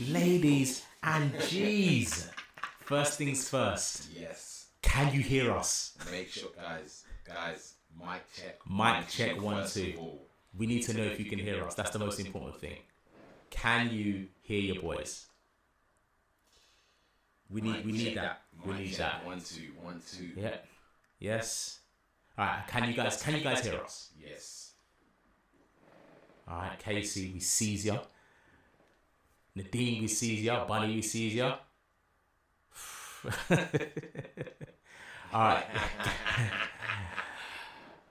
Ladies and G's, first things first. Yes. Can you hear us? Make sure, guys, mic check. Mic check 1 2. We need to know if you can hear us. That's the most important thing. Can you hear your boys? We need that. We need that. 1 2 1 2. Yeah. Yes. All right. Can you guys hear us? Yes. All right. Casey, we sees ya. Nadine, we sees ya. Bunny, we sees ya. All right.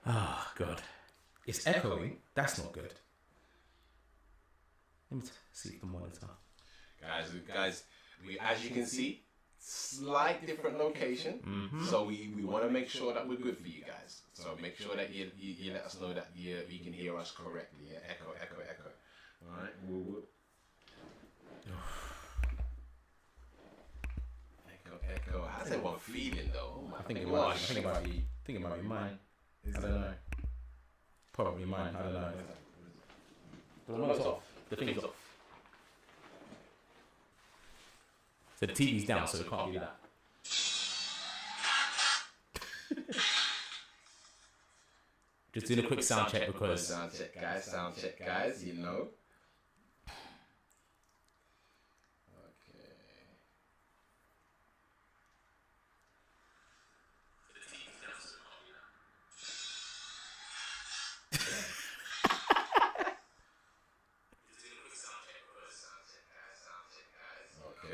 Oh God. It's echoing. That's not good. Let me see the monitor. Guys, we, as you can see, slight different location. Mm-hmm. So we want to make sure that we're good for you guys. So make sure that you let us know that you can hear us correctly. Yeah? Echo. All right. Echo. How's everyone feeling though? I think it might be mine. I don't know. Probably mine. I don't know. But the remote's off. The thing's off. So the TV's down, so it can't be that. Just doing a quick sound check because... Sound check, guys, you know.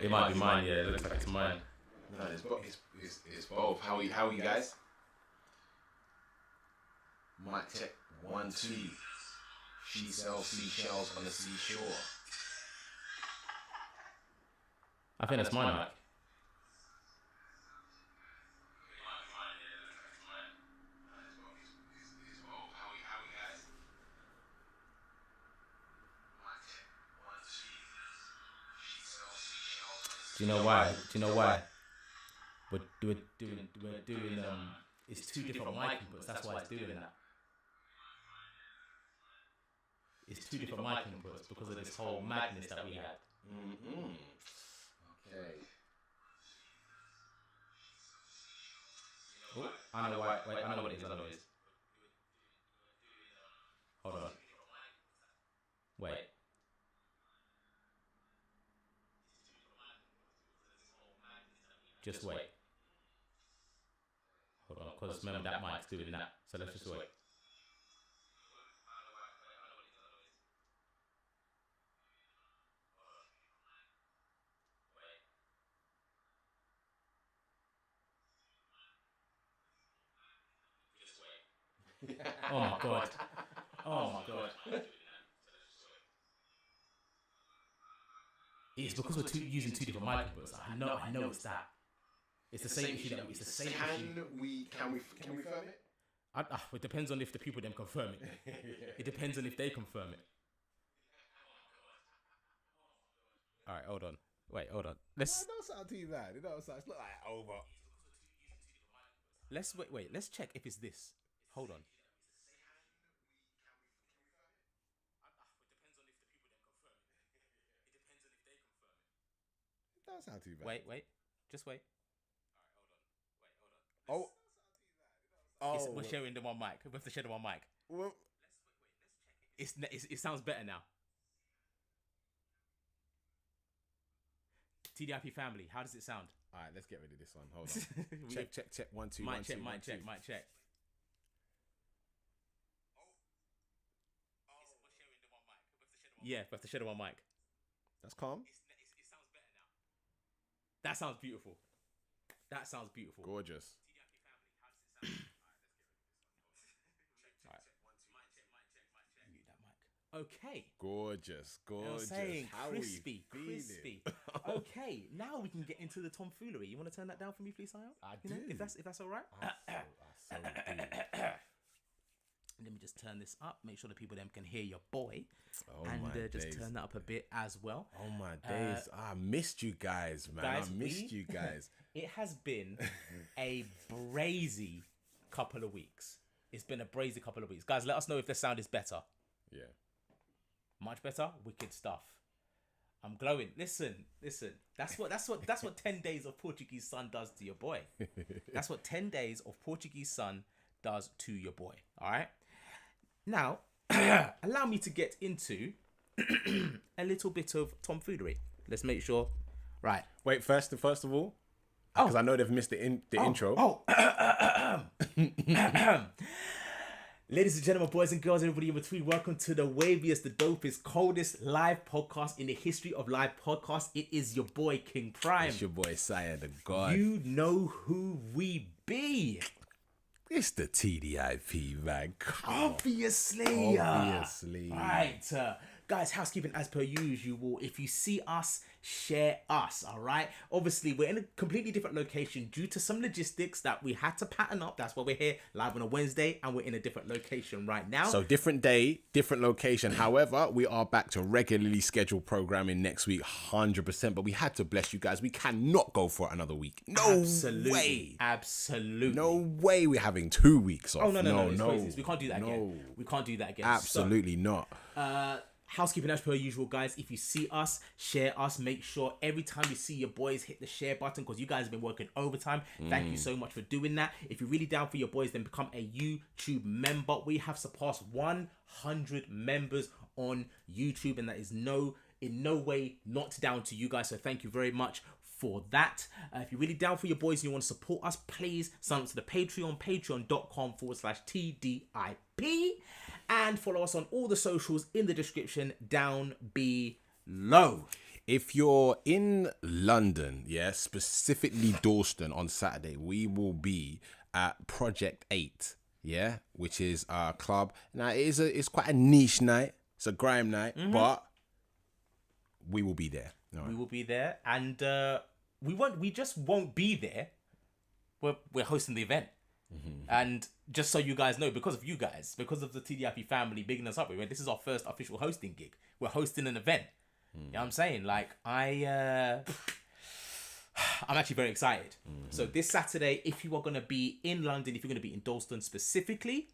It might be mine, yeah. It looks like it's mine. No, it's both. How are you guys? Mic check 1 2. She sells seashells on the seashore. I think that's mine, Mike. Do you know why? We're doing it's two different mic inputs. That's why it's doing that. It's two different mic inputs because of this whole madness that we had. Mm-hmm. Okay. Oh, I know why. Wait, I know what it is. Hold on. Wait. Just wait. Hold on, because remember that mic's doing that. So let's just wait. Oh my God. It's because we're using two different mic inputs. I know it's that. It's the same issue. It's the same issue. Can we confirm it? It depends on if the people them confirm it. It depends on if they confirm it. All right, hold on. Wait, hold on. Let's. It don't sound too bad. It don't sound. It's not like over. Let's wait. Let's check if it's this. Hold on. It don't sound too bad. Wait. Just wait. Oh. We're sharing the one mic. We have to share the one mic. Well, it sounds better now. TDIP family, how does it sound? All right, let's get rid of this one. Hold on. check. 1 2. Mic check. Yeah, we have to share the one mic. That's calm. It sounds better now. That sounds beautiful. Gorgeous. Okay. Gorgeous. I'm saying How crispy. Okay, now we can get into the tomfoolery. You want to turn that down for me, please, Sion? I do. If that's all right. I so do. Let me just turn this up. Make sure the people them can hear your boy, Just turn that up a bit as well. Oh my days! I missed you guys, man. You guys. It has been a brazy couple of weeks. It's been a brazy couple of weeks, guys. Let us know if the sound is better. Yeah. Much better. Wicked stuff. I'm glowing. Listen. That's what 10 days of Portuguese sun does to your boy. That's what 10 days of Portuguese sun does to your boy. All right. Now, allow me to get into a little bit of tomfoolery. Let's make sure. Right. Wait, first of all, because I know they've missed the intro. Ladies and gentlemen, boys and girls, everybody in between, welcome to the waviest, the dopest, coldest live podcast in the history of live podcasts. It is your boy, King Prime. It's your boy, Sire the God. You know who we be. It's the TDIP, man. Obviously. Obviously. Right. Guys, housekeeping as per usual. If you see us, share us, all right? Obviously, we're in a completely different location due to some logistics that we had to pattern up. That's why we're here live on a Wednesday, and we're in a different location right now. So different day, different location. However, we are back to regularly scheduled programming next week, 100%. But we had to bless you guys. We cannot go for another week. No way. Absolutely. No way we're having 2 weeks off. Oh, no. We can't do that again. We can't do that again. Absolutely not. Housekeeping as per usual, guys. If you see us, share us. Make sure every time you see your boys, hit the share button, because you guys have been working overtime. Thank you so much for doing that. If you're really down for your boys, then become a YouTube member. We have surpassed 100 members on YouTube, and that is in no way not down to you guys. So thank you very much for that. If you're really down for your boys and you want to support us, please sign up to the Patreon, patreon.com/TDIP, and follow us on all the socials in the description down below. If you're in London, specifically Dalston on Saturday, we will be at Project 8, which is our club. Now, it's quite a niche night. It's a grime night, but we will be there. We will be there, and we just won't be there. We're hosting the event. And just so you guys know, because of you guys, because of the TDIP family bigging us up, this is our first official hosting gig. We're hosting an event. You know what I'm saying? Like, I'm actually very excited. So this Saturday, if you are going to be in London, if you're going to be in Dalston specifically,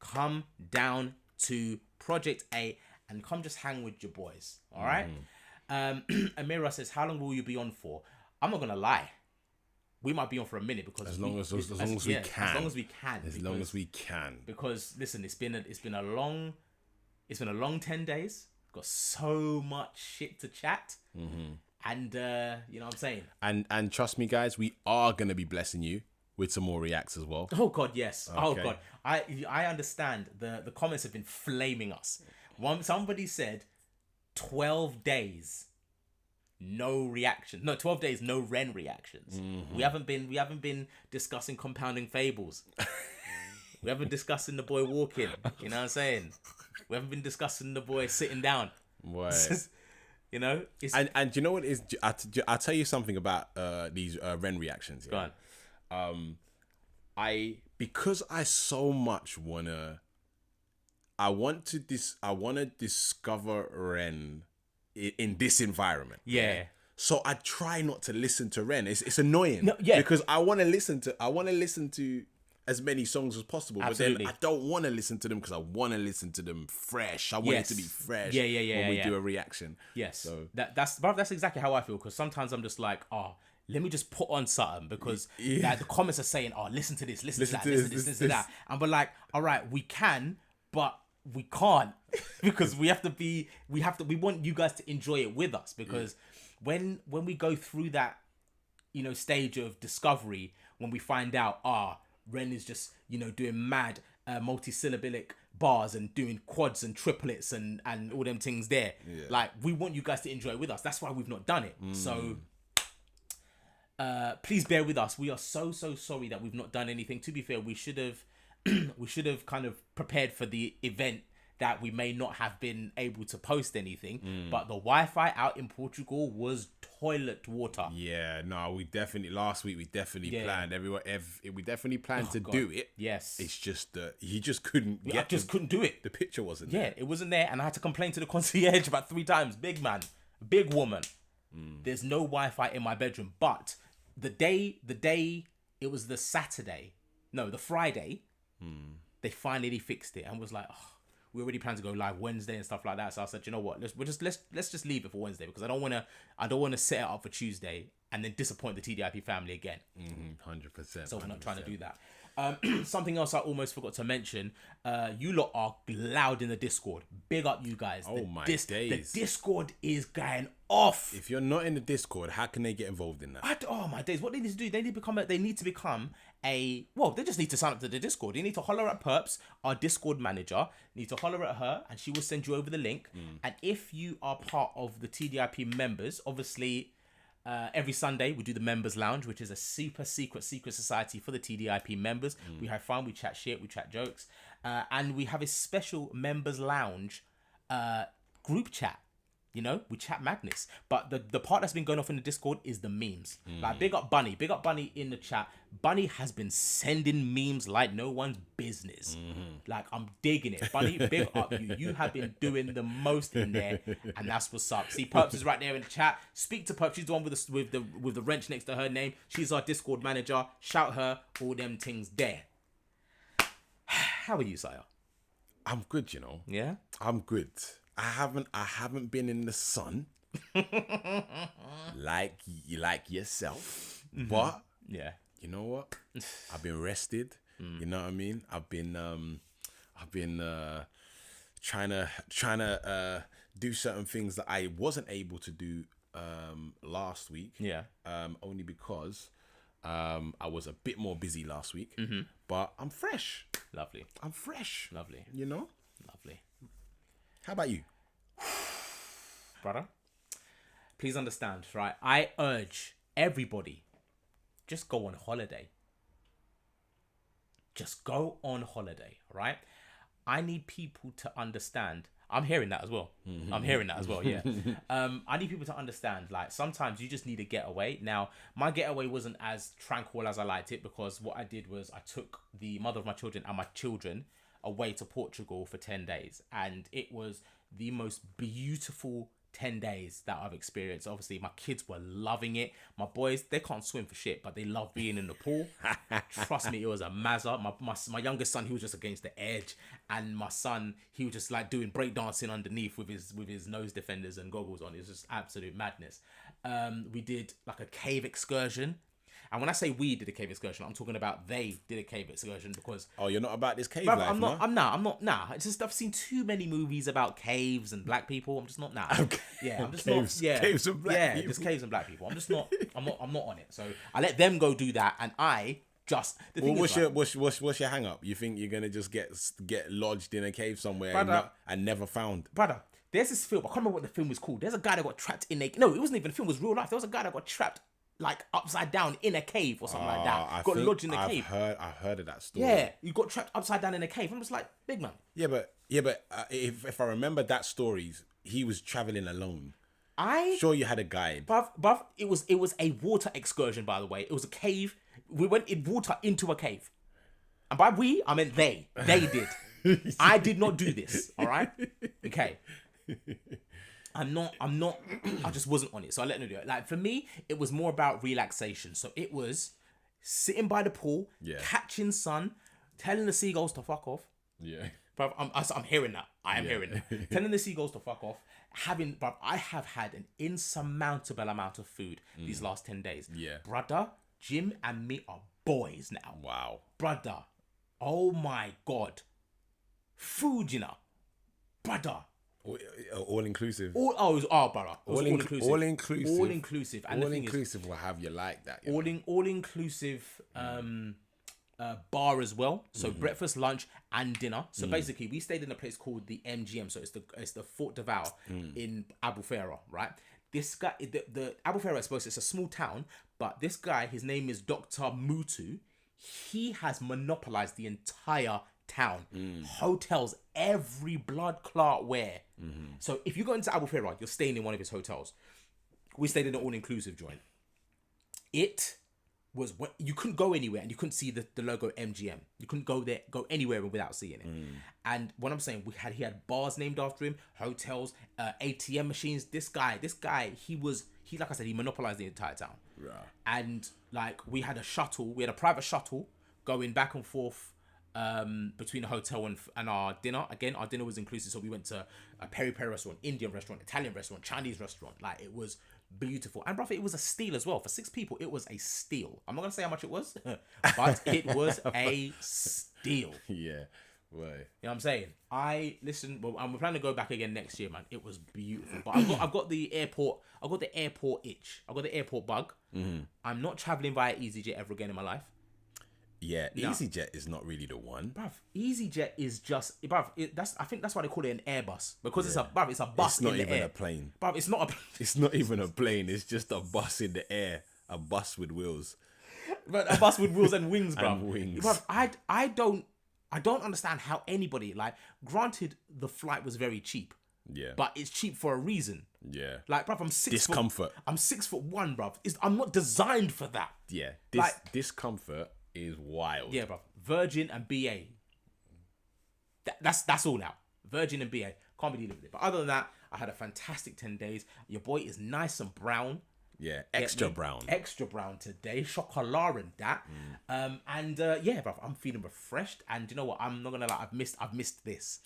come down to Project A and come just hang with your boys. All right? Amira says, how long will you be on for? I'm not going to lie. We might be on for a minute, because as long as we can. Because listen, it's been a long 10 days. Got so much shit to chat, and you know what I'm saying. And trust me, guys, we are gonna be blessing you with some more reacts as well. Oh God, yes. Okay. Oh God, I understand. The comments have been flaming us. Somebody said 12 days. No reaction. No, 12 days, no Ren reactions. We haven't been discussing compounding fables. We haven't been discussing the boy walking. You know what I'm saying? We haven't been discussing the boy sitting down. Right. You know? And you know what is? I'll tell you something about these Ren reactions. Go on. Because I so much wanna discover Ren in this environment. Yeah. So I try not to listen to Ren. It's annoying. No, yeah. Because I want to listen to as many songs as possible. Absolutely. But then I don't want to listen to them because I want to listen to them fresh. I want it to be fresh when we do a reaction. Yes. So that's exactly how I feel, because sometimes I'm just like, let me just put on something, because like, the comments are saying, listen to this, listen to that. And we're like, all right, we can, but we can't, because we want you guys to enjoy it with us, because when we go through that, stage of discovery, when we find out, Ren is just, doing mad multi-syllabic bars and doing quads and triplets and all them things there. Yeah. Like, we want you guys to enjoy it with us. That's why we've not done it. So please bear with us. We are so sorry that we've not done anything. To be fair, we should have kind of prepared for the event that we may not have been able to post anything, but the Wi-Fi out in Portugal was toilet water. Yeah, no, last week we definitely planned we definitely planned to do it. Yes. It's just that he just couldn't couldn't do it. The picture wasn't there. Yeah, it wasn't there, and I had to complain to the concierge about 3 times. Big man, big woman. There's no Wi-Fi in my bedroom, but the day it was the Friday, they finally fixed it and was like, we already plan to go live Wednesday and stuff like that. So I said, you know what, let's just leave it for Wednesday, because I don't want to set it up for Tuesday and then disappoint the TDIP family again. 100%. So we're not trying to do that. Something else I almost forgot to mention. You lot are loud in the Discord. Big up you guys. Oh my days. The Discord is going off. If you're not in the Discord, how can they get involved in that? Oh my days. What they need to do, they need to become they just need to sign up to the Discord. You need to holler at Perps, our Discord manager. You need to holler at her and she will send you over the link. And if you are part of the TDIP members, obviously every Sunday we do the members lounge, which is a super secret society for the TDIP members. We have fun, we chat shit, we chat jokes, and we have a special members lounge group chat. You know, we chat madness. But the part that's been going off in the Discord is the memes. Like, big up Bunny in the chat. Bunny has been sending memes like no one's business. Like, I'm digging it. Bunny, big up you. You have been doing the most in there, and that's what's up. See, Perps is right there in the chat. Speak to Perps. She's the one with the wrench next to her name. She's our Discord manager. Shout her, all them things there. How are you, Sire? I'm good, you know. Yeah? I'm good. I haven't been in the sun like yourself, but Yeah. you know what? I've been rested. You know what I mean? I've been trying to do certain things that I wasn't able to do last week. Yeah. Only because I was a bit more busy last week. But I'm fresh. Lovely. I'm fresh. Lovely. You know? Lovely. How about you? Brother, please understand, right? I urge everybody, just go on holiday. Just go on holiday, right? I need people to understand. I'm hearing that as well. I'm hearing that as well, yeah. I need people to understand, like, sometimes you just need a getaway. Now, my getaway wasn't as tranquil as I liked it, because what I did was I took the mother of my children and my children away to Portugal for 10 days. And it was the most beautiful 10 days that I've experienced. Obviously, my kids were loving it. My boys, they can't swim for shit, but they love being in the pool. Trust me, it was a mazza. My youngest son, he was just against the edge. And my son, he was just like doing breakdancing underneath with his nose defenders and goggles on. It was just absolute madness. We did like a cave excursion. And when I say we did a cave excursion, I'm talking about they did a cave excursion, because... Oh, you're not about this cave Bruv, life, I'm not. It's just I've seen too many movies about caves and black people. I'm just not now. Okay. Yeah, I'm just Caves, not. Yeah, caves and black people. just caves and black people. I'm just not. I'm not on it. So I let them go do that, and I just. The thing What's is, what's your hang up? You think you're gonna just get lodged in a cave somewhere and never found? brother, there's this film. I can't remember what the film was called. There's a guy that got trapped in a. No, it wasn't even a film. It was real life. There was a guy that got trapped like upside down in a cave or something like that. Got lodged in a cave. I've heard of that story. Yeah, you got trapped upside down in a cave. I'm just like, big man. Yeah, but if I remember that story, he was traveling alone. Sure, you had a guide. Bruv, it was a water excursion, by the way. It was a cave. We went in water into a cave. And by we, I meant they. They did. I did not do this. All right? Okay. I just wasn't on it. So I let them do it. Like, for me, it was more about relaxation. So it was sitting by the pool, catching sun, telling the seagulls to fuck off. Yeah. Bruv, I'm hearing that. I am hearing that. Telling the seagulls to fuck off. Bruv, I have had an insurmountable amount of food these last 10 days. Yeah. Brother, Jim and me are boys now. Wow. Brother, oh my God. Food, you know. Brother. All inclusive. Brother. All inclusive. All inclusive. All inclusive. And all the thing inclusive is, will have you like that. all inclusive bar as well. So breakfast, lunch, and dinner. So basically, we stayed in a place called the MGM. So it's the Fort Deval in Albufeira, right? This guy, the Albufeira, I suppose it's a small town, but this guy, his name is Dr. Mutu. He has monopolized the entire town. Hotels, every blood clot where. So if you go into Albufeira, you're staying in one of his hotels. We stayed in an all-inclusive joint. It was you couldn't go anywhere and you couldn't see the logo MGM. You couldn't go anywhere without seeing it. And what I'm saying, he had bars named after him, hotels, ATM machines. This guy, he like I said, he monopolized the entire town. Right. And like we had a private shuttle going back and forth between the hotel and our dinner. Again, our dinner was inclusive, so we went to a peri-peri restaurant, Indian restaurant, Italian restaurant, Chinese restaurant. Like, it was beautiful. And brother, it was a steal as well. For 6 people, it was a steal. I'm not gonna say how much it was, but it was a steal. Yeah. Right. You know what I'm saying? Well, I'm planning to go back again next year, man. It was beautiful. But I've got the airport itch. I've got the airport bug. I'm not traveling via EasyJet ever again in my life. Yeah, No. EasyJet is not really the one. Bruv, EasyJet is just, bruv, I think that's why they call it an Airbus. Because it's a bus It's not in the even air. a plane. Bruv, it's not a It's not even a plane. It's just a bus in the air. A bus with wheels. But a bus with wheels and wings, bruv. And wings. Bruv, I don't understand how anybody, like, granted the flight was very cheap, Yeah. but it's cheap for a reason. Yeah. Like, bruv, I'm 6 Discomfort. I'm 6'1", bruv. I'm not designed for that. Yeah. Discomfort is wild. Yeah, bruv. Virgin and BA. That's all now. Virgin and BA. Can't be dealing with it. But other than that, I had a fantastic 10 days. Your boy is nice and brown. Yeah. Extra brown. Extra brown today. Chocolat and that. Yeah, bruv, I'm feeling refreshed. And you know what? I'm not gonna lie. I've missed this.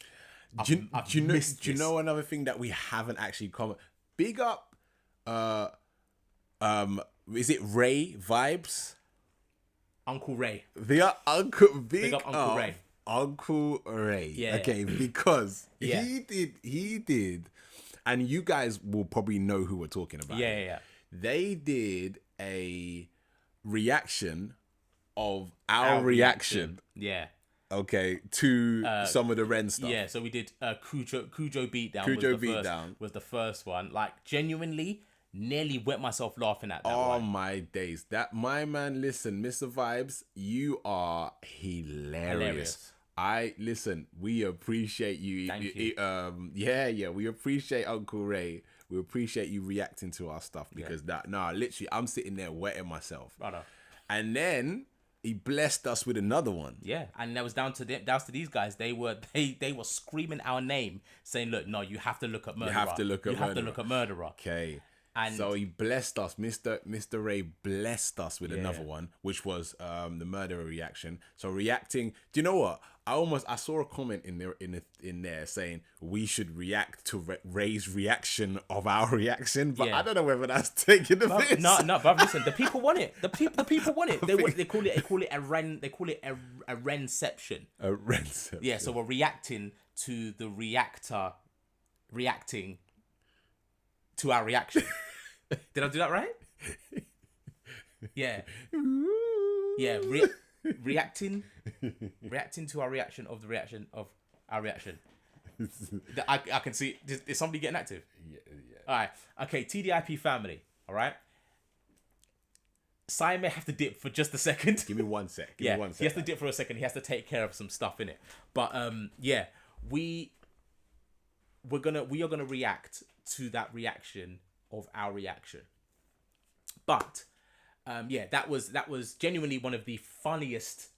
Do you know another thing that we haven't actually commented? Big up. Is it Ray Vibes? Uncle Ray. They are big up Uncle Ray. Uncle Ray. Yeah. Okay, because Yeah. he did, and you guys will probably know who we're talking about. Yeah. They did a reaction of our reaction. Yeah. Okay, to some of the Ren stuff. Yeah, so we did Cujo Beatdown. Was the first one. Like, genuinely, nearly wet myself laughing at that one. Oh my days. That, my man, listen, Mr. Vibes, you are hilarious. We appreciate you. Thank you. We appreciate Uncle Ray. We appreciate you reacting to our stuff because literally, I'm sitting there wetting myself. Brother. And then he blessed us with another one. Yeah, and that was down to these guys. They were screaming our name, saying, "Look, no, you have to look at Murderer. You have to look at Murderer." Okay. And so he blessed us, Mr. Ray blessed us with another one, which was the Murderer reaction. So reacting, do you know what? I saw a comment in there saying we should react to Ray's reaction of our reaction, but I don't know whether that's taking the piss. No, but listen, the people want it. The people want it. They call it a renception. A renception. Yeah, so we're reacting to the reactor reacting to our reaction. Did I do that right? Yeah. Yeah. Reacting to our reaction of the reaction of our reaction. I can see. Is somebody getting active? Yeah. All right. Okay. TDIP family. All right. Sai may have to dip for just a second. Give me 1 sec. He has to dip for a second. He has to take care of some stuff in it. But we are gonna react to that reaction of our reaction. But that was genuinely one of the funniest.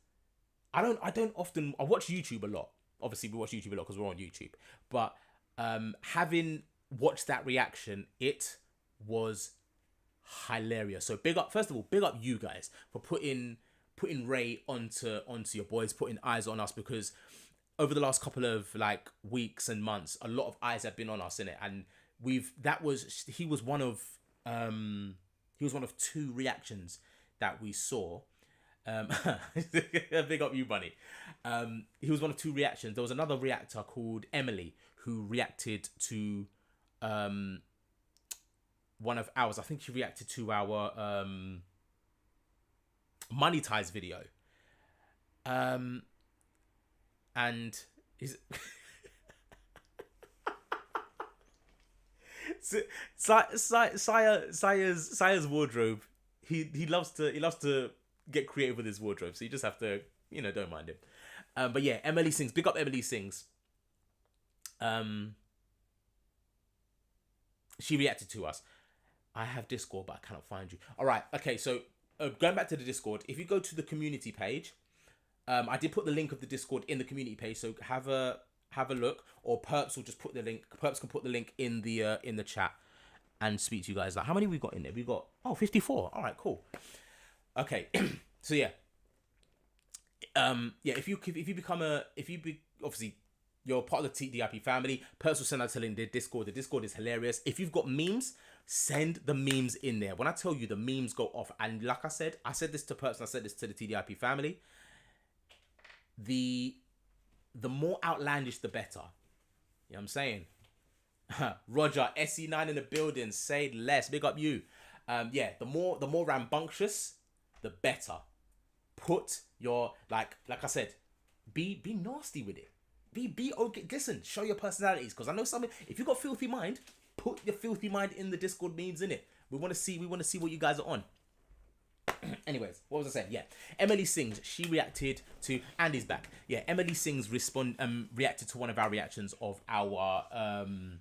I watch YouTube a lot. Obviously we watch YouTube a lot because we're on YouTube. But having watched that reaction, it was hilarious. So first of all, big up you guys for putting Ray onto your boys, putting eyes on us, because over the last couple of weeks and months, a lot of eyes have been on us in it, and he was one of 2 reactions that we saw. Big up you, Bunny. He was one of 2 reactions. There was another reactor called Emily who reacted to one of ours. I think she reacted to our Money Ties video. And he's Sire's wardrobe. He loves to get creative with his wardrobe, so you just have to, don't mind him. But yeah, Emily Sings. Big up Emily Sings. She reacted to us. I have Discord, but I cannot find you. All right. Okay. So going back to the Discord, if you go to the community page, I did put the link of the Discord in the community page. So have a look, or Perps will just put the link. Perps can put the link in the chat and speak to you guys. Like, how many we got in there? We got 54. All right, cool. Okay. So yeah, Yeah, if you obviously you're part of the TDIP family, personal send out telling the Discord. The Discord is hilarious. If you've got memes, send the memes in there. When I tell you the memes go off, and like I said this to Person, I said this to the TDIP family. The more outlandish, the better. You know what I'm saying? Roger, SE9 in the building. Say less. Big up you. Yeah, the more rambunctious, the better. Put your like I said, be nasty with it. Be okay. Listen, show your personalities, because I know something. If you got filthy mind, put your filthy mind in the Discord memes in it. We want to see what you guys are on. Anyways, what was I saying? Yeah, Emily Sings. She reacted to Andy's back. Yeah, Emily Sings reacted to one of our reactions of our I'm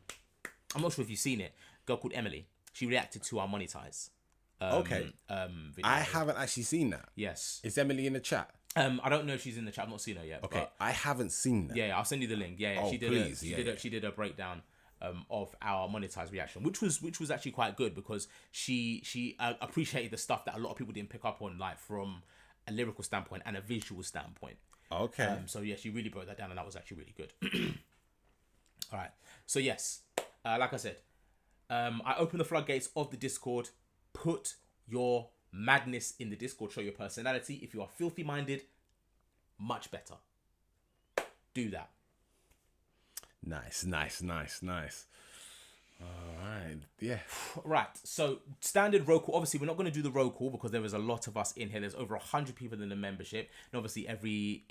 not sure if you've seen it. A girl called Emily. She reacted to our monetize. Okay. Video. I haven't actually seen that. Yes. Is Emily in the chat? I don't know if she's in the chat. I've not seen her yet. Okay, but I haven't seen that. yeah, I'll send you the link. Yeah, Oh, she did. please. She did a breakdown of our monetized reaction, which was actually quite good, because she appreciated the stuff that a lot of people didn't pick up on, like from a lyrical standpoint and a visual standpoint. Okay. So yeah, she really broke that down, and that was actually really good. All right. So yes, like I said, I opened the floodgates of the Discord. Put your madness in the Discord. Show your personality. If you are filthy minded, much better. Do that. Nice. All right. Yeah. Right. So standard roll call. Obviously, we're not going to do the roll call because there is a lot of us in here. There's over 100 people in the membership, and obviously every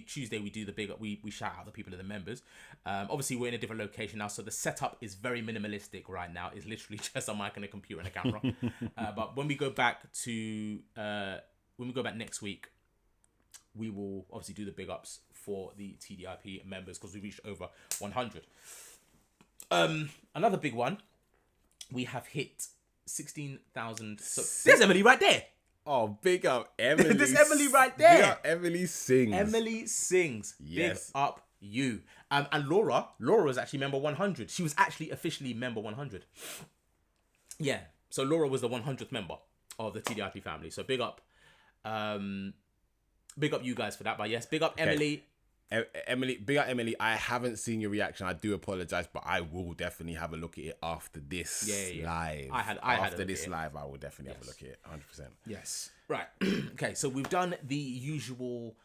Tuesday we do the big up. We shout out the people of the members. Obviously we're in a different location now, so the setup is very minimalistic right now. It's literally just a mic and a computer and a camera. But when we go back next week, we will obviously do the big ups for the TDIP members, because we reached over 100. Another big one, we have hit 16,000. So there's Emily right there. Oh, big up Emily. There's Emily right there. Big up Emily Sings. Emily Sings. Yes. Big up you. And Laura was actually member 100. She was actually officially member 100. Yeah. So Laura was the 100th member of the TDIP family. So big up you guys for that. But yes, big up Emily. Emily, big up Emily. I haven't seen your reaction. I do apologize, but I will definitely have a look at it after this live. After this live, I will definitely have a look at it. 100%. Yes. Right. Okay. So we've done the usual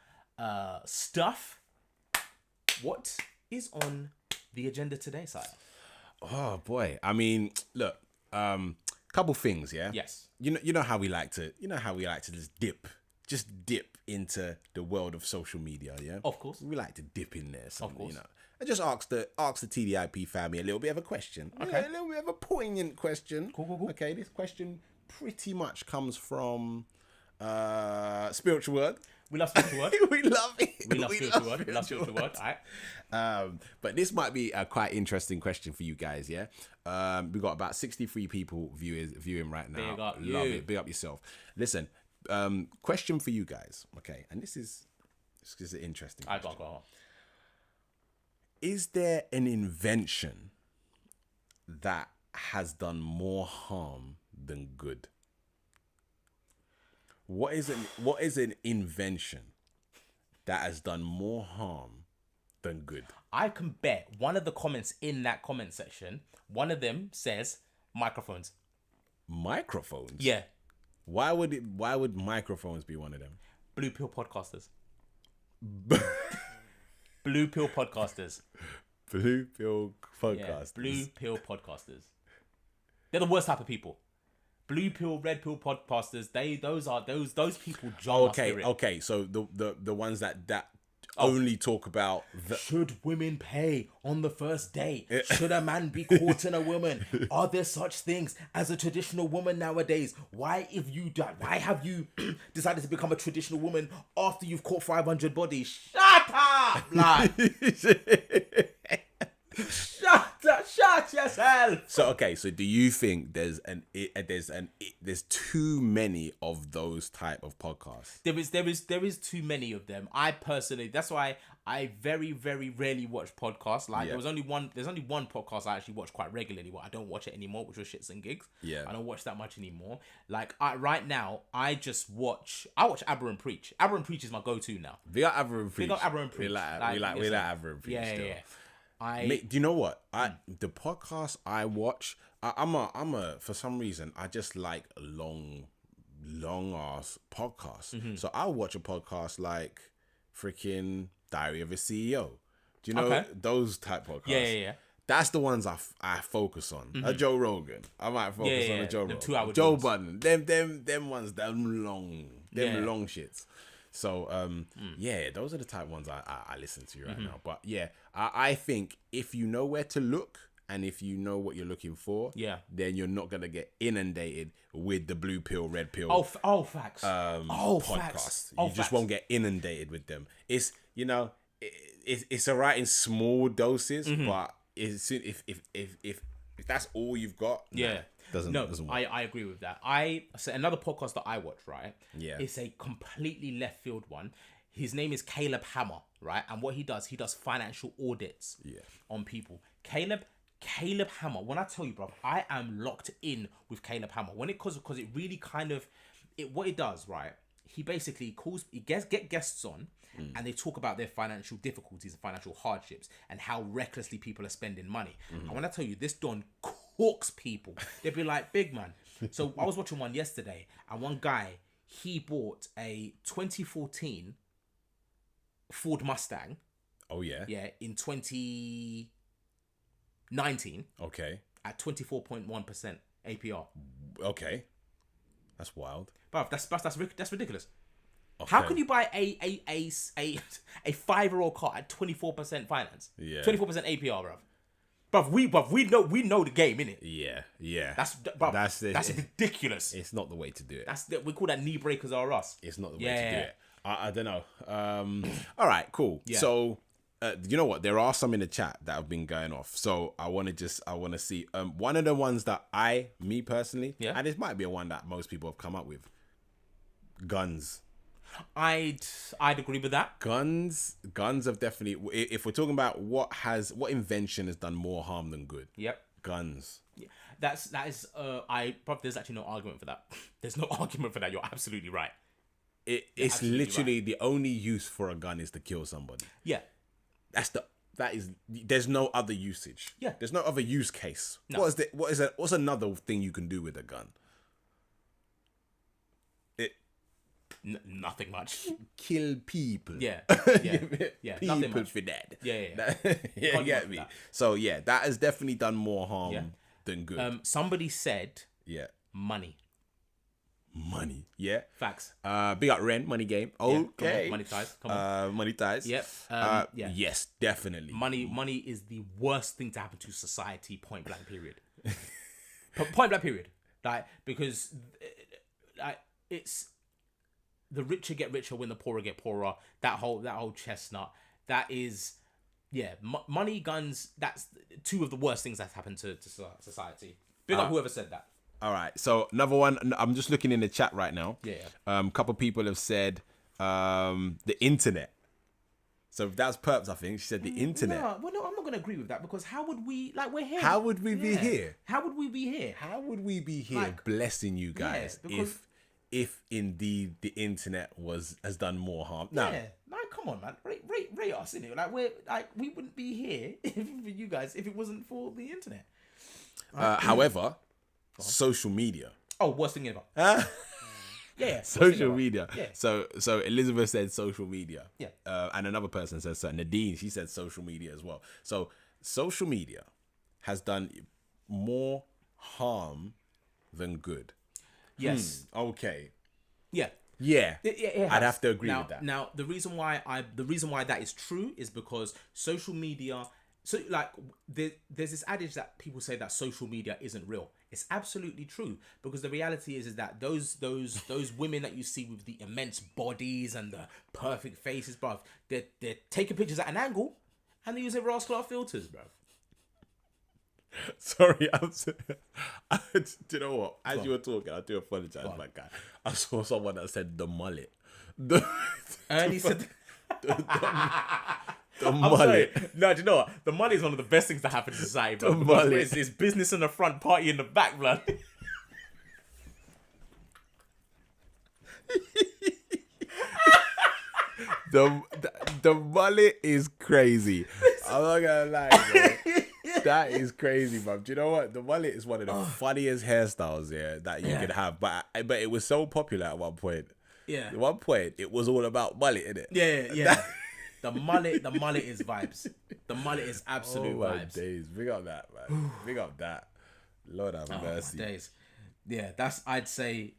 stuff. What is on the agenda today, Sire? Oh boy. I mean, look. Couple things. Yeah. Yes. You know how we like to just dip into the world of social media, yeah? Of course. We like to dip in there, of course. you know. I just ask the TDIP family a little bit of a question. Okay. Yeah, a little bit of a poignant question. Cool. Okay, this question pretty much comes from Spiritual Word. We love Spiritual Word. We love it. We love Spiritual Word. We love Spiritual Word. All right. But this might be a quite interesting question for you guys, yeah? We got about 63 people viewing right now. Big up Love you. it. Big up yourself. Listen, question for you guys, okay? And this is an interesting question. Go on. Is there an invention that has done more harm than good? What is an invention that has done more harm than good? I can bet one of the comments in that comment section, one of them says microphones. Microphones? Yeah. Why would microphones be one of them? Blue pill podcasters. Blue pill podcasters. Blue pill podcasters. Yeah, blue pill podcasters. They're the worst type of people. Blue pill, red pill podcasters. Those people jar my spirit. Okay. So the ones that only talk about should women pay on the first date? Should a man be courting a woman? Are there such things as a traditional woman nowadays? Why have you decided to become a traditional woman after you've caught 500 bodies? Shut up! Like, shut Watch yourself. So okay, so do you think there's too many of those type of podcasts? There is too many of them. I personally, that's why I very, very rarely watch podcasts. Like there's only one podcast I actually watch quite regularly, but I don't watch it anymore, which was Shits and Gigs. Yeah. I don't watch that much anymore. Like right now, I watch Aber and Preach. Aber and Preach is my go-to now. We got Aber and Preach. We got Aber and Preach. We like Aber and Preach. Yeah, still. yeah. Mate, do you know what? The podcast I watch, I'm a for some reason I just like long ass podcasts. Mm-hmm. So I'll watch a podcast like freaking Diary of a CEO. Do you know those type podcasts? Yeah. That's the ones I focus on. A Joe Rogan. I might focus on a Joe Rogan. 2 hour Joe ones. Budden. Them ones, them long shits. So yeah, those are the type ones I listen to right now. But yeah, I think if you know where to look and if you know what you're looking for, then you're not gonna get inundated with the blue pill, red pill. Facts. Podcasts. Facts. You just won't get inundated with them. It's it's alright in small doses, but if that's all you've got, doesn't work. I agree with that. So another podcast that I watch, right? Yeah, it's a completely left field one. His name is Caleb Hammer, right? And what he does financial audits on people. Caleb Hammer. When I tell you, bro, I am locked in with Caleb Hammer. Because it really kind of what it does, right? He basically get guests on. And they talk about their financial difficulties and financial hardships and how recklessly people are spending money. And when I tell you, this Don corks people. They'd be like, big man. So I was watching one yesterday, and one guy, he bought a 2014 Ford Mustang. Oh, yeah? Yeah, in 2019. Okay. At 24.1% APR. Okay. That's wild. Bruv, that's ridiculous. Okay. How can you buy a 5-year-old car at 24% finance? Yeah. 24% APR, bruv. We know the game, innit? Yeah. That's ridiculous. It's not the way to do it. We call that knee breakers are us. It's not the way to do it. I don't know. All right, cool. Yeah. So, you know what? There are some in the chat that have been going off. So I want to see one of the ones that me personally, and this might be a one that most people have come up with. Guns. I'd agree with that. Guns have definitely. If we're talking about what invention has done more harm than good. Yep. Guns. Yeah. That is. There's actually no argument for that. There's no argument for that. You're absolutely right. It's literally right. The only use for a gun is to kill somebody. Yeah. There's no other usage. Yeah. There's no other use case. No. What's another thing you can do with a gun? Nothing much. Kill people. Yeah. People for that. Yeah. You get me? So yeah, that has definitely done more harm than good. Somebody said money. Yeah. Facts. Big up Ren, money game. Okay. Money ties. Come on. Money ties. Yep. Yes, definitely. Money is the worst thing to happen to society. Point blank. Period. Point blank. Period. Like because, it's. The richer get richer when the poorer get poorer. That whole chestnut. That is, money, guns. That's two of the worst things that's happened to society. Big up whoever said that. All right. So another one. I'm just looking in the chat right now. Yeah. A couple people have said the internet. So that's Perps, I think. She said the internet. No, I'm not going to agree with that because how would we we're here? How would we be here? How would we be here? How would we be here blessing you guys if indeed the internet has done more harm? No. Yeah, like come on, man, rate us, innit? Like we wouldn't be here for you guys if it wasn't for the internet. However, social media. Oh, worst thing ever. Social media. Yeah. So Elizabeth said social media. Yeah. And another person says so. Nadine, she said social media as well. So social media has done more harm than good. Yes. Okay. Yeah. Yeah. It I'd have to agree with that. Now, the reason why that is true is because social media. So, like, there's this adage that people say that social media isn't real. It's absolutely true because the reality is that those women that you see with the immense bodies and the perfect faces, bruv, they're taking pictures at an angle and they use their Ross Clark filters, bruv. Sorry, do you know what? As you were talking, I do apologize, my guy. I saw someone that said the mullet. Ernie said. The I'm mullet. sorry. No, do you know what? The mullet is one of the best things that happen in society, bro. The mullet. It's business in the front, party in the back, blood. The mullet is crazy. I'm not gonna lie, bro. That is crazy, bro. Do you know what? The mullet is one of the funniest hairstyles, that you could have. But it was so popular at one point. Yeah. At one point, it was all about mullet, innit? Yeah. The mullet is vibes. The mullet is absolute vibes. Days. Big up that, man. Big up that. Lord have mercy. My days. Yeah, I'd say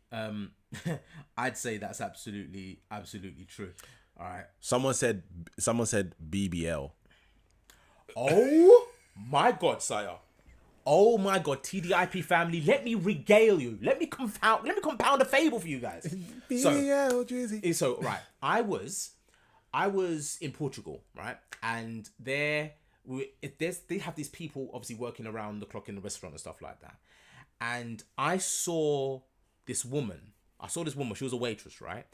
that's absolutely true. All right. Someone said BBL. Oh my God, sire. Oh my God, TDIP family, let me regale you. Let me compound a fable for you guys. So right, I was in Portugal, right? And they have these people obviously working around the clock in the restaurant and stuff like that. And I saw this woman. She was a waitress, right?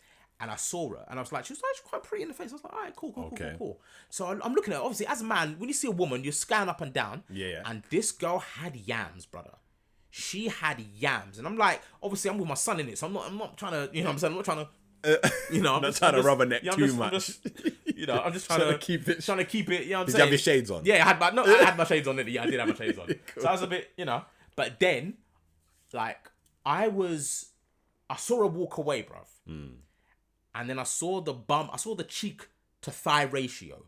And I saw her, and I was like, she was quite pretty in the face. I was like, all right, cool. So I'm looking at her. Obviously, as a man, when you see a woman, you scan up and down. Yeah. And this girl had yams, brother. She had yams. And I'm like, obviously, I'm with my son in it, so I'm not trying to, you know what I'm saying? I'm not trying to, I'm not trying to rubberneck too much. I'm just trying to keep it. Trying to keep it, you know what I'm Did saying? you have your shades on? Yeah, I had my shades on. Yeah, I did have my shades on. Cool. So I was a bit, But then, like, I saw her walk away, bruv. And then I saw the cheek to thigh ratio.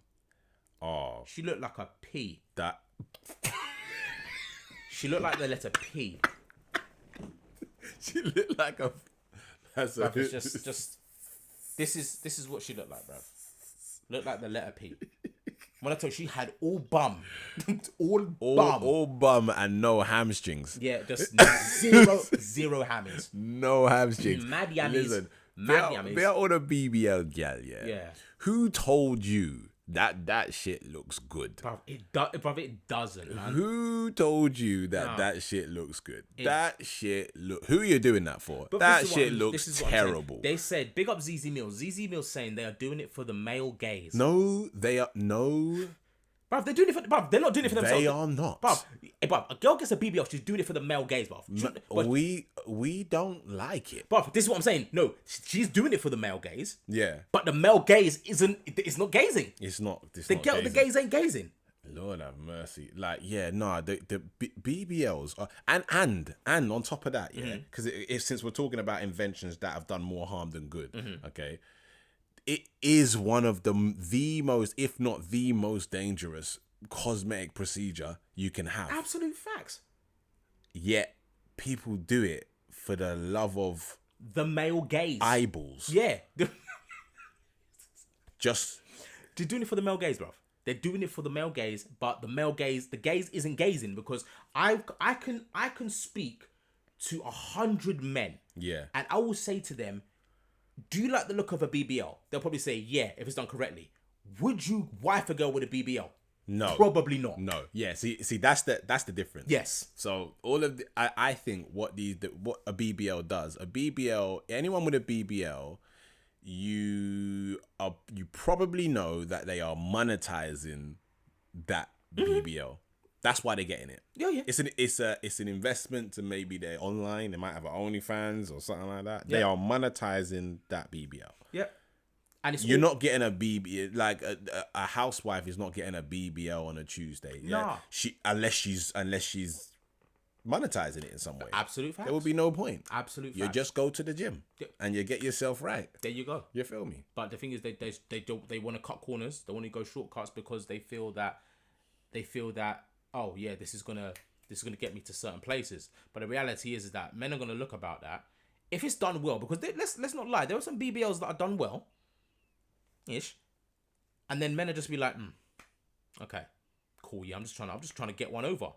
Oh. She looked like a P. That. She looked like the letter P. She looked like a. That's bruv, it's just. This is what she looked like, bruv. Looked like the letter P. When I told you, she had all bum. all bum and no hamstrings. Yeah, just zero hammies. No hamstrings. Mad yammies. Listen, they're all the BBL gal, yeah. Yeah. Who told you that shit looks good? Bruv, it doesn't, man. Who told you that shit looks good? Who are you doing that for? That shit looks terrible. They said, big up ZZ Mills. ZZ Mills saying they are doing it for the male gaze. No, they are, no. Bruv, they're doing it for, bruv, they're not doing it for themselves. They are not. Bruv, a girl gets a BBL, she's doing it for the male gaze, bruv. We don't like it. Bruv, this is what I'm saying. No, she's doing it for the male gaze. Yeah. But the male gaze it's not gazing. It's not. The gaze ain't gazing. Lord have mercy. Like, yeah, no, the BBLs are, and on top of that, yeah, because since we're talking about inventions that have done more harm than good, okay, it is one of the most, if not the most dangerous cosmetic procedure you can have. Absolute facts. Yet people do it for the love of the male gaze. Eyeballs. Yeah. Just they're doing it for the male gaze, bruv. They're doing it for the male gaze, but the gaze isn't gazing, because I can speak to 100 men. Yeah. And I will say to them, do you like the look of a BBL? They'll probably say, yeah, if it's done correctly. Would you wife a girl with a BBL? No. Probably not. No. Yeah, see that's the difference. Yes. So all of I think what a BBL does, anyone with a BBL, you probably know that they are monetizing that BBL. That's why they're getting it. Yeah. It's an investment to maybe they're online. They might have an OnlyFans or something like that. Yeah. They are monetizing that BBL. Yep. And you're not getting a BBL, like a housewife is not getting a BBL on a Tuesday. Yeah? Nah. Unless she's monetizing it in some way. Absolute facts. There would be no point. Absolute facts. You just go to the gym and you get yourself right. There you go. You feel me? But the thing is, they want to cut corners. They want to go shortcuts because they feel that oh yeah, this is gonna get me to certain places. But the reality is that men are gonna look about that if it's done well, because let's not lie, there are some BBLs that are done well, ish, and then men are just be like, okay, cool, yeah, I'm just trying to get one over.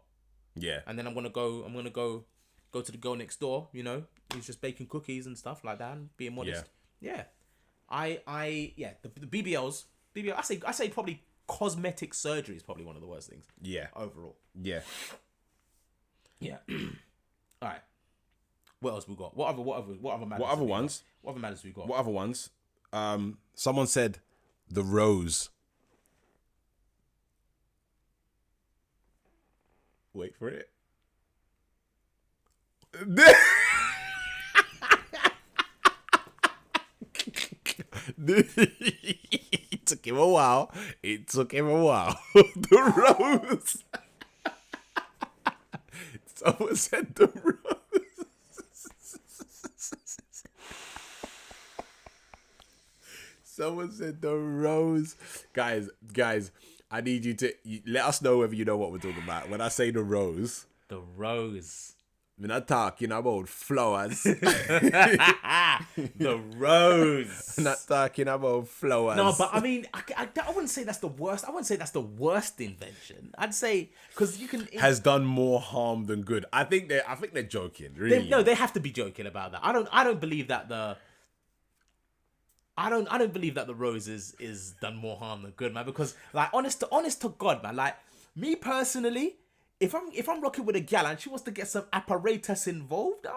Yeah. And then I'm gonna go to the girl next door, who's just baking cookies and stuff like that, and being modest. Yeah. The BBLs, I say probably cosmetic surgery is probably one of the worst things. Yeah. Overall. Yeah. Yeah. All right. What else we got? What other madness? What other have we ones? got? What other madness we got? What other ones? Someone said the rose. Wait for it. It took him a while. The rose. Someone said the rose. Someone said the rose. Guys, I need you to let us know whether you know what we're talking about. When I say the rose. The rose. We're not talking about flowers. The rose. I'm not talking about flowers. No, but I mean, I wouldn't say that's the worst. I wouldn't say that's the worst invention. I'd say because you can has done more harm than good. I think they're joking. Really, they have to be joking about that. I don't believe that the. I don't believe that the rose is done more harm than good, man. Because like honest to God, man. Like me personally. If I'm rocking with a gal and she wants to get some apparatus involved,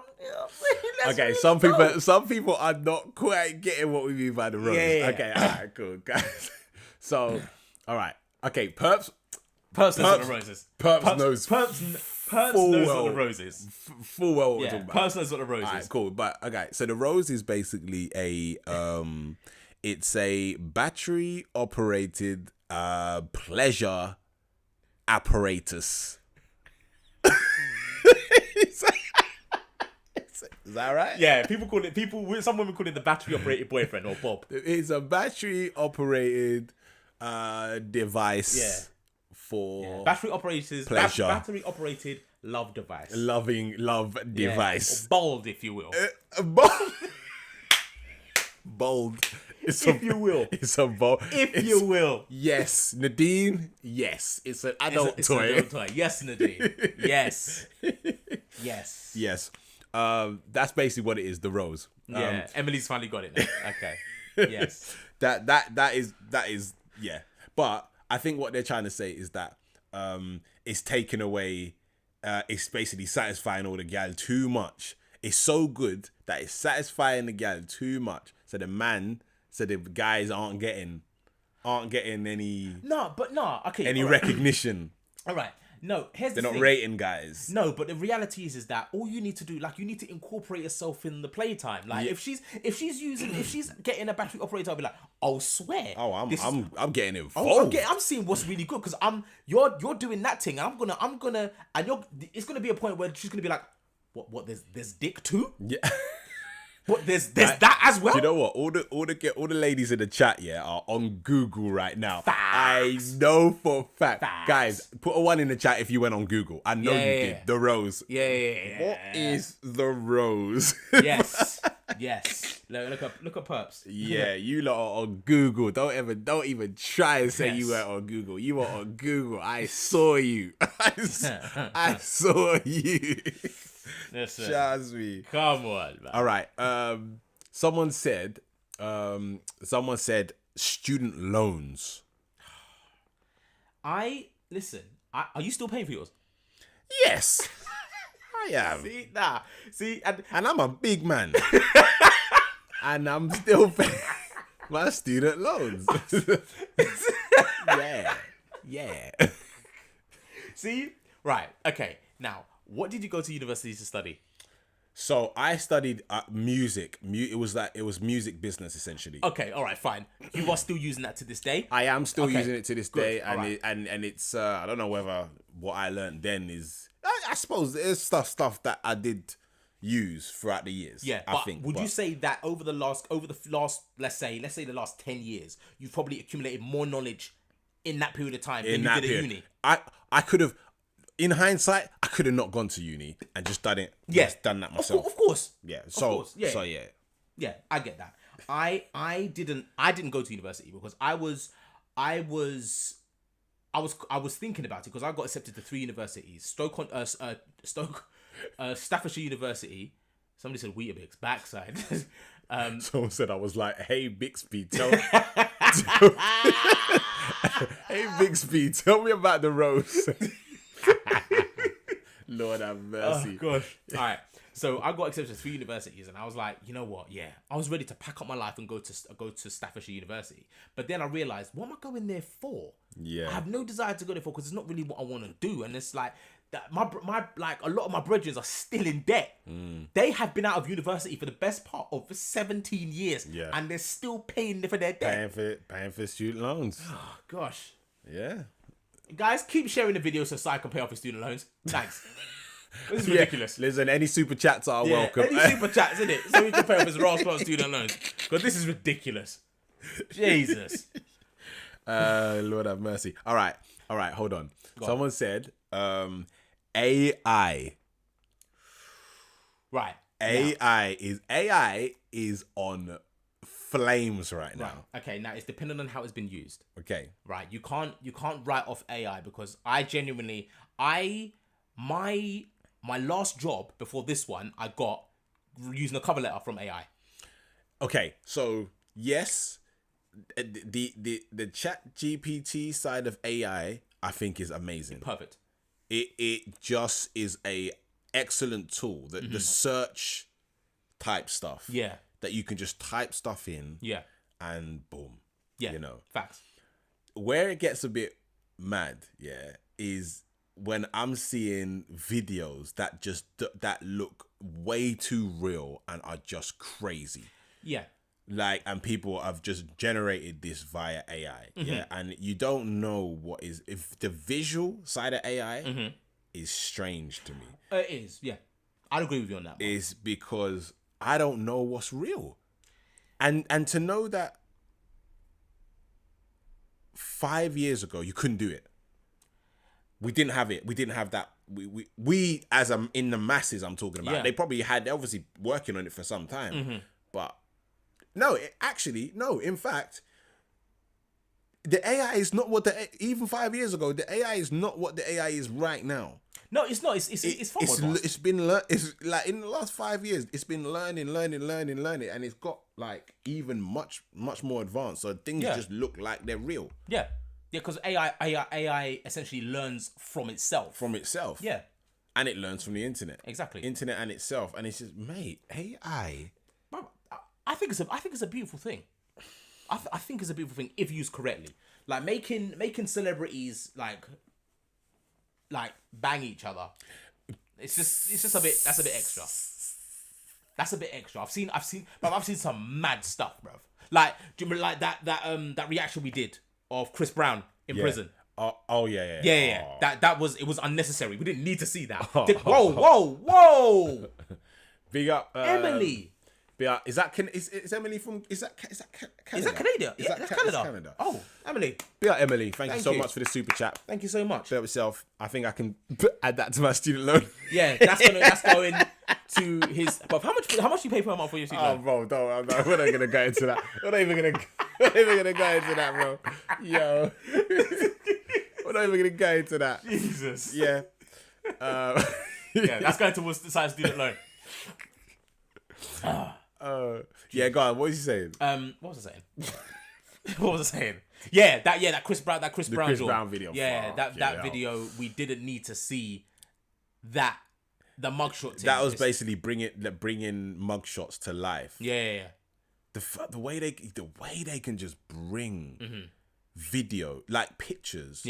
okay. Some people are not quite getting what we mean by the rose. Yeah. Okay, all right, cool, guys. So, all right, okay. Perps knows what the roses. Perps knows what the roses. Full well what we're talking about. Perps knows what the rose All is. right, cool. But okay, so the rose is basically it's a battery operated pleasure apparatus. Is that right? Yeah, some women call it the battery operated boyfriend or Bob. It's a battery operated device. Yeah. For battery operated pleasure. Battery operated love device. Love device. Or bold, if you will. Bold. If you will. It's a bold. If you will. Yes, Nadine. Yes, it's an adult it's toy. An adult toy. Yes, Nadine. Yes. Yes. Yes. That's basically what it is. The rose. Yeah. Emily's finally got it now. Okay. Yes. That is yeah. But I think what they're trying to say is that it's taken away. It's basically satisfying all the gal too much. It's so good that it's satisfying the gal too much. So the guys aren't getting any any recognition. All right. No, here's the thing. They're not rating guys. No, but the reality is that all you need to do, like, you need to incorporate yourself in the playtime. Like, if she's getting a battery operator, I'll be like, oh, swear. Oh, I'm getting involved. I'm seeing what's really good because you're doing that thing, and it's gonna be a point where she's gonna be like, what? There's dick too? Yeah. What there's that as well? Do you know what? All the ladies in the chat are on Google right now. Facts. I know for a fact. Facts. Guys, put a 1 in the chat if you went on Google. I know you did. The rose. Yeah. What is the rose? Yes. Look up Perps. Yeah, you lot are on Google. Don't even try and say you were on Google. You were on Google. I saw you. I saw you. Listen, Shazwi. come on, man. All right. Someone said student loans. Are you still paying for yours? Yes, I am. And I'm a big man, and I'm still paying my student loans. Yeah. See, right? Okay. Now, what did you go to university to study? So I studied music. It was music business essentially. Okay, all right, fine. You are still using that to this day? I am still using it to this Good. day, All right. and it's I don't know whether what I learned then is I suppose there's stuff that I did use throughout the years. Yeah, would you say that over the last let's say the last 10 years, you've probably accumulated more knowledge in that period of time than you did at uni? I could have. In hindsight, I could have not gone to uni and just done it. Yeah, just done that myself. Of course. Yeah. So yeah. Yeah, I get that. I didn't go to university because I was thinking about it because I got accepted to 3 universities: Staffordshire University. Somebody said Weetabix backside. Someone said I was like, "Hey Bixby, hey Bixby, tell me about the rose." Lord have mercy. Oh gosh. All right. So I got accepted to 3 universities, and I was like, you know what? Yeah, I was ready to pack up my life and go to Staffordshire University. But then I realized, what am I going there for? Yeah. I have no desire to go there for because it's not really what I want to do, and it's like that. My like a lot of my brethren are still in debt. They have been out of university for the best part of 17 years, and they're still paying for their debt. Paying for student loans. Oh gosh. Yeah. Guys, keep sharing the video so I can pay off his student loans. Thanks. This is ridiculous. Listen, any super chats are welcome. Any super chats, isn't it? So we can pay off his Ross Clark student loans. Because this is ridiculous. Jesus. Lord have mercy. All right, hold on. Someone said AI. Right. AI is on flames right now. Right. Okay, now it's dependent on how it's been used. Okay. Right. You can't write off AI because I genuinely my last job before this one I got using a cover letter from AI. Okay, so yes, the chat GPT side of AI I think is amazing. Perfect. It just is a excellent tool. The search type stuff. Yeah. That you can just type stuff in. Yeah. And boom. Yeah. You know. Facts. Where it gets a bit mad, is when I'm seeing videos that look way too real and are just crazy. Yeah. Like, and people have just generated this via AI. Yeah. And you don't know if the visual side of AI is strange to me. It is, yeah. I'd agree with you on that one. Is because I don't know what's real. And to know that 5 years ago you couldn't do it. We didn't have it. We didn't have that. We as I'm in the masses I'm talking about. Yeah. They're obviously working on it for some time. But no, in fact, the AI is not what even 5 years ago, the AI is not what the AI is right now. No, it's not. It's far more advanced. It's been it's like in the last 5 years, it's been learning, and it's got like even much more advanced. So things just look like they're real. Yeah, because AI essentially learns from itself. Yeah, and it learns from the internet. Exactly. Internet and itself, and it's just, mate, AI. I think it's a beautiful thing. I think it's a beautiful thing if used correctly. Like making celebrities like bang each other. It's just a bit. That's a bit extra. That's a bit extra. I've seen some mad stuff, bruv. Like, do you remember like that reaction we did of Chris Brown in prison? Yeah. That was unnecessary. We didn't need to see that. Whoa! Big up Emily. Is Emily from? Is that Canada? Is that Canada? Is that that's Canada? Canada. Oh, Emily. Big up Emily. Thank you so you. much for the super chat. Thank you so much. Big up yourself. I think I can add that to my student loan. Yeah, that's going to his. But how much do you pay per month for your student loan? Bro, don't. We're not gonna go into that. We're not even gonna go into that, bro. Yo, we're not even gonna go into that. Jesus. Yeah. Yeah, that's going towards the side student loan. Yeah, go on. What was he saying? What was I saying? What was I saying? Yeah, that Chris Brown video. Yeah, that video, we didn't need to see that. The mugshot thing. That was basically bringing mugshots to life. Yeah. The way they can just bring video, like pictures,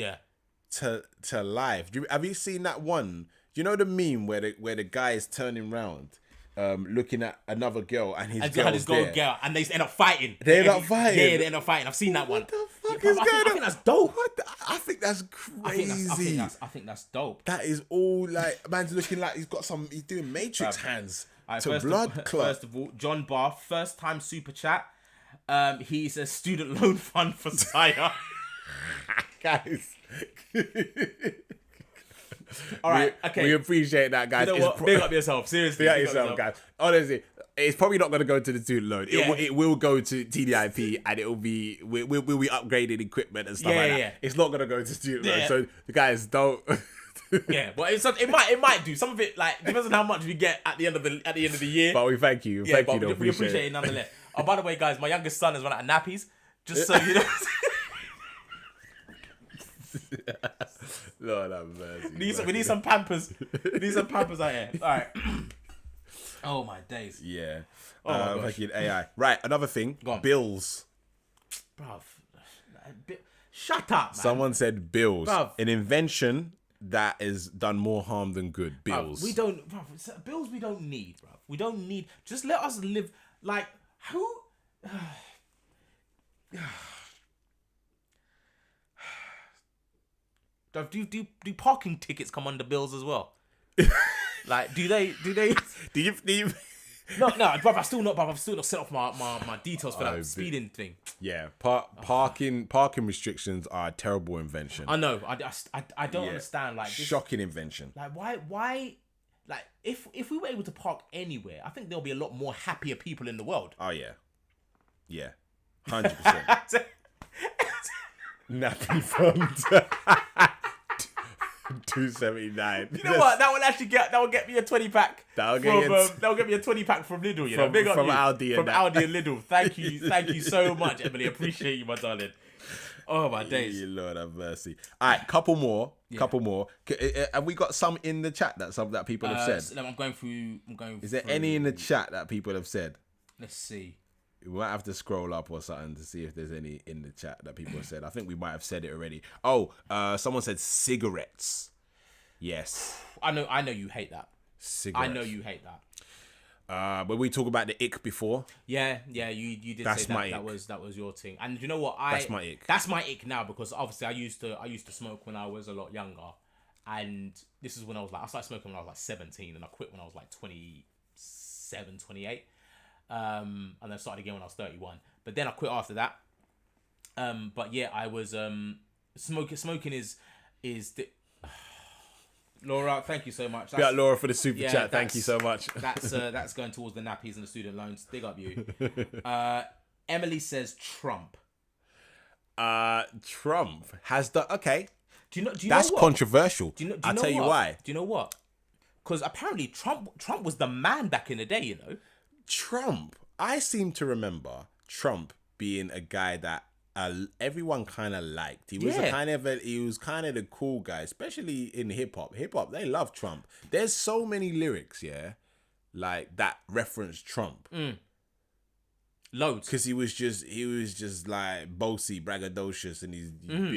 to life. Have you seen that one? Do you know the meme where the guy is turning round, looking at another girl and his girl, and they end up fighting. They end up fighting. Yeah, they end up fighting. I've seen that one. What the fuck is going on? I think that's dope. I think that's crazy. I think that's dope. That is all like, man's looking like he's doing Matrix hands to blood clot. First of all, John Barr, first time super chat. He's a student loan fund for Sire. Guys. All right, okay. We appreciate that, guys. You know what? Big up yourself. Seriously. Big up yourself, guys. Honestly, it's probably not going to go to the student loan. It will go to TDIP, and we'll be upgrading equipment and stuff like that. It's not going to go to student loan. So, guys, don't. Yeah, but it might do. Some of it, like, depends on how much we get at the end of the year. But we thank you. We appreciate it nonetheless. Oh, by the way, guys, my youngest son has run out of nappies. Just so you know. Lord have mercy. We need some Pampers. We need some Pampers out here. All right. Oh my days. Yeah. Oh my gosh. Fucking AI. Right. Another thing. Go on. Bills. Bruv. Shut up, man. Someone said bills. Bruv. An invention that has done more harm than good. Bills. Bills we don't need, bruv. We don't need. Just let us live. Like, who? Do parking tickets come under bills as well? Like, do they? Do you? No, bruv. I've still not set off my details for that speeding thing. Yeah, parking restrictions are a terrible invention. I know. I don't understand. Like, this, shocking invention. like why? Like, if we were able to park anywhere, I think there'll be a lot more happier people in the world. Oh yeah, 100%. Nappy fund. 279. You know what? That will get me a 20-pack. That'll get me a 20-pack from Lidl. You know, big up from you. Aldi From and Aldi and Lidl. Thank you so much, Emily. Appreciate you, my darling. Oh my days. Lord have mercy. All right, couple more. Have we got some in the chat that people have said? So I'm going through. Is there any in the chat that people have said? Let's see. We might have to scroll up or something to see if there's any in the chat that people have said. I think we might have said it already. Oh, someone said cigarettes. Yes. I know you hate that. Cigarettes. I know you hate that. But we talked about the ick before. Yeah, you did That's say my that. ick. That was your thing. And you know what? That's my ick. That's my ick now, because obviously I used to smoke when I was a lot younger, and this is when I started smoking when I was like 17, and I quit when I was like 27, 28. And then started again when I was 31. But then I quit after that. But yeah, I was smoking is the Laura, thank you so much. Yeah, Laura for the super chat. Thank you so much. That's going towards the nappies and the student loans. Big up you. Emily says Trump. Trump has the okay. Do you know that's what? controversial. I'll know tell you what? why. Do you know what? Because apparently Trump was the man back in the day, you know. Trump, I seem to remember Trump being a guy that everyone kind of liked. He was he was kind of the cool guy, especially in hip hop. Hip hop, they love Trump. There's so many lyrics, like that reference Trump. Loads, because he was just like bossy, braggadocious, and these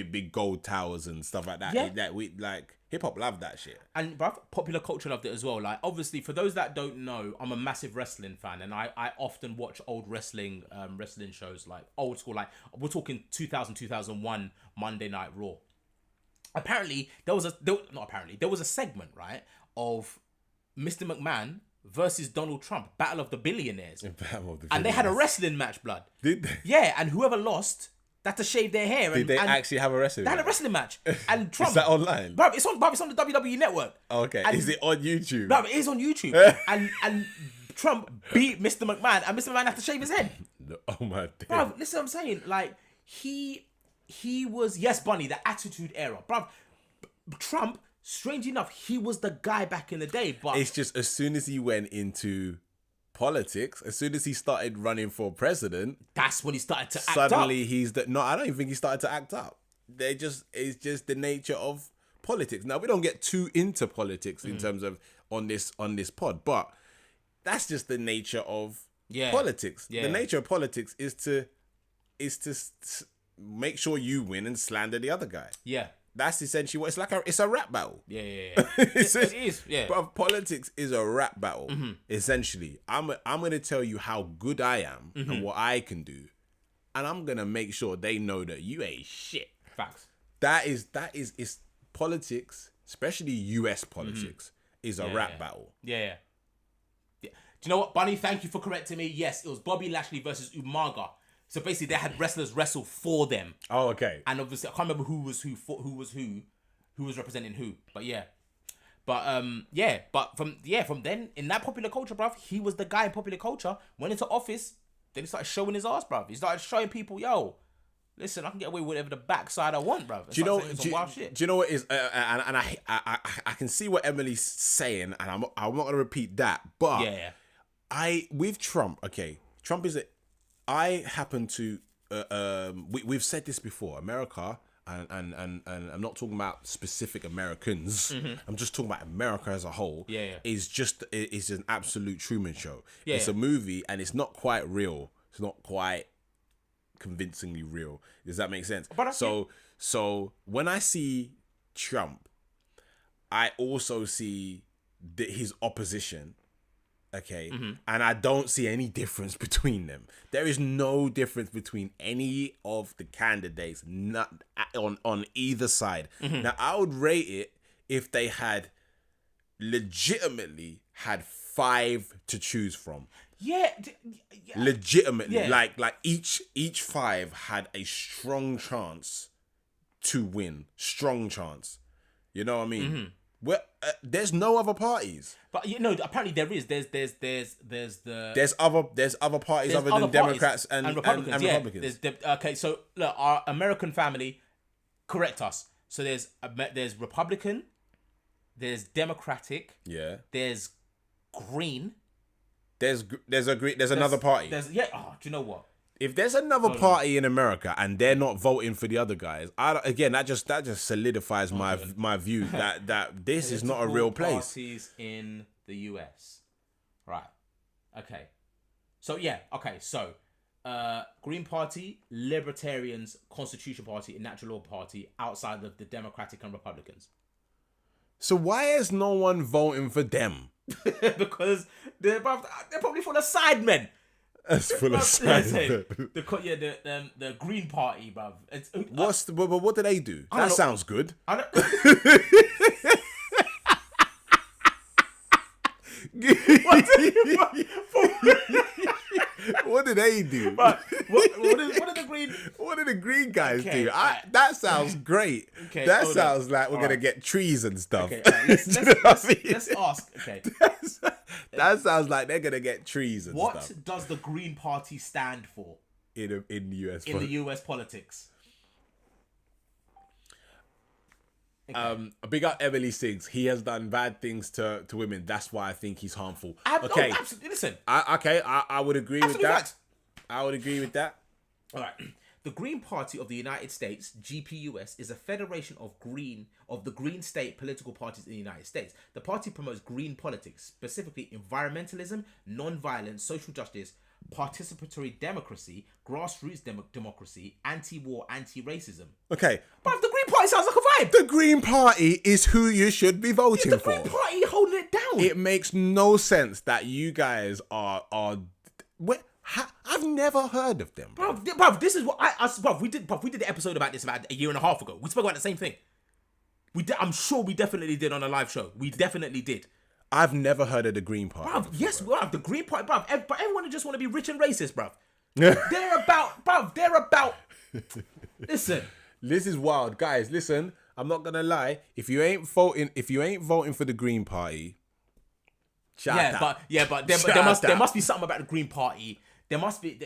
big gold towers and stuff like that. Yeah. That we like hip hop loved that shit. And bruv, popular culture loved it as well. Like, obviously, for those that don't know, I'm a massive wrestling fan, and I often watch old wrestling shows, like old school. Like, we're talking 2000, 2001 Monday Night Raw. Apparently, there was a segment, right, of Mr. McMahon versus Donald Trump, Battle of the Billionaires. And they had a wrestling match, blood. Did they? Yeah, and whoever lost, they had to shave their hair. Did they actually have a wrestling match? They had a wrestling match. And Trump... Is that online? Bruv, it's on the WWE network. Okay. And, is it on YouTube? Bruv, it is on YouTube. and Trump beat Mr. McMahon, and Mr. McMahon had to shave his head. Oh my God. Bruv, listen what I'm saying. Like, he was... Yes, Bunny, the Attitude Era. Bruv, Trump... Strange enough, he was the guy back in the day, but... It's just as soon as he went into politics, as soon as he started running for president... That's when he started to act up. Suddenly he's... No, I don't even think he started to act up. It's just the nature of politics. Now, we don't get too into politics in terms of on this pod, but that's just the nature of politics. Yeah. The nature of politics is to make sure you win and slander the other guy. Yeah. That's essentially what it's a rap battle. Yeah. It is. Yeah. But politics is a rap battle. Essentially, I'm gonna tell you how good I am and what I can do, and I'm gonna make sure they know that you ain't shit. Facts. That is politics, especially US politics, is a rap battle. Yeah. Do you know what, Bunny? Thank you for correcting me. Yes, it was Bobby Lashley versus Umaga. So basically, they had wrestlers wrestle for them. Oh, okay. And obviously, I can't remember who was representing who. But yeah, but from then in that popular culture, bruv, he was the guy in popular culture. Went into office, then he started showing his ass, bruv. He started showing people, yo, listen, I can get away with whatever the backside I want, bruv. Do you know what is? And I can see what Emily's saying, and I'm not gonna repeat that, but with Trump, okay, Trump is I happen to we've said this before. America, and I'm not talking about specific Americans. I'm just talking about America as a whole. Is an absolute Truman Show. It's a movie, and it's not quite real. It's not quite convincingly real. Does that make sense? But so when I see Trump, I also see his opposition. Okay, and I don't see any difference between them. There is no difference between any of the candidates, not on either side. Now, I would rate it if they had legitimately had 5 to choose from. Legitimately, like each 5 had a strong chance to win. Strong chance. You know what I mean? Well, there's no other parties. But apparently there is. There's other parties other than Democrats and Republicans. Republicans. Okay, so look, our American family, correct us. So there's Republican, there's Democratic, there's Green, there's another party. Do you know what? If there's another party in America and they're not voting for the other guys, that just solidifies my view that this is not a real place. Parties in the US, right? Okay, so Green Party, Libertarians, Constitution Party, and Natural Law Party outside of the Democratic and Republicans. So why is no one voting for them? Because they're probably for the sidemen. That's full of science. The Green Party, bruv. What do they do? That sounds good. What do they do? What are the Green? What do the Green guys do? That sounds great. Okay, that sounds like we're gonna get trees and stuff. Okay, let's ask. Okay, that sounds like they're gonna get trees and stuff. What does the Green Party stand for in the US? In the US politics. Okay. Big up Emily Siggs. He has done bad things to women. That's why I think he's harmful. Okay, absolutely. Listen. I would agree with that. Right. I would agree with that. All right. The Green Party of the United States, GPUS, is a federation of the green state political parties in the United States. The party promotes green politics, specifically environmentalism, non-violence, social justice, participatory democracy, grassroots democracy, anti-war, anti-racism. Okay. But the Green Party sounds like a vibe. The Green Party is who you should be voting for. The Green Party holding it down. It makes no sense that you guys are I've never heard of them. Bro, this is what we did the episode about this about a year and a half ago. We spoke about the same thing. I'm sure we definitely did on a live show. We definitely did. I've never heard of the Green Party. Bruv, yes, bruv, the Green Party, bruv. But everyone just want to be rich and racist, bruv. They're about. Listen. This is wild, guys. Listen, I'm not gonna lie. If you ain't voting for the Green Party, but there must be something about the Green Party. There must be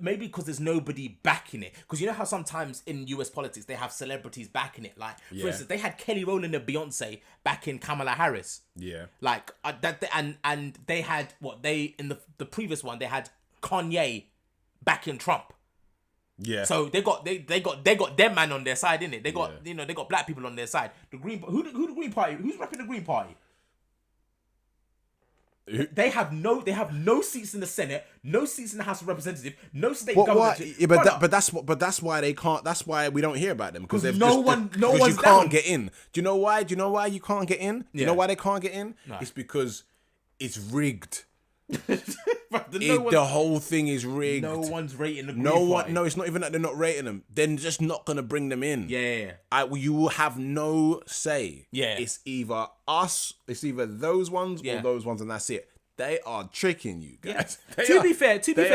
maybe because there's nobody backing it. Because you know how sometimes in US politics they have celebrities backing it. Like for instance, they had Kelly Rowland and Beyonce backing Kamala Harris. Yeah. Like and they had in the previous one they had Kanye backing Trump. Yeah. So they got them man on their side, innit? They got they got black people on their side. The Green Party? Who's repping the Green Party? They have no seats in the Senate, no seats in the House of Representatives, no state government. Yeah, but that's why they can't. That's why we don't hear about them because no one's you can't get in. Do you know why? Do you know why you can't get in? Do you know why they can't get in? No. It's because it's rigged. The whole thing is rigged. No one's rating the Green Party. No, it's not even that they're not rating them. They're just not gonna bring them in. Yeah. You will have no say. Yeah. It's either us. It's either those ones or those ones, and that's it. They are tricking you guys. Yeah. To be fair to the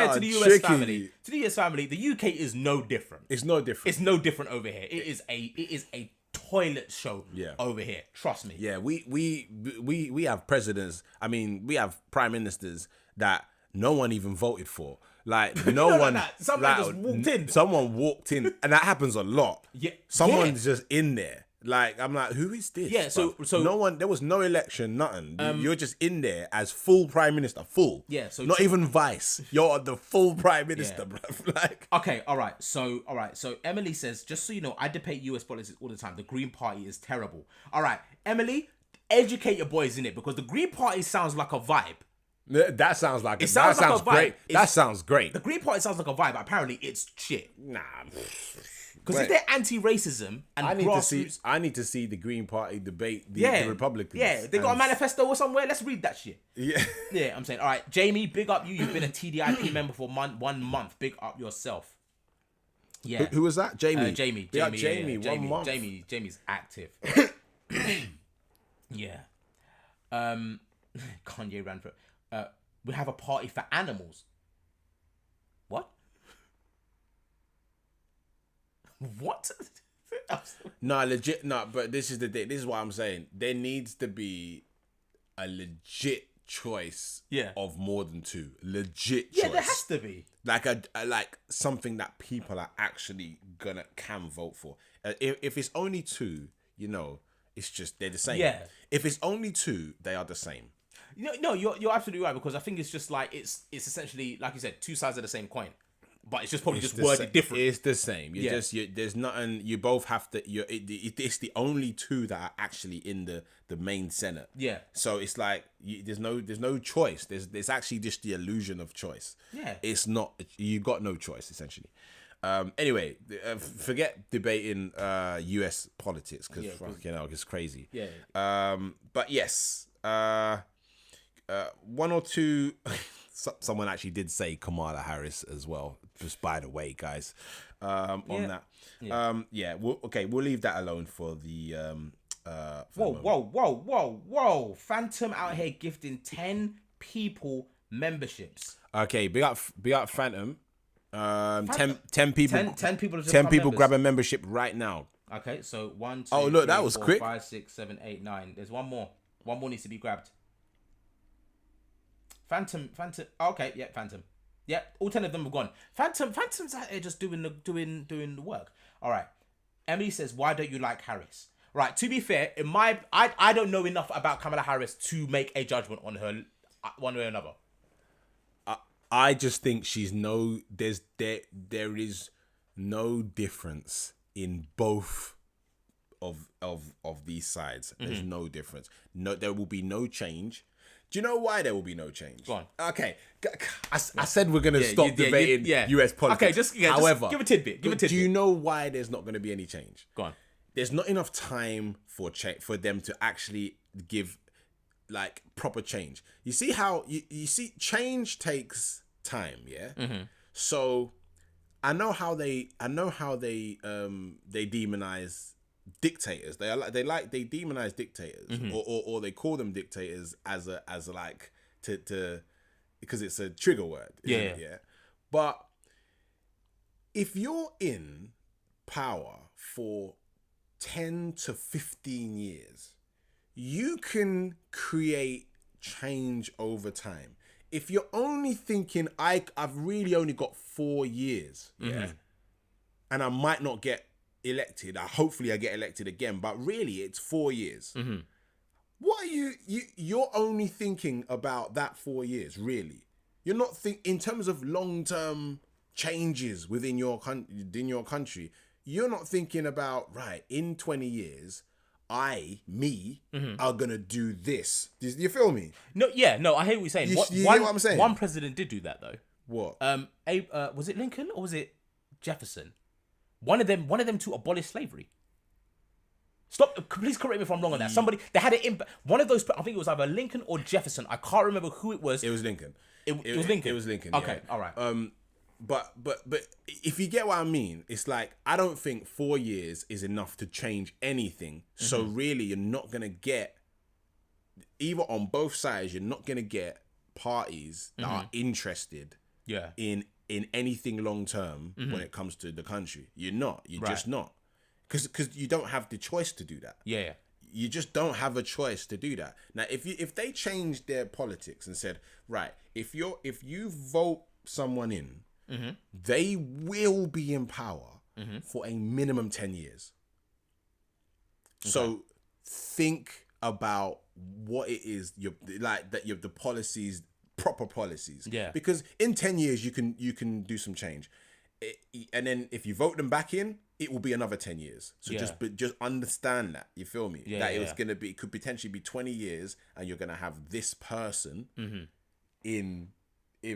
US family, the UK is no different. It's no different. It's no different over here. It is a toilet show over here. Trust me. Yeah, we have presidents. I mean, we have prime ministers that no one even voted for. Like no one. Someone just walked in. Someone walked in, and that happens a lot. Yeah. Someone's just in there. Like, I'm like, who is this? Yeah, so no one. There was no election, nothing. You're just in there as full prime minister, full. Yeah, so not even vice. You're the full prime minister, bruv. Like, okay, all right. So Emily says, just so you know, I debate US politics all the time. The Green Party is terrible. All right, Emily, educate your boys in it, because the Green Party sounds like a vibe. that sounds like It sounds like a vibe. great. That sounds great. The Green Party sounds like a vibe, but apparently it's shit. Nah. Because if they're anti-racism and grassroots... I need to see the Green Party debate the Republicans. Yeah, they got a manifesto or somewhere. Let's read that shit. Yeah. Yeah, I'm saying, all right, Jamie, big up you. You've been a TDIP member for 1 month. Big up yourself. Yeah. Who was that? Jamie. Jamie. Yeah, Jamie. 1 month. Jamie's active. Yeah. Kanye ran for it. We have a party for animals. What? What? No, legit. No, but this is the thing. This is what I'm saying. There needs to be a legit choice. Yeah. Of more than two. Legit choice. Yeah, there has to be. Like a like something that people are actually can vote for. If it's only two, you know, it's just they're the same. Yeah. If it's only two, they are the same. No, you're absolutely right, because I think it's just like it's essentially, like you said, two sides of the same coin, but it's just probably just worded different. It's the same. There's nothing. You both have to. It's the only two that are actually in the main Senate. Yeah. So it's like there's no choice. There's actually just the illusion of choice. Yeah. It's not. You got no choice essentially. Anyway, forget debating US politics, because it's crazy. Yeah. But yes. One or two. Someone actually did say Kamala Harris as well. Just by the way, guys. On that. Yeah. We'll leave that alone for the. Whoa! Phantom out here gifting 10 people memberships. Okay, big up Phantom. 10 people. 10 people. 10 people grab a membership right now. Okay, so 1, 2, Oh look, 3, that was 4, quick. 5, 6, 7, 8, 9. There's one more. One more needs to be grabbed. Phantom. Okay, yeah, Phantom. Yeah, all 10 of them have gone. Phantom's out here just doing the work. All right. Emily says, "Why don't you like Harris?" Right. To be fair, I don't know enough about Kamala Harris to make a judgment on her one way or another. I just think there is no difference in both of these sides. There's no difference. No, there will be no change. Do you know why there will be no change? Go on. Okay, I said we're gonna stop debating US politics. Okay, just however, give a tidbit. Do you know why there's not going to be any change? Go on. There's not enough time for them to actually give like proper change. You see how you see change takes time, yeah. Mm-hmm. So I know how they demonize dictators. They demonize dictators, or they call them dictators as like to because it's a trigger word. Yeah. But if you're in power for 10 to 15 years, you can create change over time. If you're only thinking, I've really only got 4 years, and I might not get elected. Hopefully I get elected again, but really it's 4 years. What are you're only thinking about that 4 years, really. You're not in terms of long-term changes within your country. You're not thinking about, right, in 20 years, are gonna do this. Do you feel me? No, I hear what you're saying. You hear what I'm saying? One president did do that though. What? Was it Lincoln or was it Jefferson? One of them to abolish slavery. Stop! Please correct me if I'm wrong on that. Somebody they had it in one of those. I think it was either Lincoln or Jefferson. I can't remember who it was. It was Lincoln. It was Lincoln. It was Lincoln. Okay, yeah. all right. But if you get what I mean, it's like I don't think 4 years is enough to change anything. So really, you're not gonna get either on both sides. You're not gonna get parties that are interested. Yeah. In anything long term when it comes to the country. You're not. You're just not. Because you don't have the choice to do that. Yeah. You just don't have a choice to do that. Now, if they changed their politics and said, right, if you vote someone in, they will be in power for a minimum 10 years. So think about what it is the policies, proper policies. Yeah. Because in 10 years you can do some change. And then if you vote them back in, it will be another 10 years. So just understand that. You feel me? Yeah, that it could potentially be 20 years and you're gonna have this person in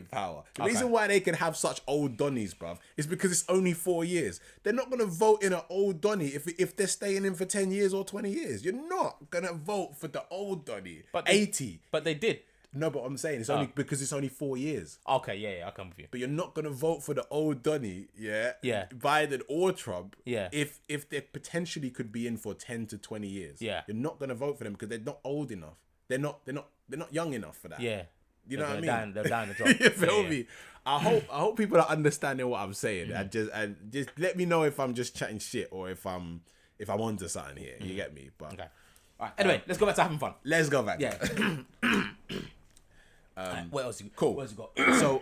power. The reason why they can have such old donnies, bruv, is because it's only 4 years. They're not gonna vote in an old donny if they're staying in for 10 years or 20 years. You're not gonna vote for the old donny. But 80. But they did. No, but I'm saying it's only because it's only 4 years. Okay, yeah, I'll come with you. But you're not gonna vote for the old donny, Yeah. Biden or Trump, Yeah. if they potentially could be in for 10 to 20 years. Yeah. You're not gonna vote for them because they're not old enough. They're not young enough for that. Yeah. You know what I mean? They're down the drop. You feel me? I hope people are understanding what I'm saying. And just let me know if I'm just chatting shit or if I'm onto something here. You get me? But Okay. All right. Anyway, let's go back to having fun. let's go back. Yeah. What else? Cool. What else you got? So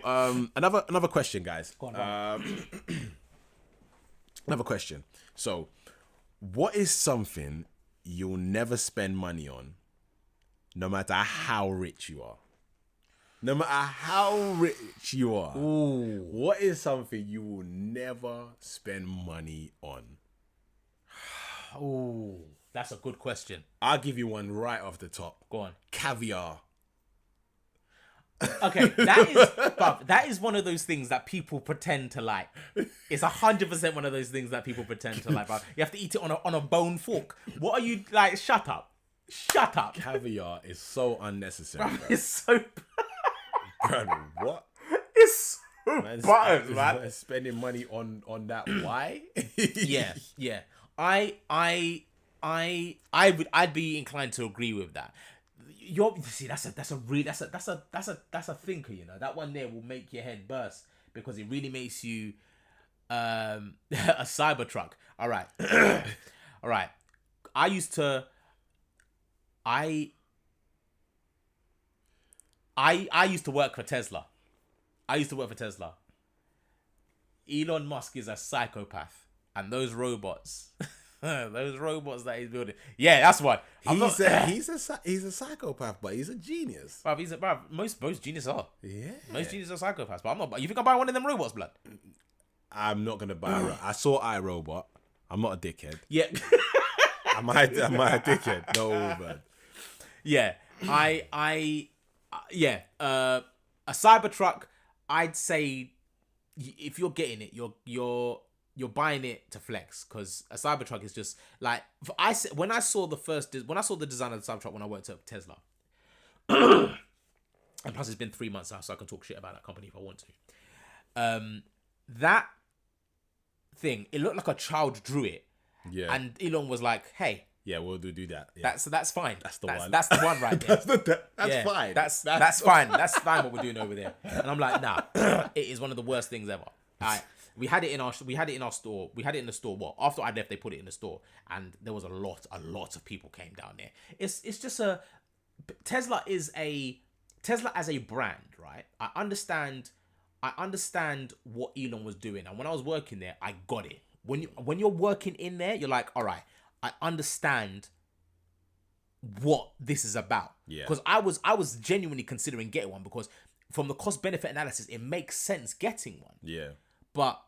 another question, guys. Go on. Another question. So, what is something you'll never spend money on, no matter how rich you are? No matter how rich you are. Ooh. What is something you will never spend money on? Ooh. That's a good question. I'll give you one right off the top. Go on. Caviar. Okay, that is one of those things that people pretend to like. It's 100% one of those things that people pretend to like. But you have to eat it on a bone fork. What are you like? Shut up. Caviar is so unnecessary. Bro. It's so. Bro, what? It's so buttered, man. Man, spending money on that. Why? Yeah. I'd be inclined to agree with that. That's a thinker, you know. That one there will make your head burst because it really makes you a Cybertruck. All right. All right. I used to work for Tesla. Elon Musk is a psychopath, and those robots that he's building. Yeah, that's what. He's a psychopath, but he's a genius. Bruv, most geniuses are. Yeah. Most geniuses are psychopaths, but I'm not. You think I'm buying one of them robots, blood? I'm not gonna buy. I saw iRobot. I'm not a dickhead. Yeah. Am I a dickhead? No, man. Yeah. A Cybertruck. I'd say if you're getting it, you're buying it to flex, because a Cybertruck is just like when I saw the design of the Cybertruck when I worked at Tesla, and plus it's been 3 months now, so I can talk shit about that company if I want to. That thing, it looked like a child drew it, yeah. And Elon was like, "Hey, yeah, we'll do that. Yeah. that's fine. That's the one. That's the one right there. that's fine. That's fine. That's fine what we're doing over there." And I'm like, "Nah, it is one of the worst things ever." We had it in our store. We had it in the store. Well, after I left, they put it in the store, and there was a lot of people came down there. It's just Tesla as a brand, right? I understand what Elon was doing, and when I was working there, I got it. When you're working in there, you're like, all right, I understand what this is about. Yeah. Because I was genuinely considering getting one, because from the cost benefit analysis, it makes sense getting one. Yeah. But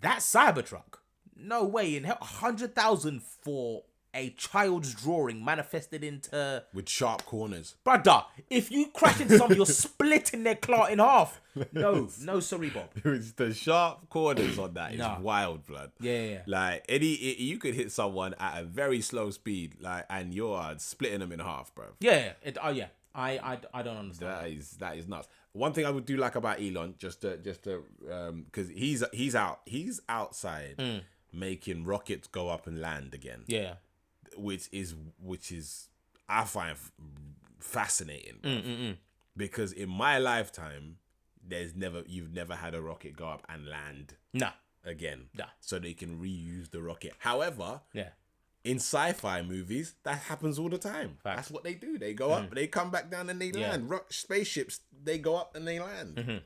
that Cybertruck, no way in hell, 100,000 for a child's drawing manifested into with sharp corners. Brother, if you crash into something, you're splitting their claw in half. No, sorry, Bob. It's the sharp corners on that is wild, blood. Yeah. Like you could hit someone at a very slow speed, like, and you're splitting them in half, bro. Yeah. I don't understand. That is nuts. One thing I would do like about Elon, just to because he's outside making rockets go up and land again. Yeah. Which is I find fascinating. Because in my lifetime, you've never had a rocket go up and land again. Nah. So they can reuse the rocket. However, yeah. In sci-fi movies, that happens all the time. Facts. That's what they do. They go up, they come back down, and they land. Spaceships, they go up and they land.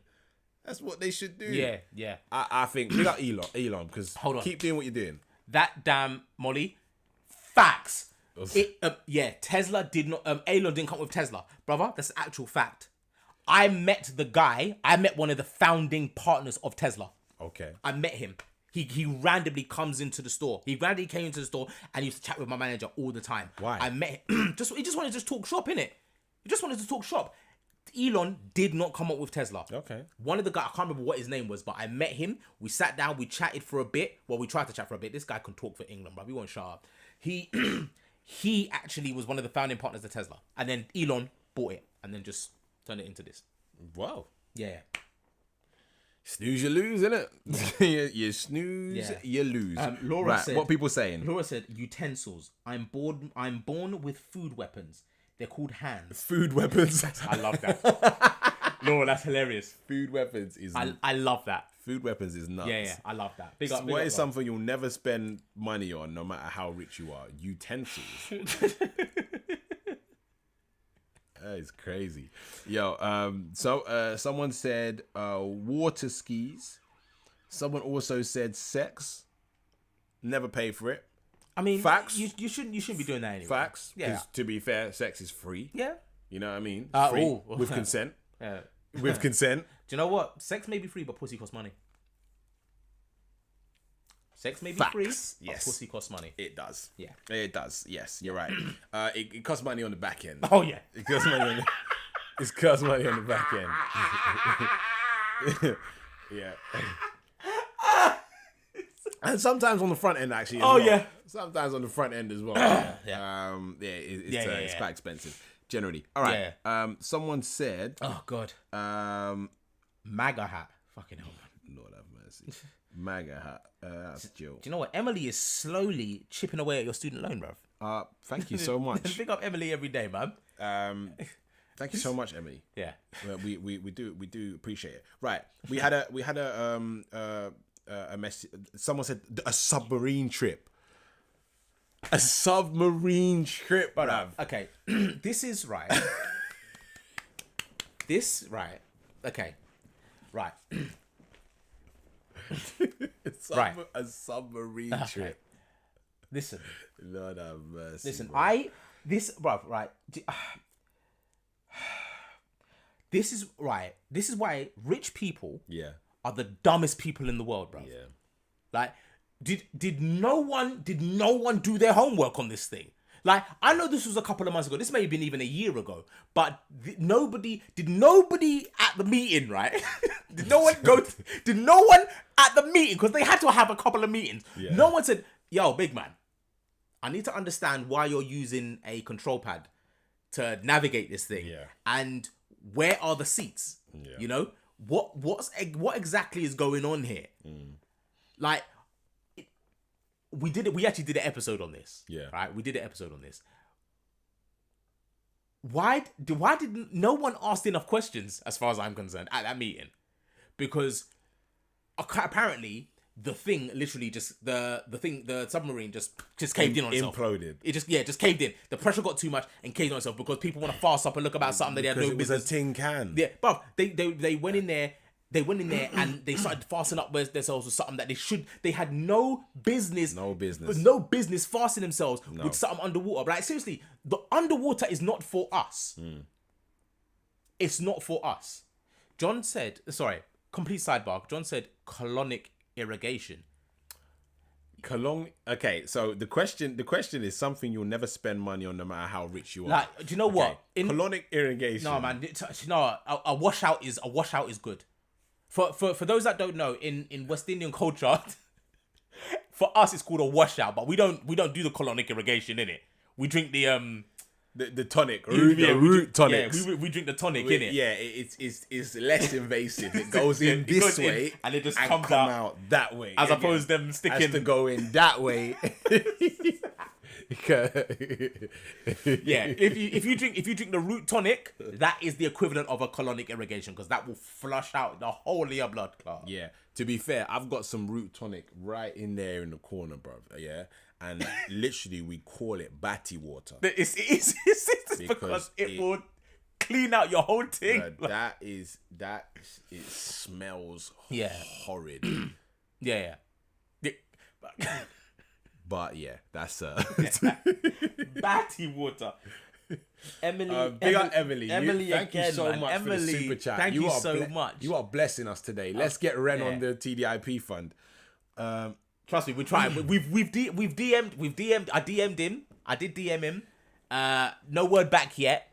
That's what they should do. Yeah. I think big up Elon, because keep doing what you're doing. That damn Molly, Facts. Tesla did not. Elon didn't come up with Tesla, brother. That's an actual fact. I met one of the founding partners of Tesla. Okay. I met him. He randomly comes into the store. He randomly came into the store and used to chat with my manager all the time. Why? I met him. He just wanted to talk shop, innit? He just wanted to talk shop. Elon did not come up with Tesla. Okay. One of the guys, I can't remember what his name was, but I met him. We sat down, we chatted for a bit. Well, we tried to chat for a bit. This guy can talk for England, bro. He won't shut up. He actually was one of the founding partners of Tesla. And then Elon bought it and then just turned it into this. Wow. Yeah. Snooze, you lose, innit? you snooze, you lose. Laura said, what people saying? Laura said, utensils. I'm born with food weapons. They're called hands. Food weapons. I love that. Laura, that's hilarious. Food weapons is... I love that. Food weapons is nuts. Yeah, I love that. What is something you'll never spend money on, no matter how rich you are? Utensils. That is crazy. Yo, someone said water skis. Someone also said sex. Never pay for it. I mean, facts. You shouldn't be doing that anyway. Facts. Yeah. Because to be fair, sex is free. Yeah. You know what I mean? Free with consent. Yeah. With consent. Do you know what? Sex may be free, but pussy costs money. Sex may be Facts. free, Yes. but pussy costs money. It does. Yeah. It does. Yes, you're right. It costs money on the back end. Oh yeah. It costs money on the, it costs money on the back end. Yeah. And sometimes on the front end, actually. Oh, well. yeah. Sometimes on the front end as well. Yeah. It's quite expensive. Generally. All right. Yeah. Someone said. Oh God. MAGA hat. Fucking hell, man. Lord have mercy. MAGA hat. That's Jill. Do you know what? Emily is slowly chipping away at your student loan, bruv. Thank you so much. Pick up Emily every day, man. Thank you so much, Emily. Yeah. We do appreciate it. Right. We had a message. Someone said a submarine trip. A submarine trip, bruv. Okay. This is right. Okay. Right. A submarine trip. Listen. Lord have mercy. Listen, bro. This is right. This is why rich people Yeah. are the dumbest people in the world, bro. Yeah. Like, did no one do their homework on this thing? Like, I know this was a couple of months ago. This may have been even a year ago. But nobody at the meeting, right? Did no one at the meeting, because they had to have a couple of meetings. Yeah. No one said, yo, big man, I need to understand why you're using a control pad to navigate this thing. Yeah. And where are the seats? Yeah. You know? What exactly is going on here? Like, we actually did an episode on this. Yeah. Right? We did an episode on this. Why did no one ask enough questions, as far as I'm concerned, at that meeting? Because apparently the thing literally just the submarine just caved in on itself. Imploded. It just caved in. The pressure got too much and caved on itself because people want to fast up and look about something that they had no It was business. a tin can. Yeah, but they went in there. They went in there and they started fastening up themselves with something that they had no business fastening themselves with something underwater. But like, seriously, the underwater is not for us. It's not for us. John said, complete sidebar. John said colonic irrigation. Okay, so the question is something you'll never spend money on, no matter how rich you are. Like, do you know what? Colonic irrigation. No, man. No, a washout is good. For those that don't know, in West Indian culture, for us it's called a washout, but we don't do the colonic irrigation in it. We drink the tonic, root tonics. Yeah, we drink the tonic in it. Yeah, it's less invasive. It goes in this way and it just and comes come out that way. as opposed to them sticking. Has to go in that way. Yeah, if you drink the root tonic, that is the equivalent of a colonic irrigation, because that will flush out the whole of your blood clot. Yeah, to be fair, I've got some root tonic right in there in the corner, bro. Yeah, and literally we call it batty water. It's because it will clean out your whole thing. It smells Yeah. horrid. Yeah. But yeah, that's Batty water. Emily, big up Emily. Emily, thank you again, so man. much for the super chat. Thank you so much. You are blessing us today. Let's get Ren on the TDIP fund. Trust me, we're trying. We've DM'd. I DM'd him. I did DM him. No word back yet.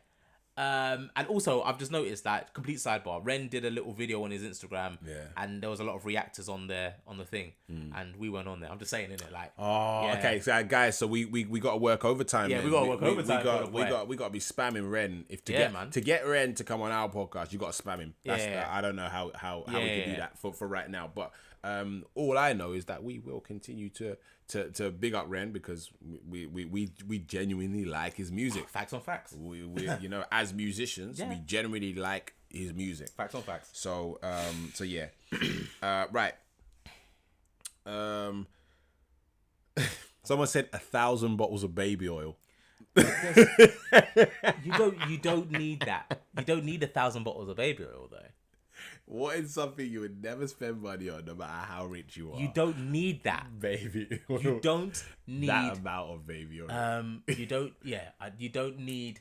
And also, I've just noticed that, complete sidebar, Ren did a little video on his Instagram, and there was a lot of reactors on there on the thing, and we weren't on there. I'm just saying, innit? Like, okay, so guys, so we got to work overtime. Yeah, man. we got to work overtime. We got to be spamming Ren Man. to get Ren to come on our podcast. You got to spam him. Yeah. I don't know how we can do that for right now, but all I know is that we will continue to big up Ren because we genuinely like his music. Facts on facts. We as musicians, we genuinely like his music. Facts on facts. So yeah. Right. Someone said 1,000 bottles of baby oil. You don't need that. You don't need 1,000 bottles of baby oil though. What is something you would never spend money on, no matter how rich you are? You don't need that. Baby oil. You don't need that amount of baby oil. You don't. Yeah. You don't need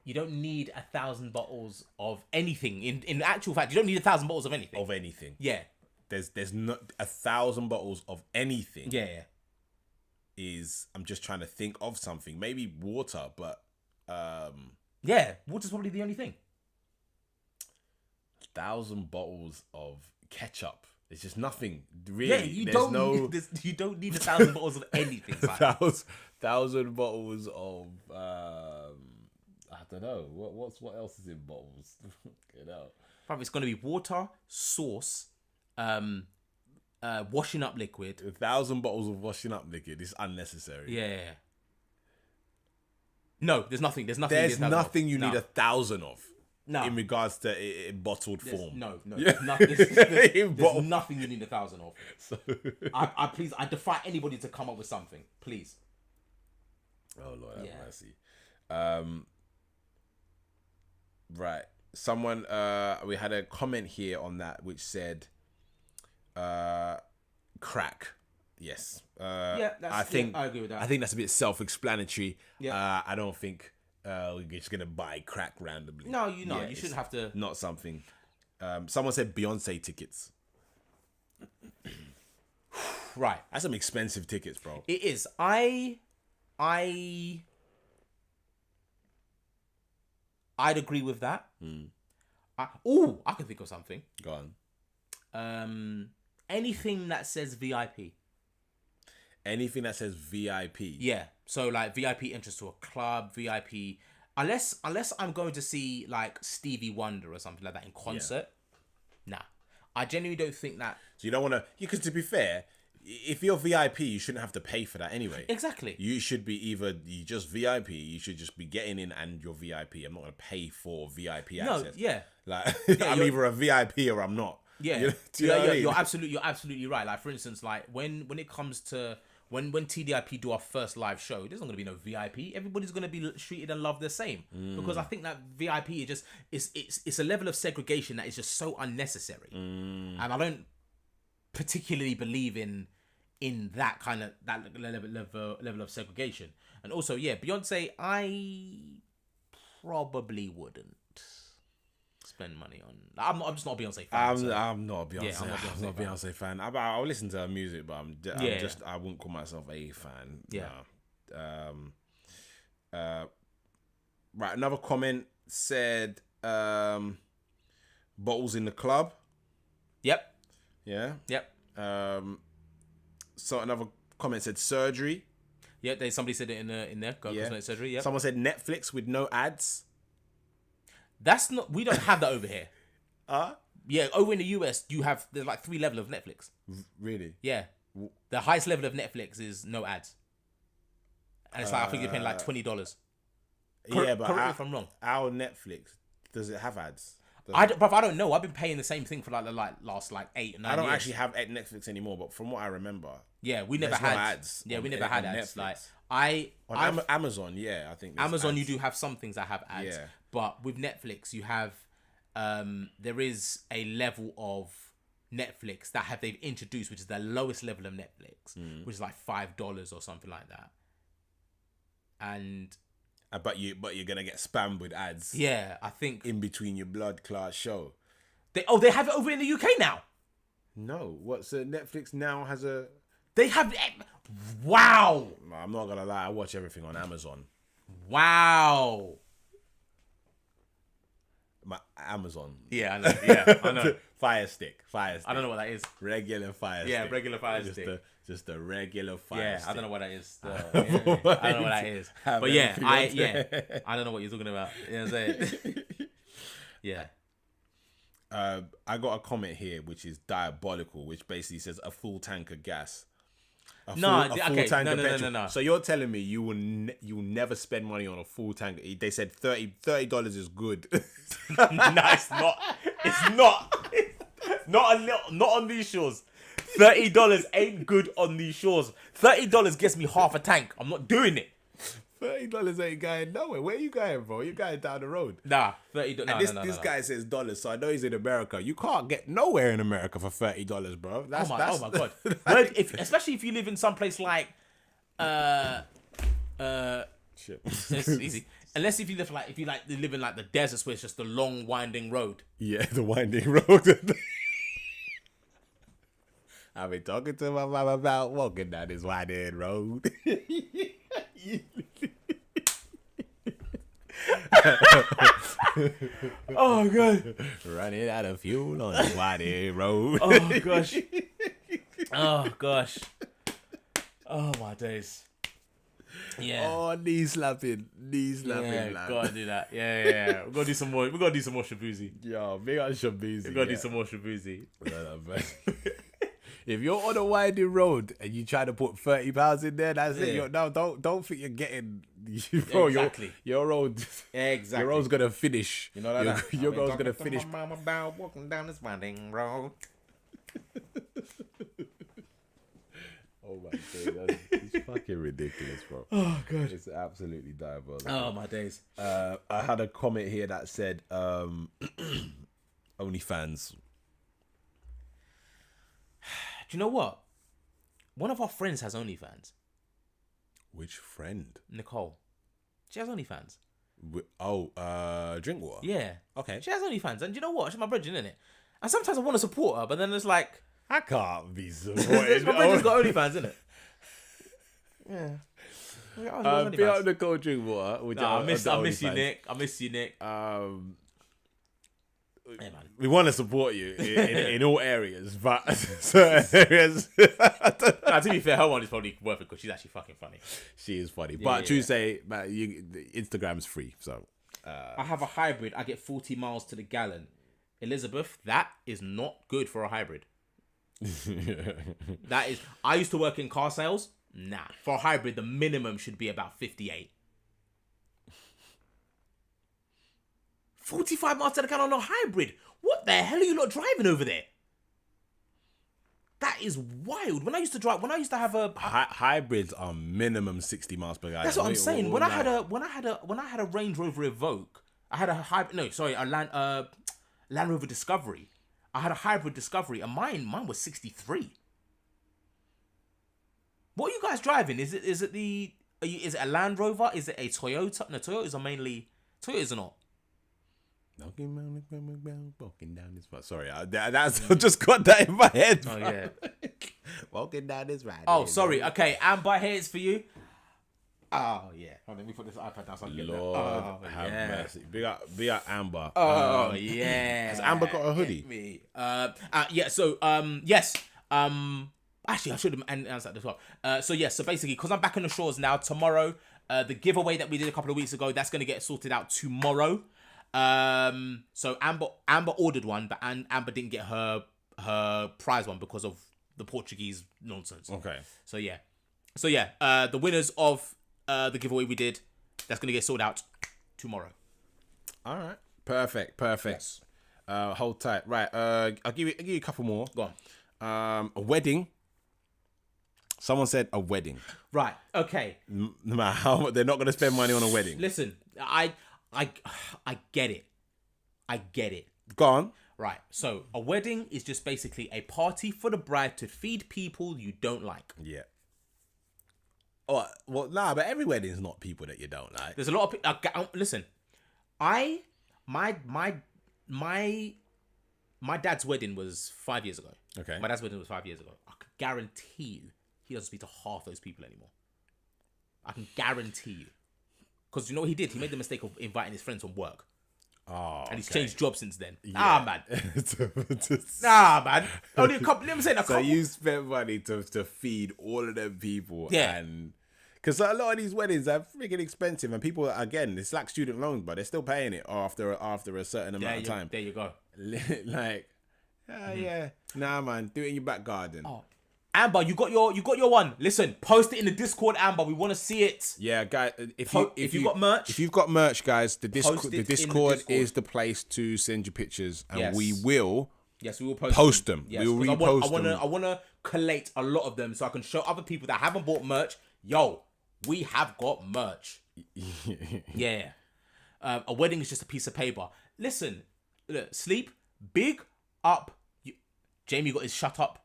1,000 bottles of anything. In actual fact, you don't need 1,000 bottles of anything. Of anything. Yeah. There's not 1,000 bottles of anything. Yeah. I'm just trying to think of something. Maybe water, but yeah, water's probably the only thing. 1,000 bottles of ketchup. It's just nothing really. Yeah, you don't need 1,000 bottles of anything. 1,000 bottles of I don't know what else is in bottles. Probably it's gonna be water, sauce, washing up liquid. 1,000 bottles of washing up liquid is unnecessary. Yeah. No, there's nothing. There's nothing you need 1,000 of. No. In regards to bottled form. No. Yeah. There's nothing you need 1,000 of. So. I please, I defy anybody to come up with something. Please. Oh, Lord have mercy. Right. Someone, we had a comment here on that which said, crack. Yes. I agree with that. I think that's a bit self-explanatory. Yeah. I don't think... we're just gonna buy crack randomly. No, you shouldn't have to. Not something. Someone said Beyonce tickets. Right, that's some expensive tickets, bro. It is. I'd agree with that. I can think of something. Go on. Anything that says VIP. Anything that says VIP. Yeah. So like VIP entrance to a club, VIP. Unless I'm going to see like Stevie Wonder or something like that in concert. Yeah. Nah. I genuinely don't think that. So you don't want to. Because to be fair, if you're VIP, you shouldn't have to pay for that anyway. Exactly. You should be you just VIP. You should just be getting in and you're VIP. I'm not going to pay for VIP access. No, yeah. Like I'm either a VIP or I'm not. Yeah. You're absolutely right. Like for instance, like when it comes to when TDIP do our first live show, there's not gonna be no VIP. Everybody's gonna be treated and loved the same because I think that VIP is just it's a level of segregation that is just so unnecessary, and I don't particularly believe in that kind of that level of segregation. And also, yeah, Beyonce, I probably wouldn't spend money on. I'm just not a Beyonce fan. I'm not a Beyonce. Yeah, I'm not a Beyonce fan. I'll listen to her music, but I wouldn't call myself a fan. Yeah. No. Right. Another comment said, bottles in the club. Yep. Yeah. Yep. So another comment said surgery. Yeah. Somebody said it in there. Cosmetic surgery. Yeah. Someone said Netflix with no ads. That's not. We don't have that over here. Yeah, over in the US, there's like 3 levels of Netflix. Really? Yeah. The highest level of Netflix is no ads, and it's like I think you're paying like $20. Yeah, but correct me if I'm wrong. Our Netflix, does it have ads? I don't know. I've been paying the same thing for like the last 8 or 9 years. I don't actually have Netflix anymore, but from what I remember, yeah, we never had ads. Yeah, we never had ads. Netflix. Like on Amazon, yeah, I think Amazon ads. You do have some things that have ads, but with Netflix you have there is a level of Netflix that they've introduced, which is the lowest level of Netflix, which is like $5 or something like that. And but you're gonna get spammed with ads. Yeah, I think in between your blood clot show. They have it over in the UK now. No, what's Netflix now has a. They have. Wow. I'm not gonna lie. I watch everything on Amazon. Wow. My Amazon. Yeah, I know. Yeah, I know. Fire stick. I don't know what that is. Regular fire stick. Yeah, regular fire stick. Just a regular fire stick. I don't know what that is. I don't know what that is. But yeah, I don't know what you're talking about. You know what I'm saying? Yeah. I got a comment here which is diabolical, which basically says a full tank of gas. No. So you're telling me you will never spend money on a full tank? They said $30 is good. No, it's not. It's not. Not on these shores. $30 ain't good on these shores. $30 gets me half a tank. I'm not doing it. $30 ain't going nowhere. Where you going, bro? You're going down the road. Nah, $30. And this guy says dollars, so I know he's in America. You can't get nowhere in America for $30, bro. Oh my god! Especially if you live in some place like, shit. It's easy. Unless if you live in like the deserts where it's just a long winding road. Yeah, the winding road. I've been talking to my mom about walking down this winding road. Oh god! Running out of fuel on the winding road. Oh gosh! Oh gosh! Oh my days! Yeah. Oh, knee slapping. Yeah, lad. gotta do that. Yeah. We're gonna do some more. We're gonna do some more shabuzi. Yo, big on shabuzi. We're gonna do some more shabuzi. If you're on a winding road and you try to put £30 in there, that's it. You're, no, don't think you're getting, bro. Exactly. Your road. Exactly. Your road's gonna finish. You know that. Your road's gonna finish. Mama about walking down this winding road. Oh my god, it's fucking ridiculous, bro. Oh god, it's absolutely diabolical. Oh my days. I had a comment here that said, OnlyFans. Do you know what? One of our friends has OnlyFans. Which friend? Nicole. She has OnlyFans. Drinkwater. Yeah. Okay. She has OnlyFans, and do you know what? She's my brethren, innit? And sometimes I want to support her, but then it's like, I can't be supported. My brother's got OnlyFans, innit? Yeah. Be out Nicole Drinkwater. I miss you, Nick. I miss you, Nick. Hey, man. We want to support you in all areas, but certain areas. To be fair, her one is probably worth it because she's actually fucking funny. She is funny, but to say, man, Instagram's free, so. I have a hybrid. I get 40 miles to the gallon. Elizabeth, that is not good for a hybrid. That is. I used to work in car sales. Nah, for a hybrid, the minimum should be about 58. 45 miles to the gallon on a hybrid. What the hell are you lot driving over there? That is wild. When I used to have a hybrids are minimum 60 miles per gallon. That's what I'm saying. When I had a Range Rover Evoque, I had a hybrid. No, sorry, a Land Rover Discovery. I had a hybrid Discovery, and mine was 63. What are you guys driving? Is it a Land Rover? Is it a Toyota? No, Toyotas are mainly Toyotas or not. Walking down this road. Sorry, I just got that in my head. Oh yeah. Walking down this road. Oh, sorry. Okay, Amber, here it's for you. Oh yeah. Let me put this iPad down so I can get that. Lord have mercy. Big up Amber. Oh yeah. Has Amber got a hoodie? Me. Yeah. So yes. Actually, I should have answered that as well. So basically, because I'm back on the shores now, tomorrow, the giveaway that we did a couple of weeks ago, that's gonna get sorted out tomorrow. So Amber ordered one, but Amber didn't get her prize one because of the Portuguese nonsense. Okay. So yeah. The winners of the giveaway we did, that's gonna get sorted out tomorrow. All right. Perfect. Yes. Hold tight. Right. I'll give you a couple more. Go on. A wedding. Someone said a wedding. Right. Okay. No matter how they're not gonna spend money on a wedding. Listen, I get it. I get it. Go on. Right. So a wedding is just basically a party for the bride to feed people you don't like. Yeah. Oh, well, nah, but every wedding's not people that you don't like. There's a lot of people. Listen, my dad's wedding was 5 years ago. Okay. My dad's wedding was 5 years ago. I can guarantee you he doesn't speak to half those people anymore. I can guarantee you. Because you know what he did? He made the mistake of inviting his friends from work. Oh, And he's changed jobs since then. Yeah. Nah, man. Nah, man. Only a couple. Let me say a couple. So you spent money to feed all of them people. Yeah. And because a lot of these weddings are freaking expensive, and people, again, it's like student loans, but they're still paying it after a certain amount of time. There you go. Like, yeah. Nah, man. Do it in your back garden. Oh. Amber, you got your one. Listen, post it in the Discord, Amber. We want to see it. Yeah, guys. If you've got merch, if you've got merch, guys, the Discord Discord is the place to send your pictures, and Yes. we will. Yes, we will post them. Yes, We will 'cause repost them. I wanna collate a lot of them so I can show other people that haven't bought merch. Yo, we have got merch. Yeah. A wedding is just a piece of paper. Listen, look, Sleep, big up. Jamie got his shut up.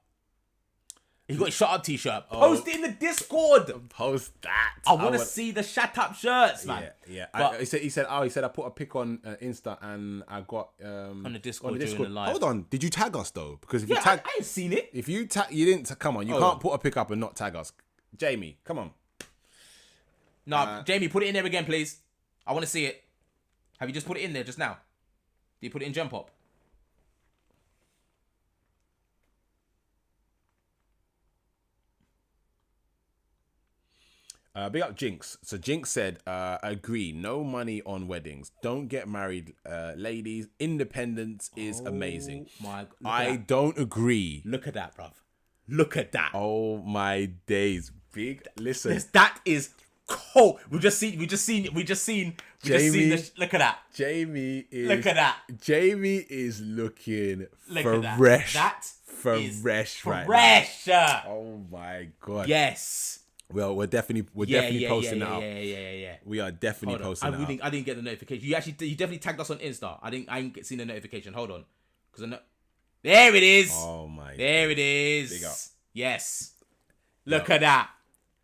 He got his shut up t-shirt. Post it in the Discord. Post that. I want to see the shut up shirts, man. Yeah. But- He said I put a pic on Insta and I got On the Discord during the live. Hold on, did you tag us though? Because if you Yeah, tag, I ain't seen it. if you tag, you didn't. Come on, you Hold can't on. put a pic up and not tag us. Jamie, come on. No, Jamie, put it in there again, please. I want to see it. Have you just put it in there just now? Did you put it in Jump Pop? Big up Jinx. So Jinx said, agree, no money on weddings. Don't get married, ladies. Independence is amazing. My, I don't agree. look at that, bruv. Look at that. Oh my days. Big, listen. That is cold. We just seen Jamie, this. Look at that. Jamie is. Look at that. Jamie is looking Look at that. fresh. That Fresh right now. fresh. Oh my god. Yes. Well, we're definitely posting it up. Yeah. We are definitely Hold on. posting it up. I didn't get the notification. You definitely tagged us on Insta. I ain't seen the notification. Hold on. Because I know. There it is. Oh my. There it is. Big up. Yes. Look at that.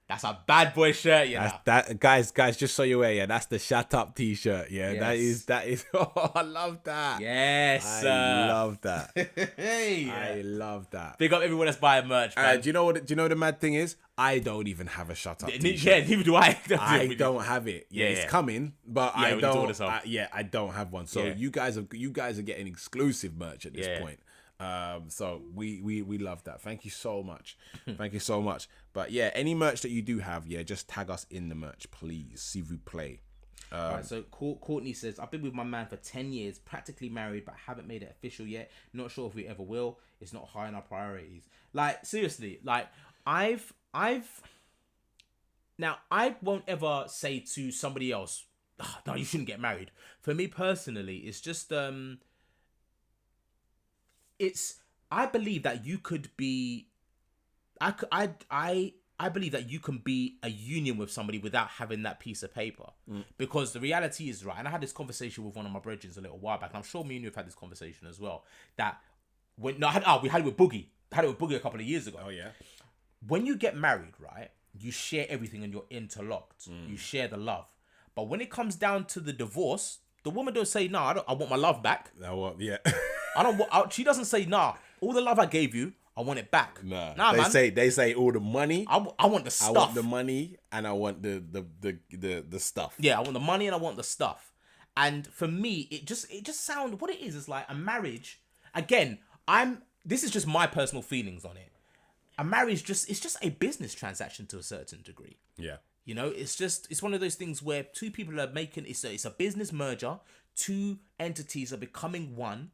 That's a bad boy shirt, yeah. That guys, just so you're aware, yeah, that's the shut up t-shirt. Yeah, Yes. that is. Oh, I love that. Yes. I love that. Hey. I love that. Big up everyone that's buying merch, man. Do you know what? Do you know the mad thing is? I don't even have a shut up t-shirt. Yeah, neither do I. I don't have it. Yeah, Yeah, it's yeah. coming, but Yeah, I we can sort don't. this out. I don't have one. So Yeah. you guys are getting exclusive merch at this Yeah. point. So we love that. Thank you so much. Thank you so much. But yeah, any merch that you do have, yeah, just tag us in the merch, please. S'il vous plaît. Right, so Courtney says, I've been with my man for 10 years, practically married, but haven't made it official yet. Not sure if we ever will. It's not high on our priorities. Like, seriously, like, now, I won't ever say to somebody else, oh, no, you shouldn't get married. For me personally, it's just, I believe that you could be, I believe that you can be a union with somebody without having that piece of paper. Because the reality is, right, and I had this conversation with one of my brethren a little while back, and I'm sure me and you have had this conversation as well, that we had it with Boogie. I had it with Boogie a couple of years ago. Oh yeah. When you get married, right, you share everything and you're interlocked. You share the love. But when it comes down to the divorce, the woman don't say, nah, I want my love back. Yeah. She doesn't say, nah, all the love I gave you, I want it back. Nah, man. They say all the money. I want the stuff. I want the money and I want the stuff. Yeah, I want the money and I want the stuff. And for me, it just sounds, what it is like a marriage. Again, this is just my personal feelings on it. A marriage it's just a business transaction to a certain degree. Yeah. You know, it's one of those things where two people are making, it's a business merger. Two entities are becoming one.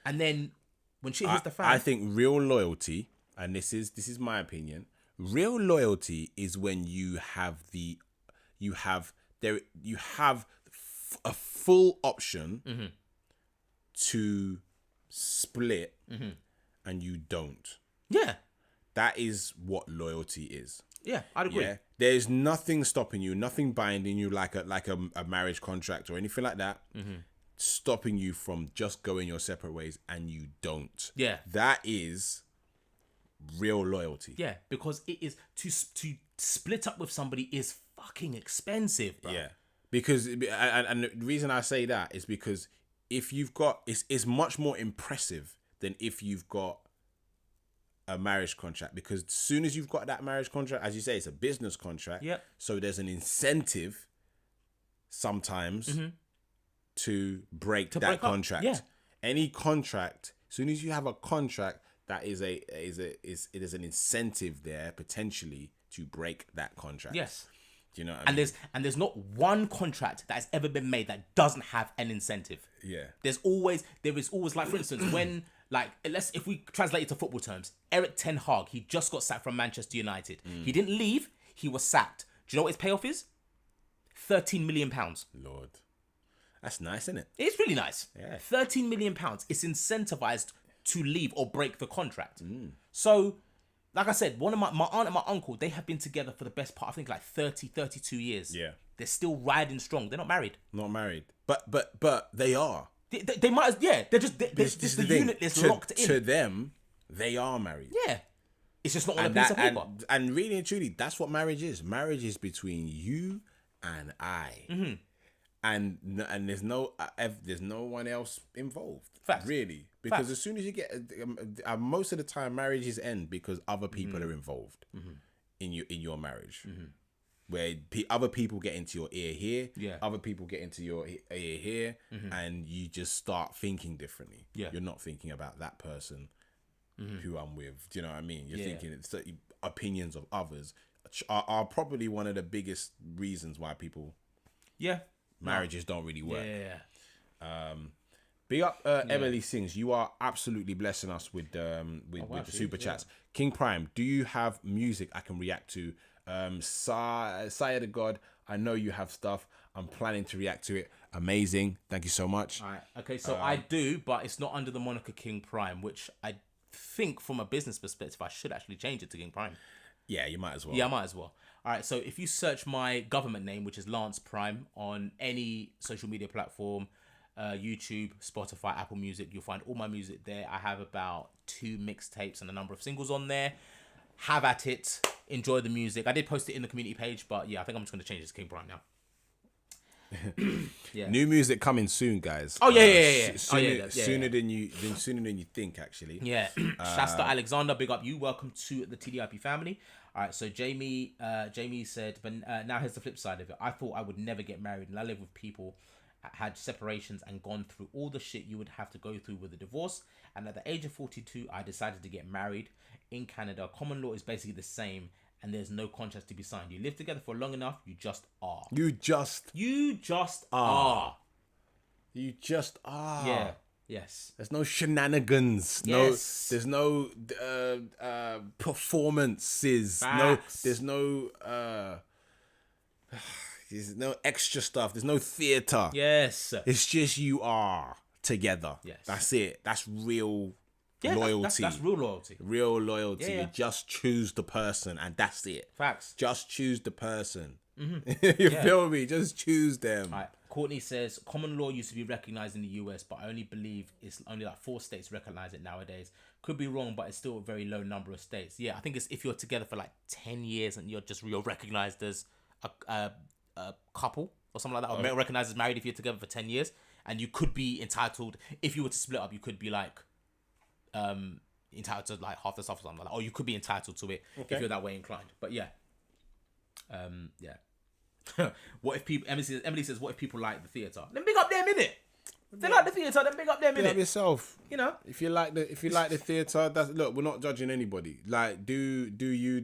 And then when shit hits the fan. I think real loyalty, and this is my opinion, real loyalty is when you have a full option to split and you don't. Yeah. That is what loyalty is. Yeah, I'd agree. Yeah. There's nothing stopping you, nothing binding you like a marriage contract or anything like that stopping you from just going your separate ways and you don't. Yeah. That is real loyalty. Yeah, because it is to split up with somebody is fucking expensive, bro. Yeah. Because and the reason I say that is because if you've got it's much more impressive than if you've got a marriage contract, because as soon as you've got that marriage contract, as you say, it's a business contract. Yep. So there's an incentive sometimes to break that contract. Yeah. Any contract, as soon as you have a contract, that is it is an incentive there potentially to break that contract. Yes. Do you know what I mean? There's not one contract that has ever been made that doesn't have an incentive. Yeah. There is always like, for instance, when if we translate it to football terms, Eric Ten Hag, he just got sacked from Manchester United. He didn't leave, he was sacked. Do you know what his payoff is? £13 million. Lord. That's nice, isn't it? It's really nice. Yeah. £13 million. It's incentivized to leave or break the contract. So, like I said, one of my aunt and my uncle, they have been together for the best part, I think, like 32 years. Yeah. They're still riding strong. They're not married. Not married. But they are. They might, yeah. They're just This is the thing. unit is locked in. To them, they are married. Yeah. It's just not on a piece of paper. And really and truly, that's what marriage is. Marriage is between you and I. And there's no one else involved. Facts. Really. Because Facts. as soon as you get most of the time marriages end because other people are involved in your marriage. Where other people get into your ear here, other people get into your ear here, and you just start thinking differently. Yeah. You're not thinking about that person who I'm with. Do you know what I mean? You're thinking it's the opinions of others are probably one of the biggest reasons why people marriages don't really work. Yeah. Big up Emily Sings. You are absolutely blessing us with the super chats. King Prime, do you have music I can react to? Sire the God, I know you have stuff. I'm planning to react to it. Amazing. Thank you so much. All right. Okay, so I do, but it's not under the moniker King Prime, which I think from a business perspective, I should actually change it to King Prime. Yeah, you might as well. Yeah, I might as well. All right, so if you search my government name, which is Lance Prime, on any social media platform, YouTube, Spotify, Apple Music, you'll find all my music there. I have about 2 mixtapes and a number of singles on there. Have at it. Enjoy the music. I did post it in the community page, but yeah, I think I'm just going to change it to King Prime now. New music coming soon, guys. Oh yeah. Sooner than you think, actually. Yeah. Shasta Alexander, big up you. Welcome to the TDIP family. All right, so Jamie said, but now here's the flip side of it. I thought I would never get married, and I live with people had separations and gone through all the shit you would have to go through with a divorce. And at the age of 42, I decided to get married. In Canada, common law is basically the same, and there's no contract to be signed. You live together for long enough, you just are. You just are. You just are. Yeah. Yes. There's no shenanigans. Yes. There's no performances. Facts. There's no extra stuff. There's no theater. Yes. It's just you are together. Yes. That's it. That's real Yeah, loyalty. That's real loyalty. Real loyalty. Yeah. You just choose the person and that's it. Facts. Just choose the person. You feel me? Just choose them. All right. Courtney says, common law used to be recognized in the US, but I only believe it's only like 4 states recognize it nowadays. Could be wrong, but it's still a very low number of states. Yeah, I think it's if you're together for like 10 years and you're recognized as a couple or something like that, or recognized as married if you're together for 10 years, and you could be entitled, if you were to split up, you could be like entitled to like half the stuff or something like that, or you could be entitled to it if you're that way inclined. But yeah. What if people? Emily says, what if people like the theater? Then big up them, innit? If they like the theater, then big up them, innit? Big up yourself. You know, if you like the theater, that's look. We're not judging anybody. Like, do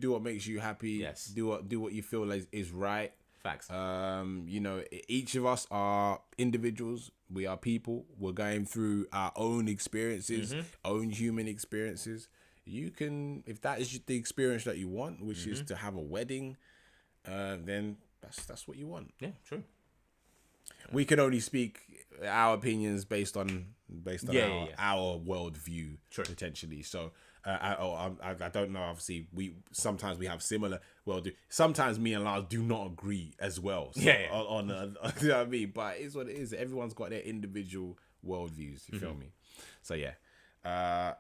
what makes you happy. Yes. Do what you feel is right. Facts. You know, each of us are individuals. We are people. We're going through our own experiences, own human experiences. You can, if that is the experience that you want, which is to have a wedding, then that's what you want. Yeah, true. We can only speak our opinions based on our worldview, True. potentially. So I don't know. Obviously, sometimes we have similar. Well, sometimes me and Lars do not agree as well. So Yeah. On you know what I mean? But it's what it is. Everyone's got their individual worldviews. You feel me? So yeah. I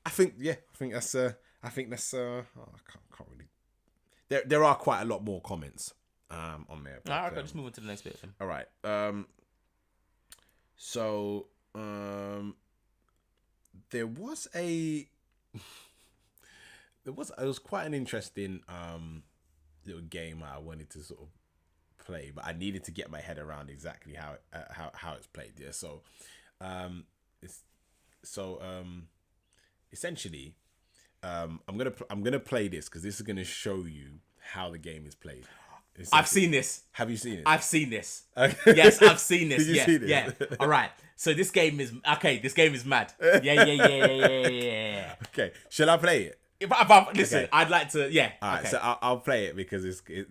think that's. I can't really. There are quite a lot more comments. On there. But, All right, okay, just move on to the next bit. Then. All right. So there was it was quite an interesting little game I wanted to sort of play, but I needed to get my head around exactly how it's played. Yeah. So essentially I'm gonna play this because this is gonna show you how the game is played. I've seen this. Have you seen it? I've seen this. Yes, I've seen this. Did you see this? Yeah. All right. So this game is okay. This game is mad. Yeah. Okay. Shall I play it? Listen, Okay. I'd like to. Yeah. All right. Okay. So I'll play it because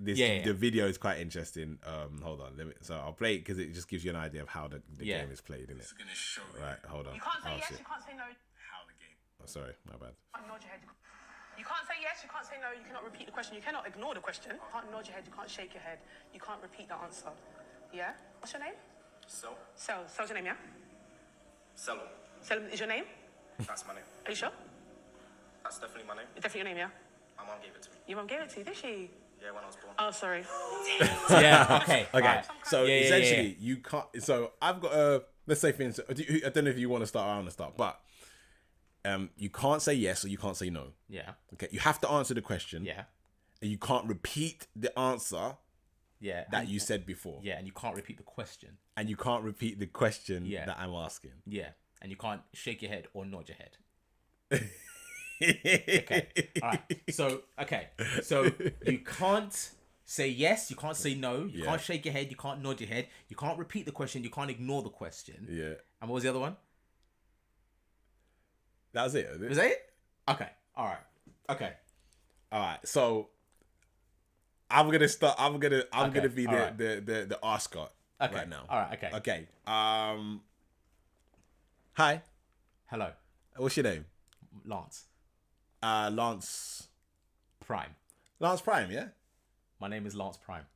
Yeah. the video is quite interesting. Hold on. So I'll play it because it just gives you an idea of how the game is played, isn't it? It's gonna show you. Right. Hold on. You can't say Oh, yes, shit. you can't say no. How the game. Oh, sorry. My bad. You can't nod your head. You can't say yes, you can't say no, you cannot repeat the question, you cannot ignore the question. You can't nod your head, you can't shake your head, you can't repeat the answer. Yeah? What's your name? So, Sel's your name, yeah? Selim. Selim is your name? That's my name. Are you sure? That's definitely my name. It's definitely your name, yeah? My mom gave it to me. Your mum gave it to you, did she? Yeah, when I was born. Oh, sorry. Yeah. Okay. Okay. Alright. So Yeah. essentially, you can't. So I've got a. Let's say, for instance, I don't know if you want to start or I want to start, but you can't say yes or you can't say no. Yeah. Okay. You have to answer the question. Yeah. And you can't repeat the answer Yeah. that you said before. Yeah, and you can't repeat the question. And you can't repeat the question Yeah. that I'm asking. Yeah, and you can't shake your head or nod your head. Okay. All right. So you can't say yes, you can't say no, you Yeah. can't shake your head, you can't nod your head, you can't repeat the question, you can't ignore the question. Yeah. And what was the other one? That was it. Was that it? Okay. All right. Okay. All right. So I'm gonna start. I'm gonna be all right. the Oscar Okay. right now. All right. Okay. Okay. Hi. Hello, What's your name? Lance Lance. Prime. Lance Prime. Yeah. My name is Lance Prime.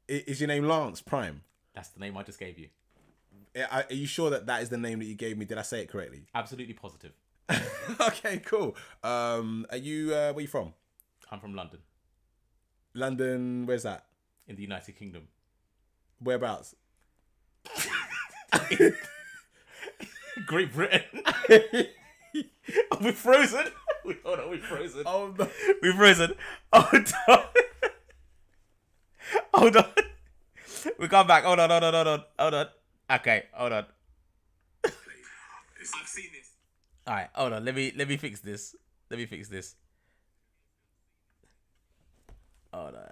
Is your name Lance Prime? That's the name I just gave you. Are you sure that is the name that you gave me? Did I say it correctly? Absolutely positive. Okay. Cool. Are you? Where you from? I'm from London, London. Where's that? in the United Kingdom. Whereabouts? Great Britain. We're frozen. Hold on, we're frozen. Oh no. We're frozen. Hold on. Hold on. We come back. Hold on. Okay, hold on. I've seen this. All right, hold on. Let me fix this. Hold on.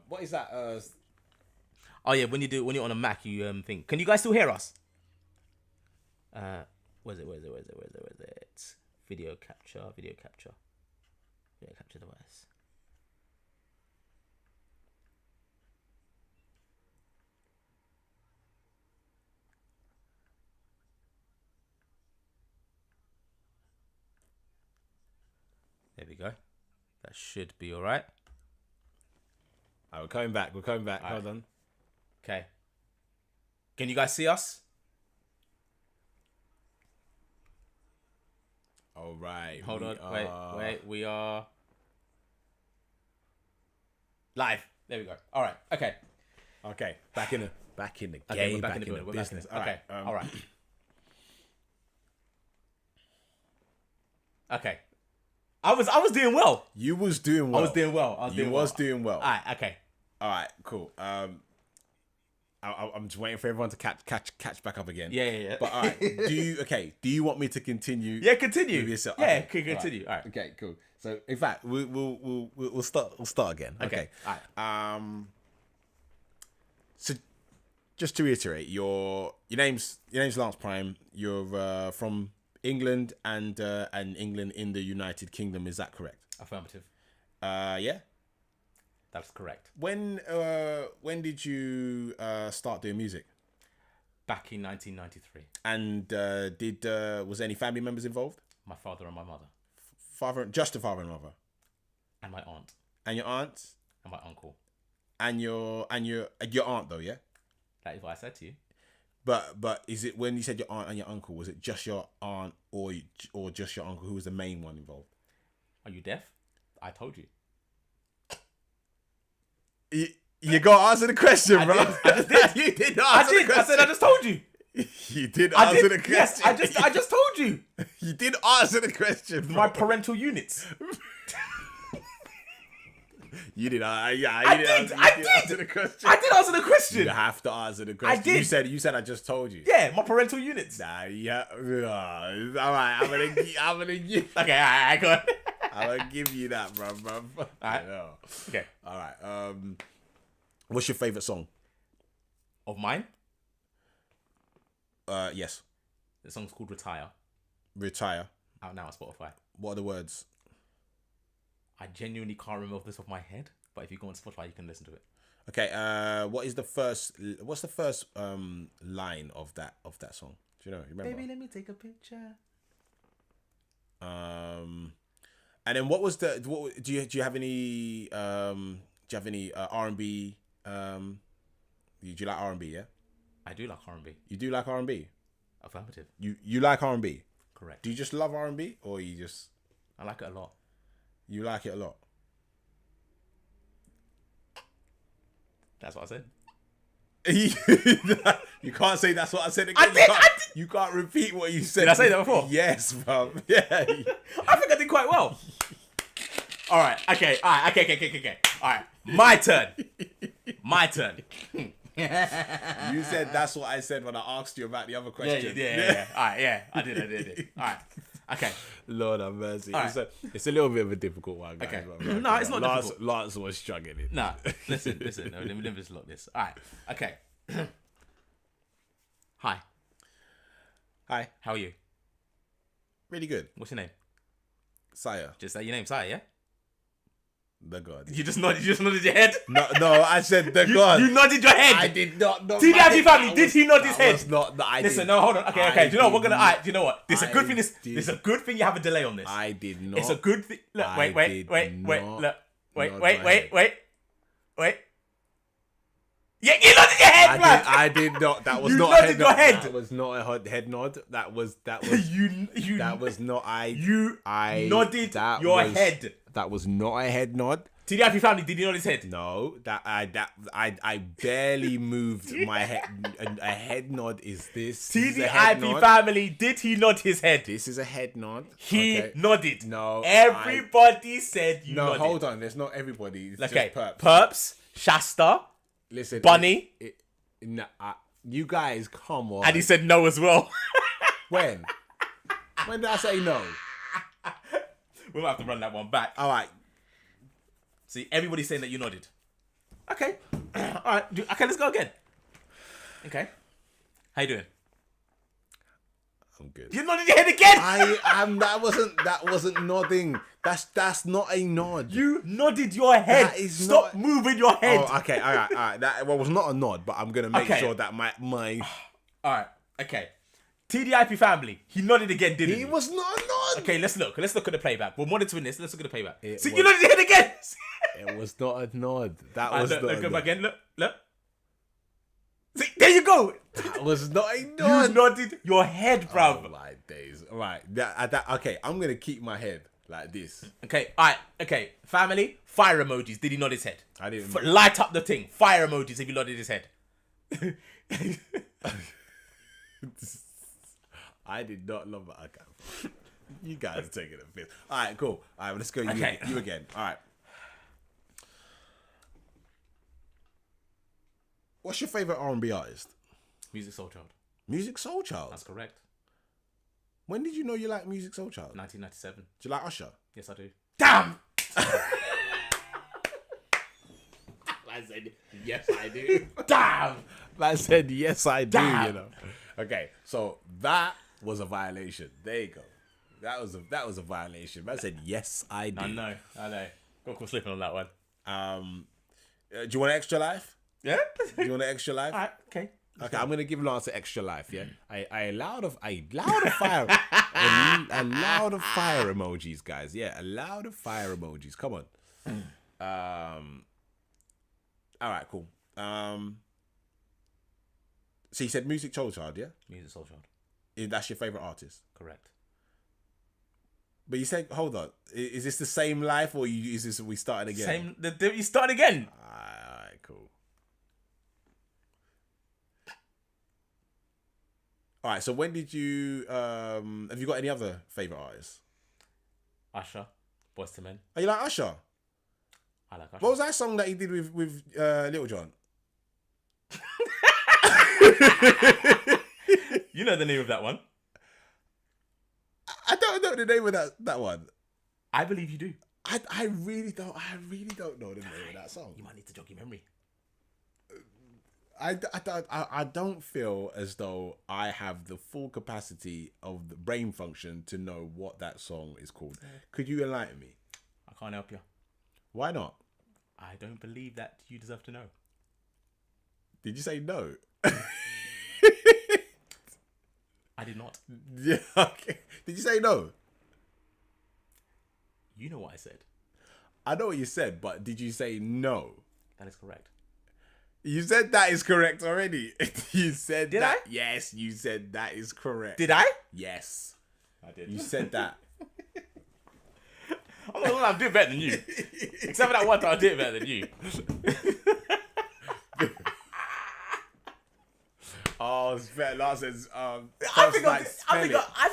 What is that? Oh yeah, when you're on a Mac, you think. Can you guys still hear us? Where's it? Video capture device. There we go. That should be all right. Oh, we're coming back. right. Hold on. Okay. Can you guys see us? All right. Hold on. Wait. We are live. There we go. All right. Okay. Okay. Back in the Okay, game. we're back in the building. We're back in business. it. Okay. All right. Okay. I was doing well. You was doing well. I was doing well. doing well. All right. Okay. All right. Cool. I'm just waiting for everyone to catch back up again. Yeah. But all right. Do you want me to continue? Yeah. Continue. With yourself? Yeah. Okay. Continue. All right. Okay. Cool. So in fact, we'll start again. Okay. All right. So just to reiterate, your name's Lance Prime. You're from England and England in the United Kingdom. Is that correct? Affirmative. Yeah. That's correct. When did you start doing music? Back in 1993. And was any family members involved? My father and my mother. Just the father and mother. And my aunt. And your aunt? And my uncle. And your aunt though, yeah? That is what I said to you. But is it when you said your aunt and your uncle, was it just your aunt or just your uncle who was the main one involved? Are you deaf? I told you. You got to answer the question, bro. I just did. You did I answer the did. I question. said I just told you. You did answer the question. Yes, I just told you. You did answer the question, bro. My parental units. You did. I did. Answer the question. I did answer the question. You have to answer the question. I did. You said I just told you. Yeah, my parental units. Nah, yeah. All right, I'm gonna give. Okay, all right, go on. I'm gonna give you that, bro. All right. Yeah. Okay. All right. What's your favorite song? Of mine? Yes. The song's called Retire. Retire. Out now on Spotify. What are the words? I genuinely can't remember this off my head, but if you go on Spotify, you can listen to it. Okay. What's the first line of that song? Do you know? You remember? Baby, let me take a picture. And then what was the? Do you have any? Do you have any R&B? Do you like R&B? Yeah. I do like R&B. You do like R&B? Affirmative. You like R&B? Correct. Do you just love R&B or you just? I like it a lot. You like it a lot. That's what I said. You can't say that's what I said again. I did. You can't repeat what you said. Did I say that before? Yes, bro. Yeah. I think I did quite well. All right. Okay. All right. Okay. All right. My turn. You said that's what I said when I asked you about the other question. Yeah. All right. Yeah. I did. All right. Okay. Lord have mercy. All right. It's a little bit of a difficult one, guys. Okay. But, No, it's not difficult. Lance was struggling. Nah. Listen. No, let me just look this. All right. Okay. Hi. Hi. How are you? Really good. What's your name? Sire. Just say your name, Sai. Yeah. The God. You just nodded your head. No, I said the God. You nodded your head. I did not know. TDIP family, did he nod his head? Was not the I Listen, did. no, hold on. Okay. Do you know what? We're gonna. Alright, do you know what? It's a good thing. did. It's a good thing you have a delay on this. I did not. It's a good thing. Look, I wait. did Look, not wait. nod my head. Yeah, you nodded your head, man. I did not. That was You not a nodded head your nod. head. That was not a head nod. That was you. that was not I nodded that your was- head. That was not a head nod. TDIP family, did he nod his head? No, I barely moved my head. A head nod is this. This is a head TDIP nod. family, did he nod his head? This is a head nod. He Okay. nodded. No, Everybody said you No, nodded. hold on. There's not everybody. It's Okay. just perps. Perps, Shasta, Listen, Bunny. You guys, come on. and he said no as well. When? When did I say no? We'll have to run that one back. All right. See, everybody's saying that you nodded. Okay. All right. Okay, let's go again. Okay. How you doing? I'm good. You nodded your head again. I am. That wasn't nodding. That's not a nod. You nodded your head. That is Stop not- moving your head. Oh, okay. All right. That was not a nod, but I'm gonna make Okay. sure that my All right. Okay. TDIP family. He nodded again, didn't he? it was not a nod. Okay, let's look. Let's look at the playback. We're monitoring this. Let's look at the playback. It See, was- you nodded your head again. It was not a nod. That All right, was look, not look a back nod. again. Look. See, there you go. That was not a You nod. nodded your head, bruv. Oh my days. All right. Okay. I'm gonna keep my head like this. Okay, alright, okay. Family, fire emojis. Did he nod his head? I didn't. Light up the thing. Fire emojis if he nodded his head. I did not love it. Okay. You guys are taking a piss. All right, cool. All right, let's go. Okay. You again. All right. What's your favorite R&B artist? Music Soul Child. Music Soul Child. That's correct. When did you know you like Music Soul Child? 1997. Do you like Usher? Yes, I do. Damn! I said yes, I do. Damn! I said yes, I do. Damn. You know. Okay, so that was a violation. There you go. That was a violation. I said yes, I do. I know. Got caught slipping on that one. Do you want an extra life? Yeah? Do you want an extra life? Alright, okay. Okay, I'm gonna give Lance an extra life. Yeah, I allowed of fire, a loud of fire emojis, guys. Yeah, a loud of fire emojis. Come on. All right, cool. So you said Music Soul Child, yeah? Music Soul Child. That's your favorite artist. Correct. But you said, hold on, is this the same life or is this we started again? You start again. All right, cool. All right, so when did you have you got any other favorite artists? Usher, Boyz II Men. Are you like Usher? I like Usher. What was that song that he did with Little John? You know the name of that one. I don't know the name of that one. I believe you do. I really don't know the name of that song. You might need to jog your memory. I don't feel as though I have the full capacity of the brain function to know what that song is called. Could you enlighten me? I can't help you. Why not? I don't believe that you deserve to know. Did you say no? I did not. Yeah. Okay. Did you say no? You know what I said. I know what you said, but did you say no? That is correct. You said that is correct already. You said Did that. I? Yes, you said that is correct. Did I? Yes. I did. You said that. I'm doing better than you. Except for that one time, I did it better than you. Oh, spell. Lars says, I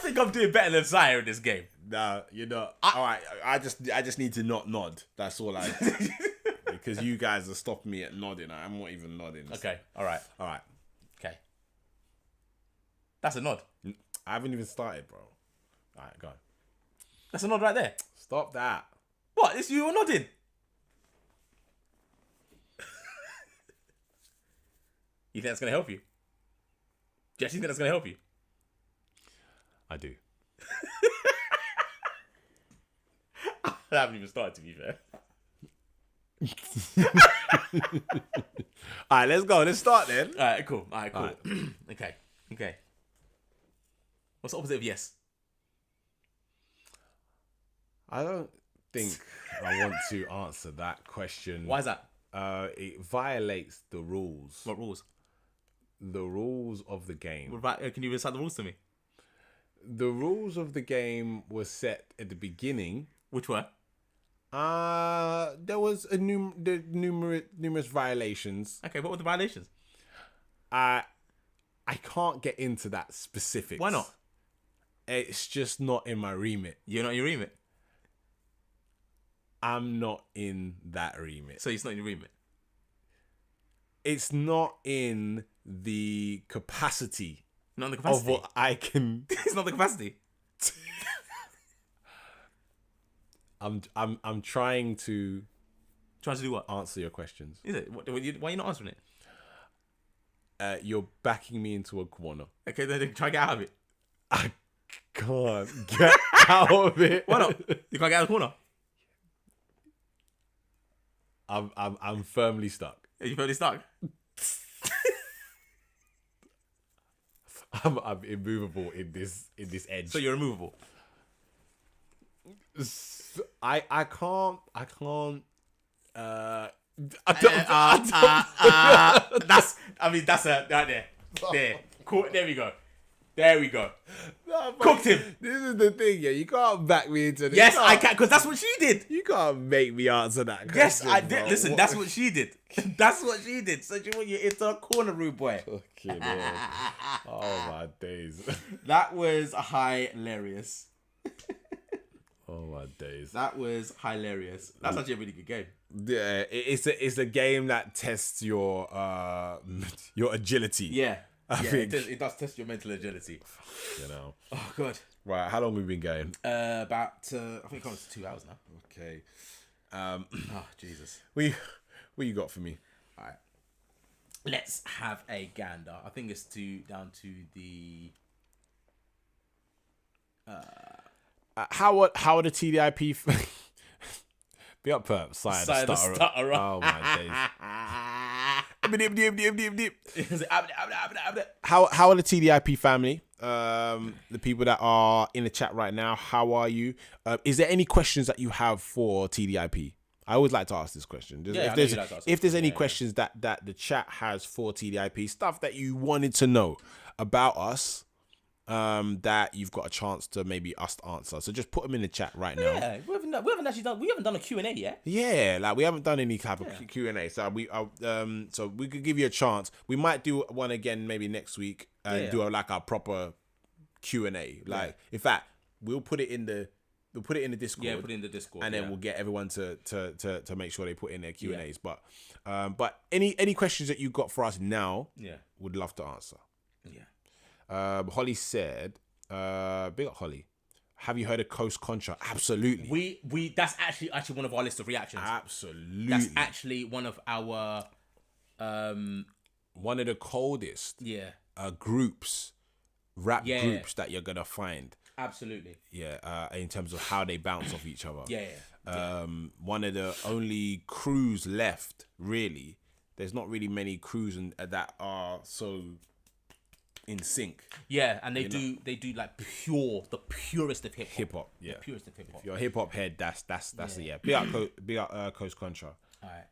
think I'm doing better than Sire in this game. Nah, you're not. All right, I just need to not nod. That's all I. Because you guys are stopping me at nodding. I'm not even nodding. Okay, all right. Okay. That's a nod. I haven't even started, bro. All right, go on. That's a nod right there. Stop that. What? It's you nodding. You think that's going to help you? Jess, you think that's going to help you? I do. I haven't even started, to be fair. All right, let's go. Let's start then. All right, cool. All right. Okay. What's the opposite of yes? I don't think I want to answer that question. Why is that? It violates the rules. What rules? The rules of the game. Can you recite the rules to me? The rules of the game were set at the beginning. Which were? There was numerous violations. Okay, what were the violations? I can't get into that specifics. Why not? It's just not in my remit. You're not in your remit. I'm not in that remit. So it's not in your remit. It's not in the capacity. Not in the capacity. Of what I can. It's not the capacity. I'm trying to. Trying to do what? Answer your questions. Is it? Why are you not answering it? You're backing me into a corner. Okay, then try to get out of it. I can't get out of it. Why not? You can't get out of the corner. I'm firmly stuck. Are you firmly stuck? I'm immovable in this edge. So you're immovable. I can't. That's right there. There. Cool. There we go. No, Cooked him. This is the thing, yeah. You can't back me into this. Yes, I can, because that's what she did. You can't make me answer that question. Yes, I did. Bro. Listen, What? that's what she did. That's what she did. So you're into a corner, rude boy. Okay, man. Oh my days. That was hilarious. Oh my days. That was hilarious. That's actually a really good game. Yeah, it's a game that tests your agility. Yeah. I think. It does test your mental agility. You know. Oh, God. Right, how long have we been going? About, I think it's 2 hours now. Okay. Oh, Jesus. What you got for me? All right. Let's have a gander. I think it's down to the... How are the TDIP... Be up, perp. Side the stutterer. Stutterer. Oh, my days. How are the TDIP family? The people that are in the chat right now, how are you? Is there any questions that you have for TDIP? I always like to ask this question. If there's any questions that the chat has for TDIP, stuff that you wanted to know about us, that you've got a chance to maybe us to answer. So just put them in the chat right now. Yeah, we haven't actually done a Q&A yet. Yeah, like we haven't done any type of Q&A. So we could give you a chance. We might do one again maybe next week and do our proper Q&A. Like in fact, we'll put it in the Discord. Yeah, put it in the Discord. And then we'll get everyone to make sure they put in their Q&As. But any questions that you got for us now, would love to answer. Yeah. Holly said, big up Holly. Have you heard of Coast Contra? Absolutely. We that's actually one of our list of reactions. Absolutely. That's actually one of our one of the coldest groups, rap groups that you're gonna find. Absolutely. Yeah, in terms of how they bounce off each other. Yeah. One of the only crews left, really. There's not really many crews that are so in sync. Yeah, and they do like the purest of hip hop. Yeah. The purest of hip hop. If you're a hip hop head, that's yeah. Big up Coast Contra. All right.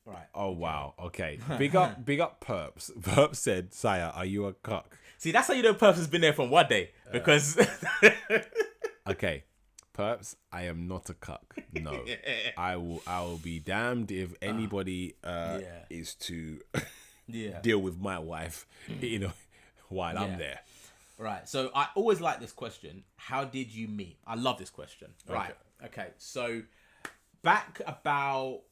Right. Oh wow. Okay. Big up Perps. Perps said, "Sire, are you a cuck?" See, that's how you know Perps has been there from one day because. Okay, Perps, I am not a cuck. No, I will be damned if anybody is to deal with my wife, while I'm there. Right. So I always like this question. How did you meet? I love this question. Right. Okay. So back about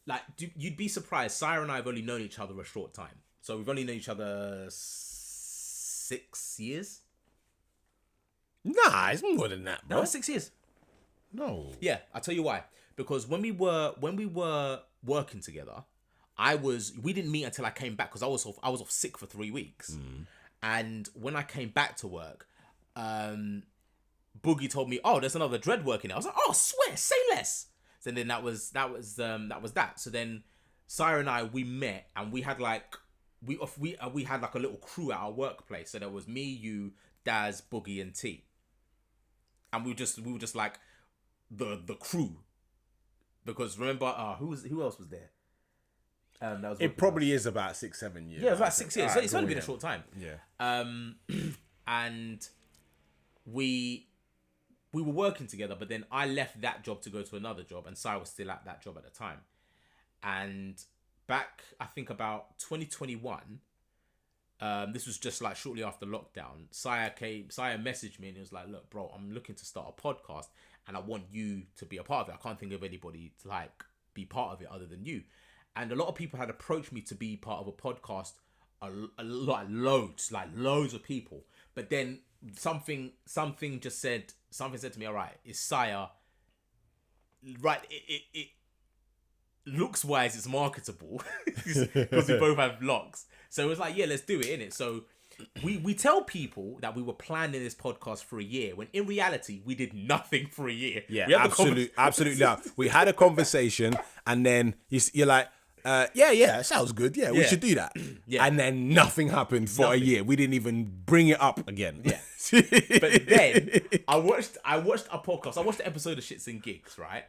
you'd be surprised. Sire and I have only known each other a short time. So we've only known each other 6 years. Nah, it's more than that, bro. No, it's 6 years. No. Yeah, I'll tell you why. Because when we were working together, we didn't meet until I came back because I was off sick for 3 weeks. And when I came back to work, Boogie told me, "Oh, there's another Dread working." I was like, "Oh, swear, say less." So then that was that. So then Sire and I, we met and we had we had like a little crew at our workplace. So there was me, you, Daz, Boogie, and T. And we were just like the crew. Because remember, who else was there? It probably is about 6-7 years. Yeah, it was about 6 years. So it's only been a short time. Yeah. And we were working together, but then I left that job to go to another job, and Sai was still at that job at the time. And back, I think about 2021, this was just like shortly after lockdown. Saya messaged me and he was like, "Look, bro, I'm looking to start a podcast, and I want you to be a part of it. I can't think of anybody to be part of it other than you." And a lot of people had approached me to be part of a podcast, loads of people. But then something said to me, "All right, it's Saya. Right, it looks wise, it's marketable because we both have locks." So it was like, yeah, let's do it, innit? So we tell people that we were planning this podcast for a year, when in reality we did nothing for a year. Yeah, absolutely. No. We had a conversation, and then you're like, yeah, sounds good. Yeah, we should do that. Yeah. And then nothing happened for a year. We didn't even bring it up again. Yeah. But then I watched a podcast. I watched the episode of Shits and Gigs, right?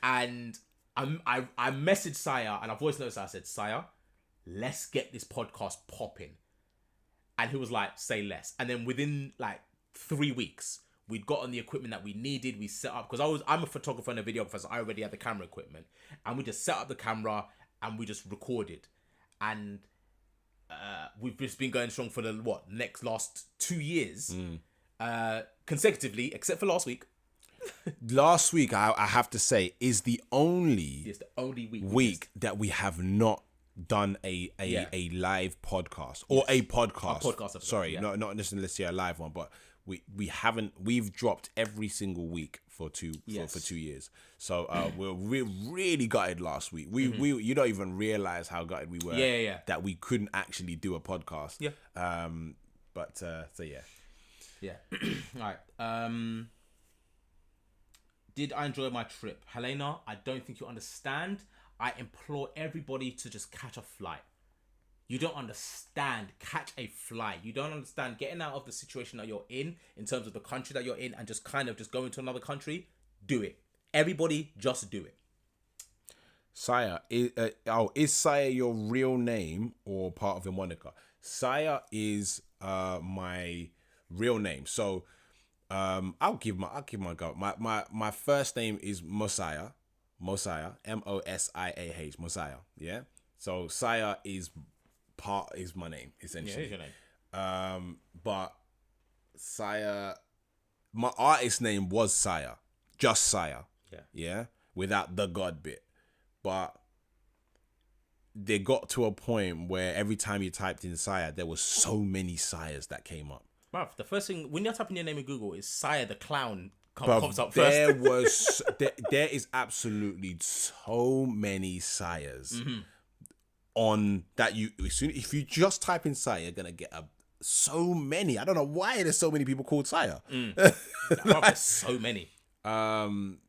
And I messaged Saya and I voice notes. I said, "Saya, let's get this podcast popping." And he was like, "Say less." And then within 3 weeks, we'd gotten the equipment that we needed. We set up, because I'm a photographer and a videographer, so I already had the camera equipment. And we just set up the camera and we just recorded. And we've just been going strong for the last 2 years, consecutively, except for last week. Last week, I have to say, is the only week that we have not done a live podcast or a podcast. Episode, sorry, not necessarily a live one, but we haven't. We've dropped every single week for 2 years. So we're really gutted last week. We you don't even realize how gutted we were. That we couldn't actually do a podcast. Yeah. So yeah. Yeah. All right. Did I enjoy my trip? Helena, I don't think you understand. I implore everybody to just catch a flight. You don't understand catch a flight. You don't understand getting out of the situation that you're in terms of the country that you're in and just kind of just going to another country. Do it. Everybody just do it. Saya, is Saya your real name or part of your moniker? Saya is my real name. So I'll give my go. My first name is Mosiah, Mosiah, Mosiah. Yeah. So Saya is my name essentially. Yeah, here's your name. But Saya, my artist name was Saya, just Saya. Yeah, without the God bit. But they got to a point where every time you typed in Saya, there was so many Sayas that came up. Bruv, the first thing when you're typing your name in Google is Saya the clown comes up first. There is absolutely so many Sayas on that if you just type in Saya, you're gonna get so many. I don't know why there's so many people called Saya. There's so many. And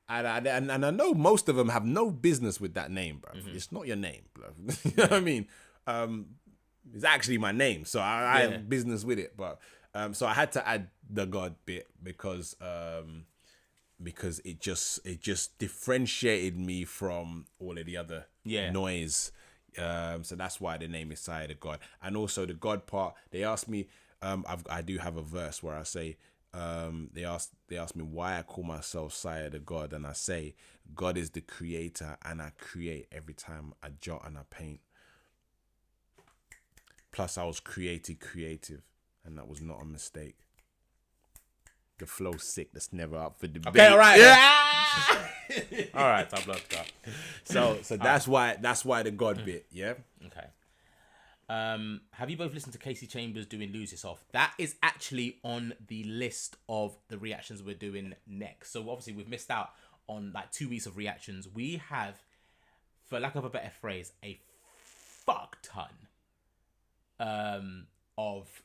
I know most of them have no business with that name, bro. It's not your name, bro. You know what I mean? It's actually my name, so I have business with it. But so I had to add the God bit because it just differentiated me from all of the other noise. So that's why the name is Saya the God. And also the God part, they asked me, I do have a verse where I say, they asked me why I call myself Saya the God, and I say God is the creator and I create every time I jot and I paint. Plus I was creative, and that was not a mistake. The flow's sick. That's never up for debate. Okay, all right. Yeah. All right, I've loved that. So that's why the God bit. Yeah. Okay. Have you both listened to Casey Chambers doing Lose Yourself? That is actually on the list of the reactions we're doing next. So obviously we've missed out on like 2 weeks of reactions. We have, for lack of a better phrase, a fuck ton of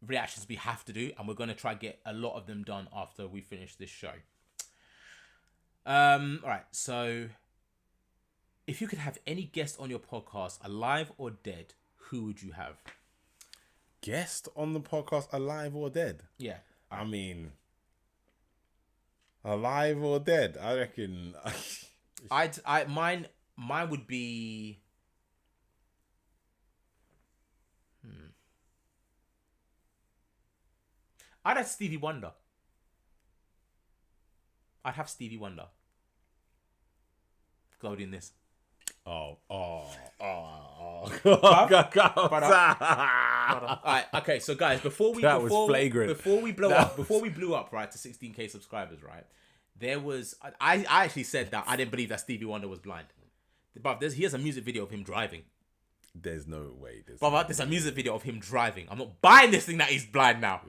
reactions we have to do, and we're going to try to get a lot of them done after we finish this show. All right, so if you could have any guest on your podcast, alive or dead, who would you have? Guest on the podcast, alive or dead? Yeah. I mean, alive or dead? I reckon. Mine would be. I'd have Stevie Wonder. I'd have Stevie Wonder. Loading this. Oh. Alright, okay, so guys, before we was flagrant. Before we blew up right to 16k subscribers, right? There was I actually said that I didn't believe that Stevie Wonder was blind. But here's a music video of him driving. There's no way. There's a music video of him driving. I'm not buying this thing that he's blind now.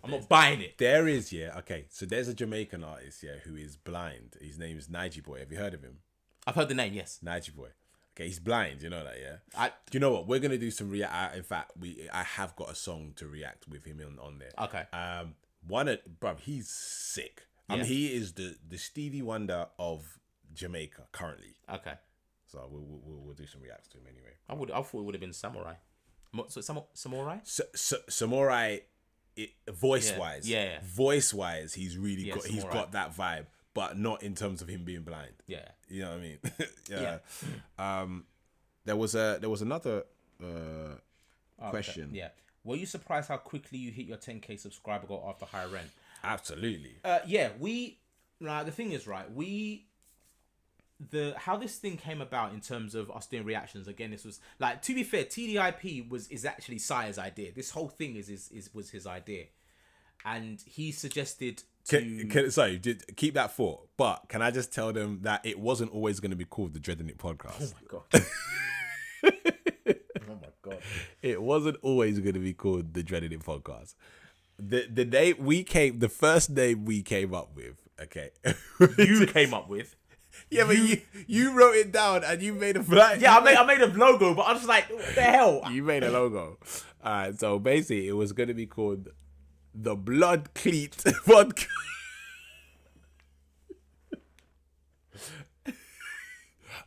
I'm not buying it. There is, okay. So there's a Jamaican artist, who is blind. His name is Nige Boy. Have you heard of him? I've heard the name, yes. Nige Boy. Okay, he's blind. You know that, yeah. You know what? We're gonna do some react. In fact, I have got a song to react with him on there. Okay. He's sick. I mean, he is the Stevie Wonder of Jamaica currently. Okay. So we'll do some reacts to him anyway. I thought it would have been Samurai. So Samurai? Samurai, voice wise. Yeah. Voice wise, he's really got. Samurai. He's got that vibe, but not in terms of him being blind. Yeah. You know what I mean? Yeah. There was another question. Okay. Yeah. Were you surprised how quickly you hit your 10k subscriber goal after higher rent? Absolutely. Yeah. The thing is, right, how this thing came about in terms of us doing reactions, again, this was like, to be fair, TDIP is actually Sire's idea. This whole thing was his idea, and he suggested sorry, keep that thought, but can I just tell them that it wasn't always going to be called the Dreadin podcast? Oh my god. Oh my god. It wasn't always going to be called the Dreadin podcast. The first name we came up with, okay. You came up with. Yeah, but you wrote it down and you made a flag. Yeah, I made a logo, but I was like, what the hell? You made a logo. Alright, so basically it was gonna be called the Blood Cleat Podcast.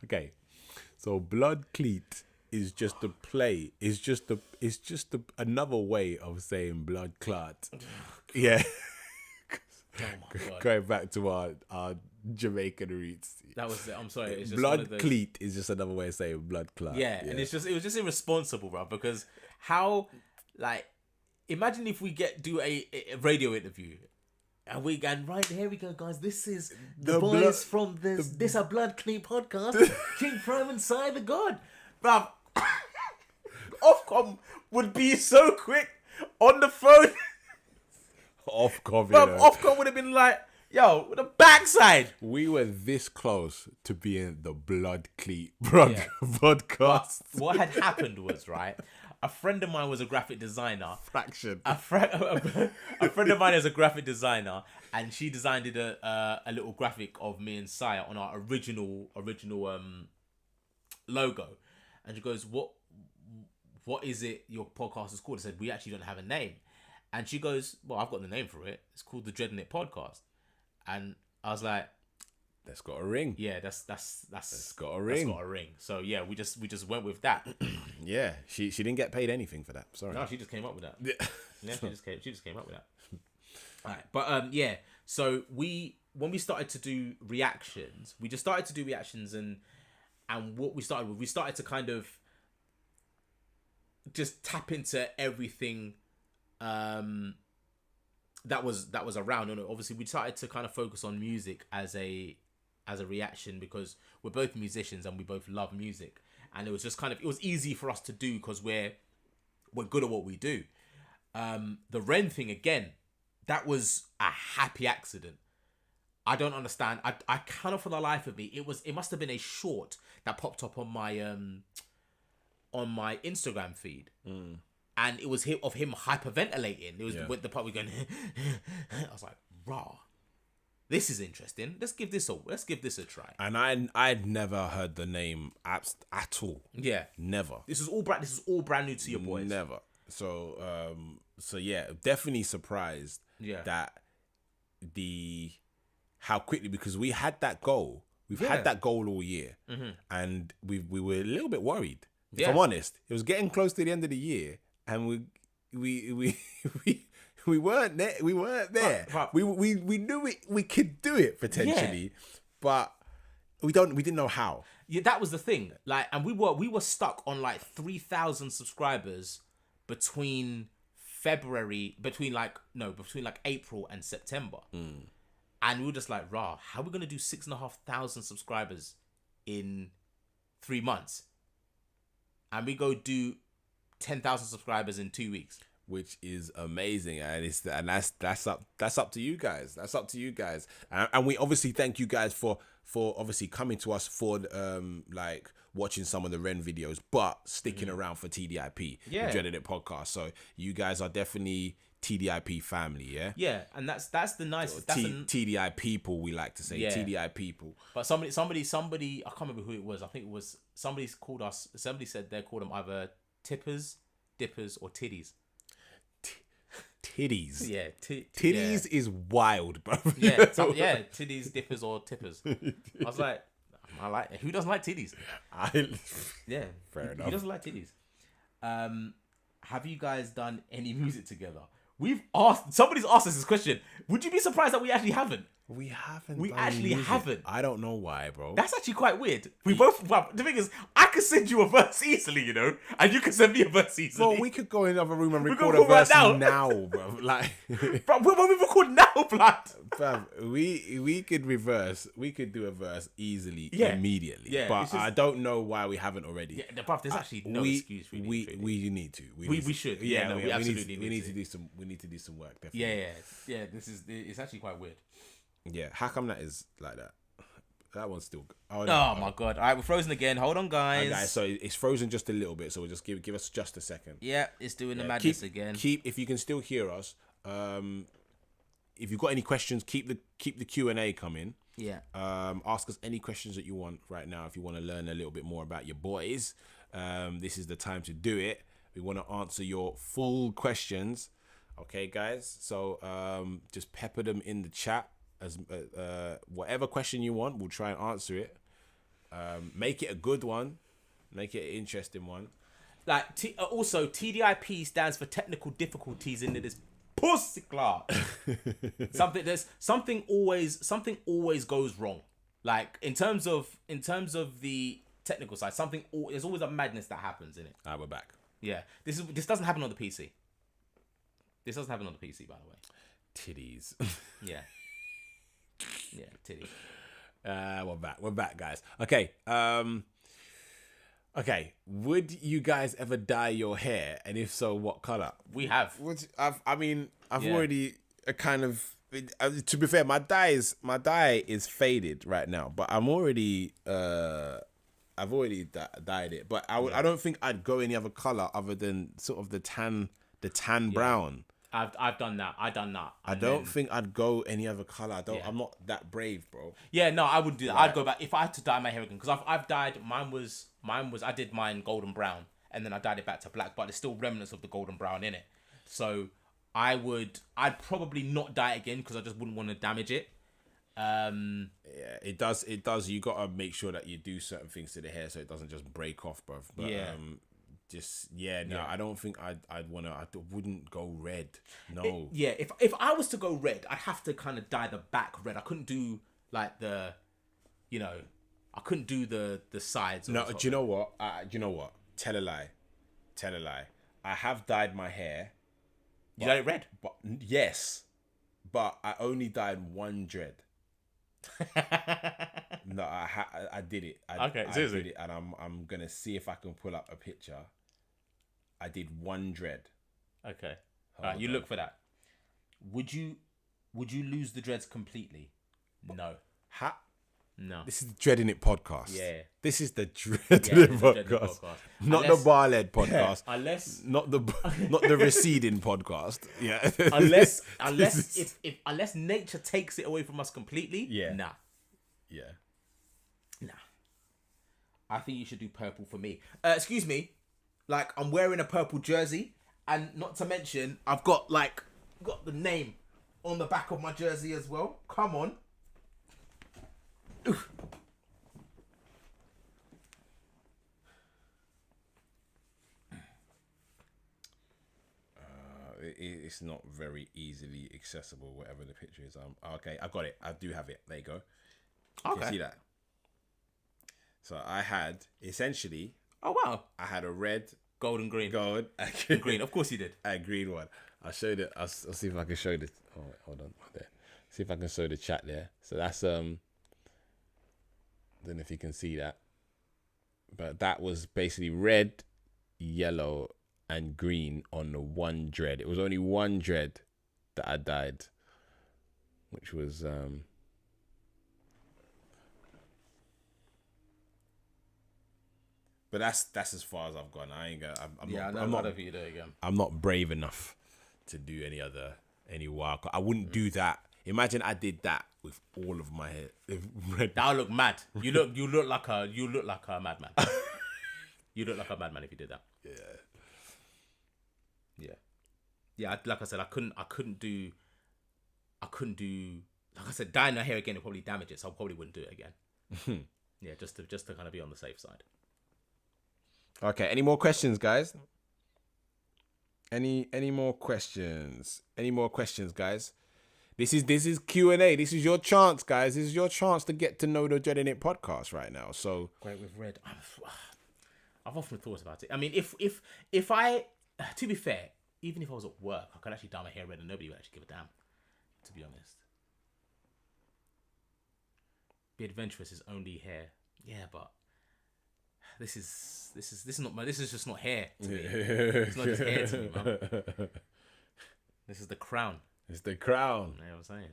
Okay. So Blood Cleat is just a play. It's just another way of saying blood clot. Yeah. Oh my God. Going back to our Jamaican roots. That was it. I'm sorry. It's just Blood one of those... cleat is just another way of saying blood clot. Yeah, and it was just irresponsible, bro. Because how, like, imagine if we do a radio interview, and right here we go, guys. This is the boys from this a Blood Clean podcast. King Prime and Sai the God, bro. Ofcom would be so quick on the phone. Ofcom would have been like, yo, with the backside. We were this close to being the blood cleat podcast. What had happened was, right, a friend of mine was a graphic designer. Fraction. A friend of mine is a graphic designer, and she designed a little graphic of me and Saya on our original logo. And she goes, what is it your podcast is called? I said, we actually don't have a name. And she goes, well, I've got the name for it. It's called the Dreadin podcast. And I was like, that's got a ring. yeah, that's got a ring. That's got a ring. So yeah, we just went with that. Yeah, she didn't get paid anything for that. Sorry. No, she just came up with that. Yeah, she just came up with that. All right, but yeah. So when we started to do reactions, we just started to do reactions, and what we started to kind of just tap into everything that was around. And obviously we started to kind of focus on music as a reaction, because we're both musicians and we both love music, and it was just kind of, it was easy for us to do because we're good at what we do. The Ren thing, again, that was a happy accident. I don't understand. I cannot for the life of me. It must have been a short that popped up on my Instagram feed. And it was of him hyperventilating. It was with the part we going. I was like, "Raw, this is interesting. Let's give this a try." And I'd never heard the name at all. Yeah, never. This is all brand new to your boys. Never. So yeah, definitely surprised. Yeah. That how quickly, because we had that goal. We've had that goal all year, and we were a little bit worried. If I'm honest, it was getting close to the end of the year. And we weren't there. We weren't there. We knew it. We could do it potentially, but we didn't know how. Yeah, that was the thing. Like, and we were stuck on like 3,000 subscribers between April and September, and we were just like, "Rah, how are we gonna do 6,500 subscribers in 3 months?" And we go do 10,000 subscribers in 2 weeks, which is amazing, and that's up to you guys. That's up to you guys, and we obviously thank you guys for obviously coming to us for like watching some of the Ren videos, but sticking around for TDIP, the Dreadin podcast. So you guys are definitely TDIP family, yeah. Yeah, and that's the nicest. TDI people, we like to say. Yeah. TDI people. But somebody, I can't remember who it was. I think it was somebody called us. Somebody said they called them either tippers, dippers, or tiddies. Titties. Yeah, titties is wild, bro. Yeah, titties, dippers, or tippers. I was like, who doesn't like titties? Fair enough. Who doesn't like titties? Have you guys done any music together? Somebody's asked us this question. Would you be surprised that we actually haven't? We haven't. We actually haven't. I don't know why, bro. That's actually quite weird. The thing is, I could send you a verse easily, and you could send me a verse easily. Well, we could go in another room and record a verse now, bro. Like, bro, when we record now, blood. Fam, we could reverse. We could do a verse easily, immediately. Yeah, but I don't know why we haven't already. Yeah, bruv, there's actually no excuse. We need to. We should. Yeah, we absolutely need to do some. We need to do some work. Definitely. Yeah. It's actually quite weird. Yeah, how come that is like that? That one's still. Oh my god! All right, we're frozen again. Hold on, guys. Guys, so it's frozen just a little bit. So we'll just give us just a second. Yeah, it's doing the madness again. If you can still hear us, if you've got any questions, keep the Q&A coming. Yeah. Ask us any questions that you want right now. If you want to learn a little bit more about your boys, this is the time to do it. We want to answer your full questions. Okay, guys. So just pepper them in the chat. As whatever question you want, we'll try and answer it. Make it a good one. Make it an interesting one. Like also TDIP stands for technical difficulties in this pussy class. something always goes wrong. Like in terms of the technical side, there's always a madness that happens in it. Alright, we're back. Yeah, this doesn't happen on the PC. This doesn't happen on the PC, by the way. Titties. Yeah. Yeah, titties. We're back, guys. Okay. Okay. Would you guys ever dye your hair, and if so, what color? We have. I've Yeah. already kind of. To be fair, my dye is faded right now, but I've already dyed it. But I don't think I'd go any other color other than sort of the tan brown. I've done that. I don't think I'd go any other color. Yeah. I'm not that brave, bro. Yeah, no, I wouldn't do that. Right. I'd go back if I had to dye my hair again, because I've dyed mine was I did mine golden brown and then I dyed it back to black, but there's still remnants of the golden brown in it. So I'd probably not dye it again because I just wouldn't want to damage it. Yeah, it does. You gotta make sure that you do certain things to the hair so it doesn't just break off, bro. But Yeah. I don't think I'd wanna. I wouldn't go red. No. If I was to go red, I'd have to kind of dye the back red. I couldn't do like I couldn't do the sides. No. Do you know what? Tell a lie. I have dyed my hair. You dyed it red. But yes, but I only dyed one dread. No, I did it. I seriously? did it, and I'm gonna see if I can pull up a picture. I did one dread. Okay. Alright, you look for that. Would you lose the dreads completely? No. No. This is the Dreadin It podcast. Yeah. This is the Dreadin Yeah, It it's the Dreadin' It podcast. podcast. Not Unless- the bar led podcast. Unless not the receding podcast. Yeah. unless nature takes it away from us completely. Yeah. Nah. Yeah. Nah. I think you should do purple for me. Excuse me. Like, I'm wearing a purple jersey, and not to mention, I've got the name on the back of my jersey as well. Come on. Oof. It's not very easily accessible, whatever the picture is. Okay, I got it. I do have it. There you go. Okay. You can see that? So I had, essentially, Oh, wow. I had a red, Gold and green. gold, Green. Of course you did. a green one. I'll show it. I'll see if I can show this. Oh, wait, hold on. There. See if I can show the chat there. So that's, I don't know if you can see that. But that was basically red, yellow, and green on the one dread. It was only one dread that I dyed, which was but that's as far as I've gone. I ain't gonna. I'm not you do it again. I'm not brave enough to do any wild. I wouldn't do that. Imagine I did that with all of my hair. Red. That would look mad. You look like a madman. You look like a madman if you did that. Yeah. Like I said, I couldn't do. Like I said, dyeing my hair again would probably damage it, so I probably wouldn't do it again. Yeah, just to kind of be on the safe side. Okay. Any more questions, guys? Any more questions? Any more questions, guys? This is Q&A. This is your chance, guys. This is your chance to get to know the Dreadin It podcast right now. So Great with red. I've often thought about it. I mean, if I, to be fair, even if I was at work, I could actually dye my hair red and nobody would actually give a damn. To be honest, be adventurous is only hair. Yeah, but this is just not hair to me. It's not just hair to me, man. This is the crown. it's the crown. You know what I'm saying?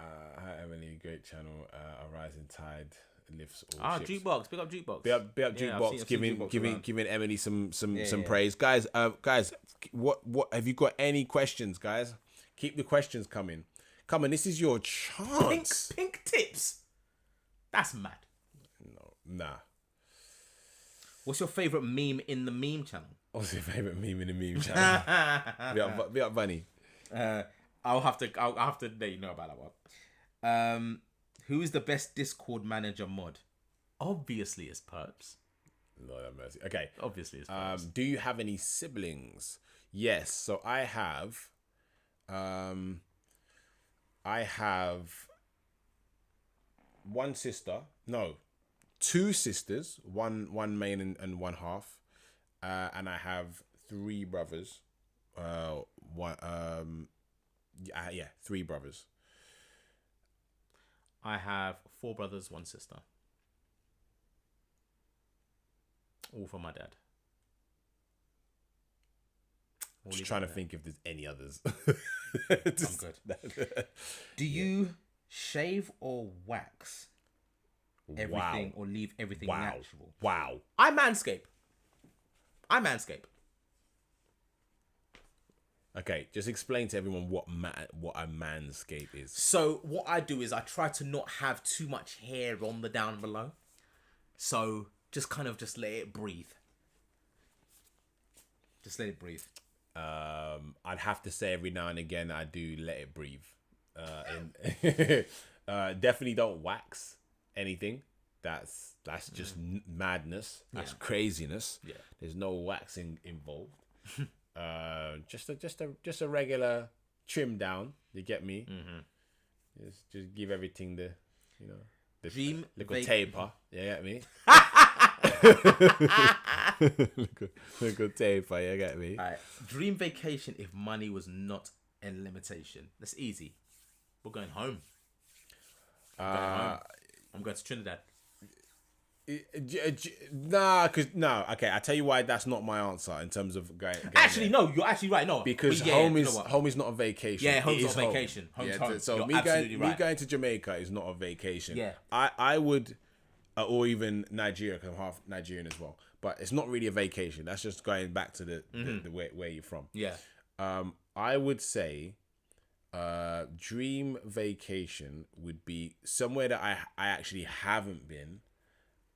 Hi Emily, great channel. A rising tide lifts all ships. Jukebox, pick up Jukebox. Big up Yeah, Jukebox, I've seen Jukebox around. giving Emily some Yeah. praise, guys. What have you got any questions, guys? Keep the questions coming. Come on, this is your chance. Pink tips. That's mad. No, nah. What's your favorite meme in the meme channel? What's your favorite meme in the meme channel? Be up, Bunny. I'll have to let you know about that one. Who is the best Discord manager mod? Obviously, it's Perps. Lord have mercy. Okay. Obviously, it's Perps. Do you have any siblings? Yes. So I have one sister. No, two sisters. One main and one half. And I have three brothers. Three brothers. I have 4 brothers, 1 sister. All from my dad. Just trying to think if there's any others. I'm good. Do you shave or wax everything or leave everything natural? Wow. I manscape. Okay, just explain to everyone what a manscape is. So what I do is I try to not have too much hair on the down below. So just let it breathe. Just let it breathe. I'd have to say every now and again I do let it breathe. Definitely don't wax anything. That's just madness. That's craziness. Yeah. There's no waxing involved. Just a regular trim down. You get me? Mm-hmm. Just give everything the Dream little taper. You get me? little taper. You get me? All right. Dream vacation if money was not a limitation. That's easy. We're going home. I'm going to Trinidad. Okay, I tell you why that's not my answer in terms of going actually there. No, you're actually right. No, because home is not a vacation. Yeah, home's not a vacation. Home's home. So you're me going to Jamaica is not a vacation. Yeah, I would, or even Nigeria, because I'm half Nigerian as well. But it's not really a vacation. That's just going back to the where you're from. Yeah. I would say, dream vacation would be somewhere that I actually haven't been.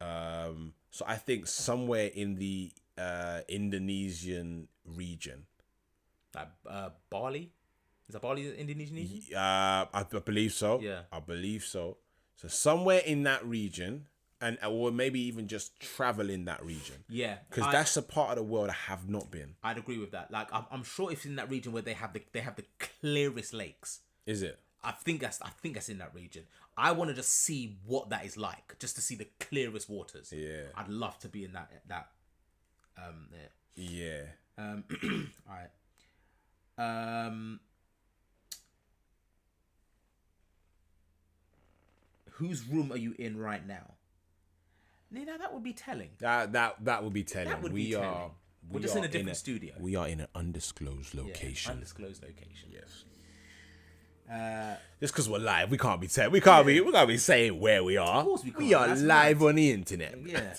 So I think somewhere in the Indonesian region. Like Bali? Is that Bali the Indonesian region? I believe so. Yeah. I believe so. So somewhere in that region, or maybe even just travel in that region. Yeah. Because that's a part of the world I have not been. I'd agree with that. Like I'm sure it's in that region where they have the clearest lakes. Is it? I think that's in that region. I want to just see what that is like, just to see the clearest waters. Yeah. I'd love to be in that there. Yeah. All right. Whose room are you in right now? Nina, that would be telling. That would be telling. That would be telling. We're just in a different studio. We are in an undisclosed location. Yeah, undisclosed location. Yes. Just because we're live, we can't be saying where we are. Of course we can't. We are That's live right. on the internet. Yeah.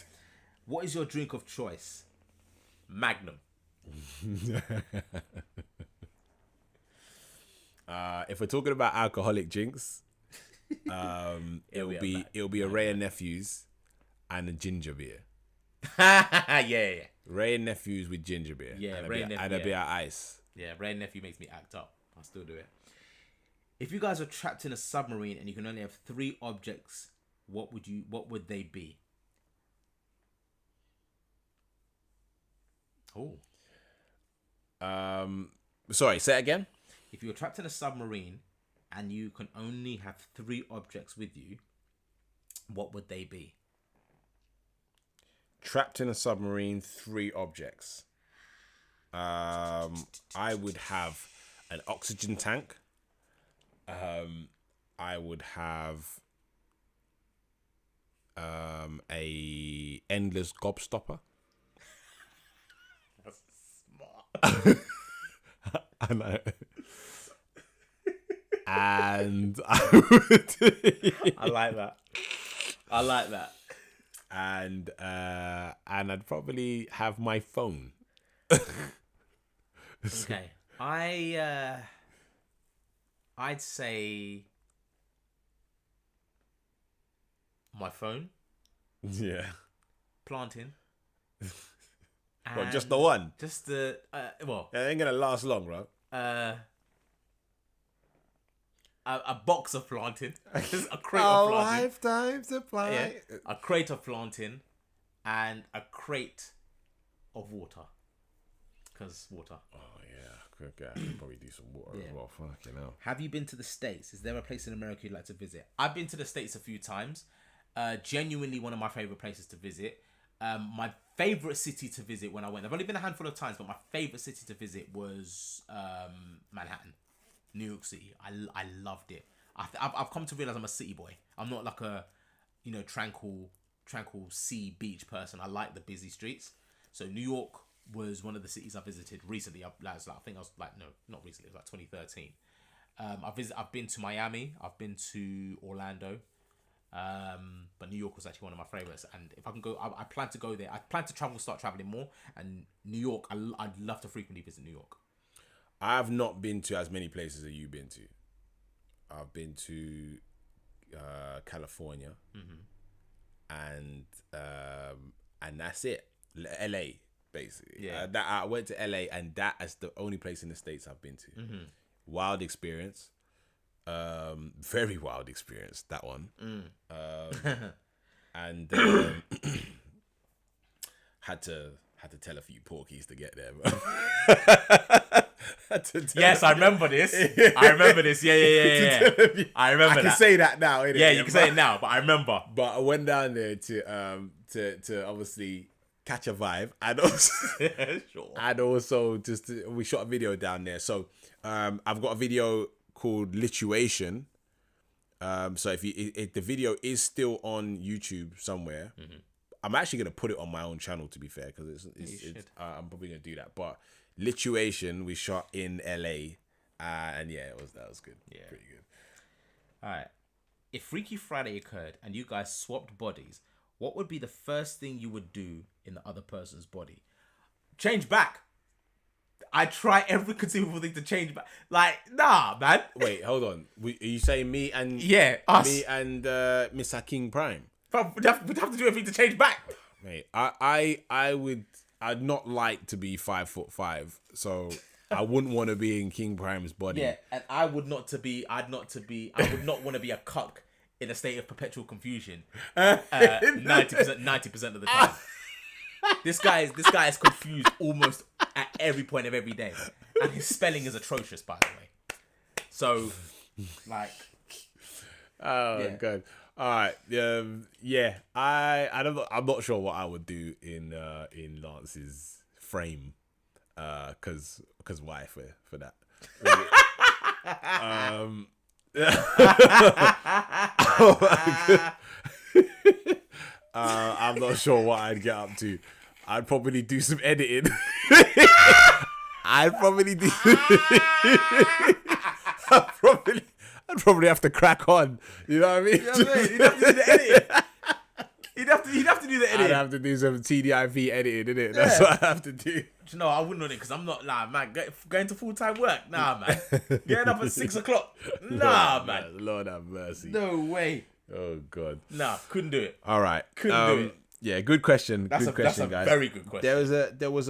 What is your drink of choice? Magnum. If we're talking about alcoholic drinks, it'll be a Ray and Nephews and a ginger beer. yeah. Ray and Nephews with ginger beer. Yeah, and Ray and and a bit of ice. Yeah, Ray and Nephew makes me act up. I'll still do it. If you guys are trapped in a submarine and you can only have 3 objects, what would they be? Oh. Sorry, say it again. If you're trapped in a submarine and you can only have 3 objects with you, what would they be? Trapped in a submarine, 3 objects. I would have an oxygen tank. I would have a endless gobstopper. That's smart. And I would. I like that. And I'd probably have my phone. Okay. I'd say my phone, Yeah. planting. Well, just the one. Just the It ain't gonna last long, bro. a box of planting, a crate of planting, lifetime supply. yeah, a crate of planting, and a crate of water. Because water. Oh yeah, good guy. I could probably do some water as well. Fucking hell. Have you been to the States? Is there a place in America you'd like to visit? I've been to the States a few times. Genuinely one of my favorite places to visit. My favorite city to visit when I went, I've only been a handful of times, but my favorite city to visit was Manhattan, New York City. I loved it. I've come to realize I'm a city boy. I'm not like a, tranquil sea beach person. I like the busy streets. So New York was one of the cities I visited recently. I think I was like, no, not recently. It was like 2013. I've been to Miami. I've been to Orlando. But New York was actually one of my favorites. And if I can go, I plan to go there. I plan to start traveling more. And New York, I'd love to frequently visit New York. I've not been to as many places as you've been to. I've been to California, and that's it. LA, basically. Yeah. I went to LA, and that is the only place in the States I've been to. Wild experience. Very wild experience, that one. And had to tell a few porkies to get there, bro. Yes, I remember this. Yeah. I remember I remember I can say that now, innit? Yeah, you can say it now, but I remember. But I went down there to obviously catch a vibe, and also Sure. and also we shot a video down there. So I've got a video called Lituation. So if the video is still on YouTube somewhere, I'm actually gonna put it on my own channel, to be fair, because it's I'm probably gonna do that. But Lituation we shot in LA, and yeah, that was good. Yeah, pretty good. All right. If Freaky Friday occurred and you guys swapped bodies, what would be the first thing you would do in the other person's body? Change back. I try every conceivable thing to change back. Like, nah, man. Wait, hold on. Are you saying me and us? Me and Mr. King Prime? But we'd have to do everything to change back. Mate, I'd not like to be 5'5", so I wouldn't want to be in King Prime's body. Yeah, and I would not want to be a cuck in a state of perpetual confusion. 90% of the time. This guy is confused almost at every point of every day, and his spelling is atrocious, by the way. So, like, God. All right. Yeah. I'm not sure what I would do in Lance's frame. Cause why for that? I'm not sure what I'd get up to. I'd probably do some editing. I'd probably have to crack on. You know what I mean? You'd have to do the editing. You'd have to do the editing. I'd have to do some TDIP editing, innit? That's what I have to do. No, I wouldn't on it because I'm not, man, going to full-time work. Nah, man. Getting up at 6 o'clock. Nah, man. Lord have mercy. No way. Oh, God. Nah, couldn't do it. All right. Couldn't do it. Yeah, good question. That's a guys. very good question. There was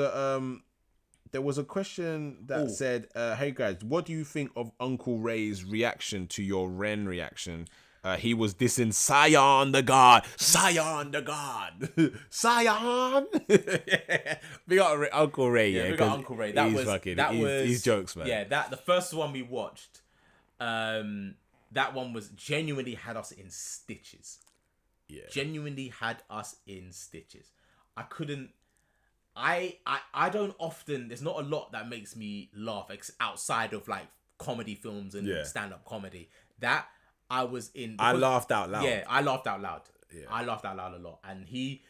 a question that said, "Hey guys, what do you think of Uncle Ray's reaction to your Ren reaction? He was dissing Sion the God. Sion the God. Sion." We got Uncle Ray. Yeah, we got Uncle Ray. He's jokes, man. Yeah, the first one we watched, that one was genuinely had us in stitches. Yeah. Genuinely had us in stitches. I couldn't. I don't often. There's not a lot that makes me laugh outside of like comedy films and stand-up comedy. That I was in. I laughed out loud. Yeah, I laughed out loud. Yeah. I laughed out loud a lot, and he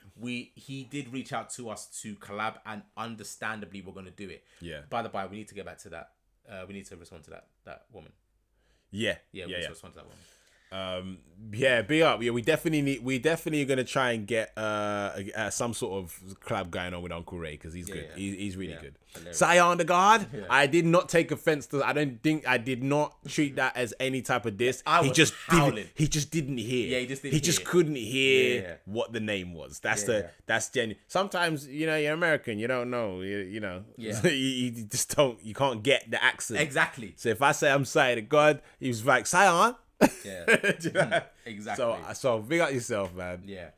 did reach out to us to collab, and understandably we're gonna do it. Yeah. By the by, we need to get back to that. We need to respond to that woman. Yeah. Yeah, we need to respond to that woman. Yeah, big up. Yeah, we definitely gonna try and get some sort of collab going on with Uncle Ray because he's good. yeah. He's really good. Hilarious. Sion the God. I did not take offense to. I did not treat that as any type of diss. I was howling. He just didn't hear. Yeah, he just didn't He just hear. couldn't hear Yeah. what the name was. Yeah. That's genuine. Sometimes you're American. You don't know. You know. Yeah. you just don't. You can't get the accent. Exactly. So if I say I'm Sion the God, he was like Sion. Yeah. Do you know? Exactly. So big up yourself, man. Yeah.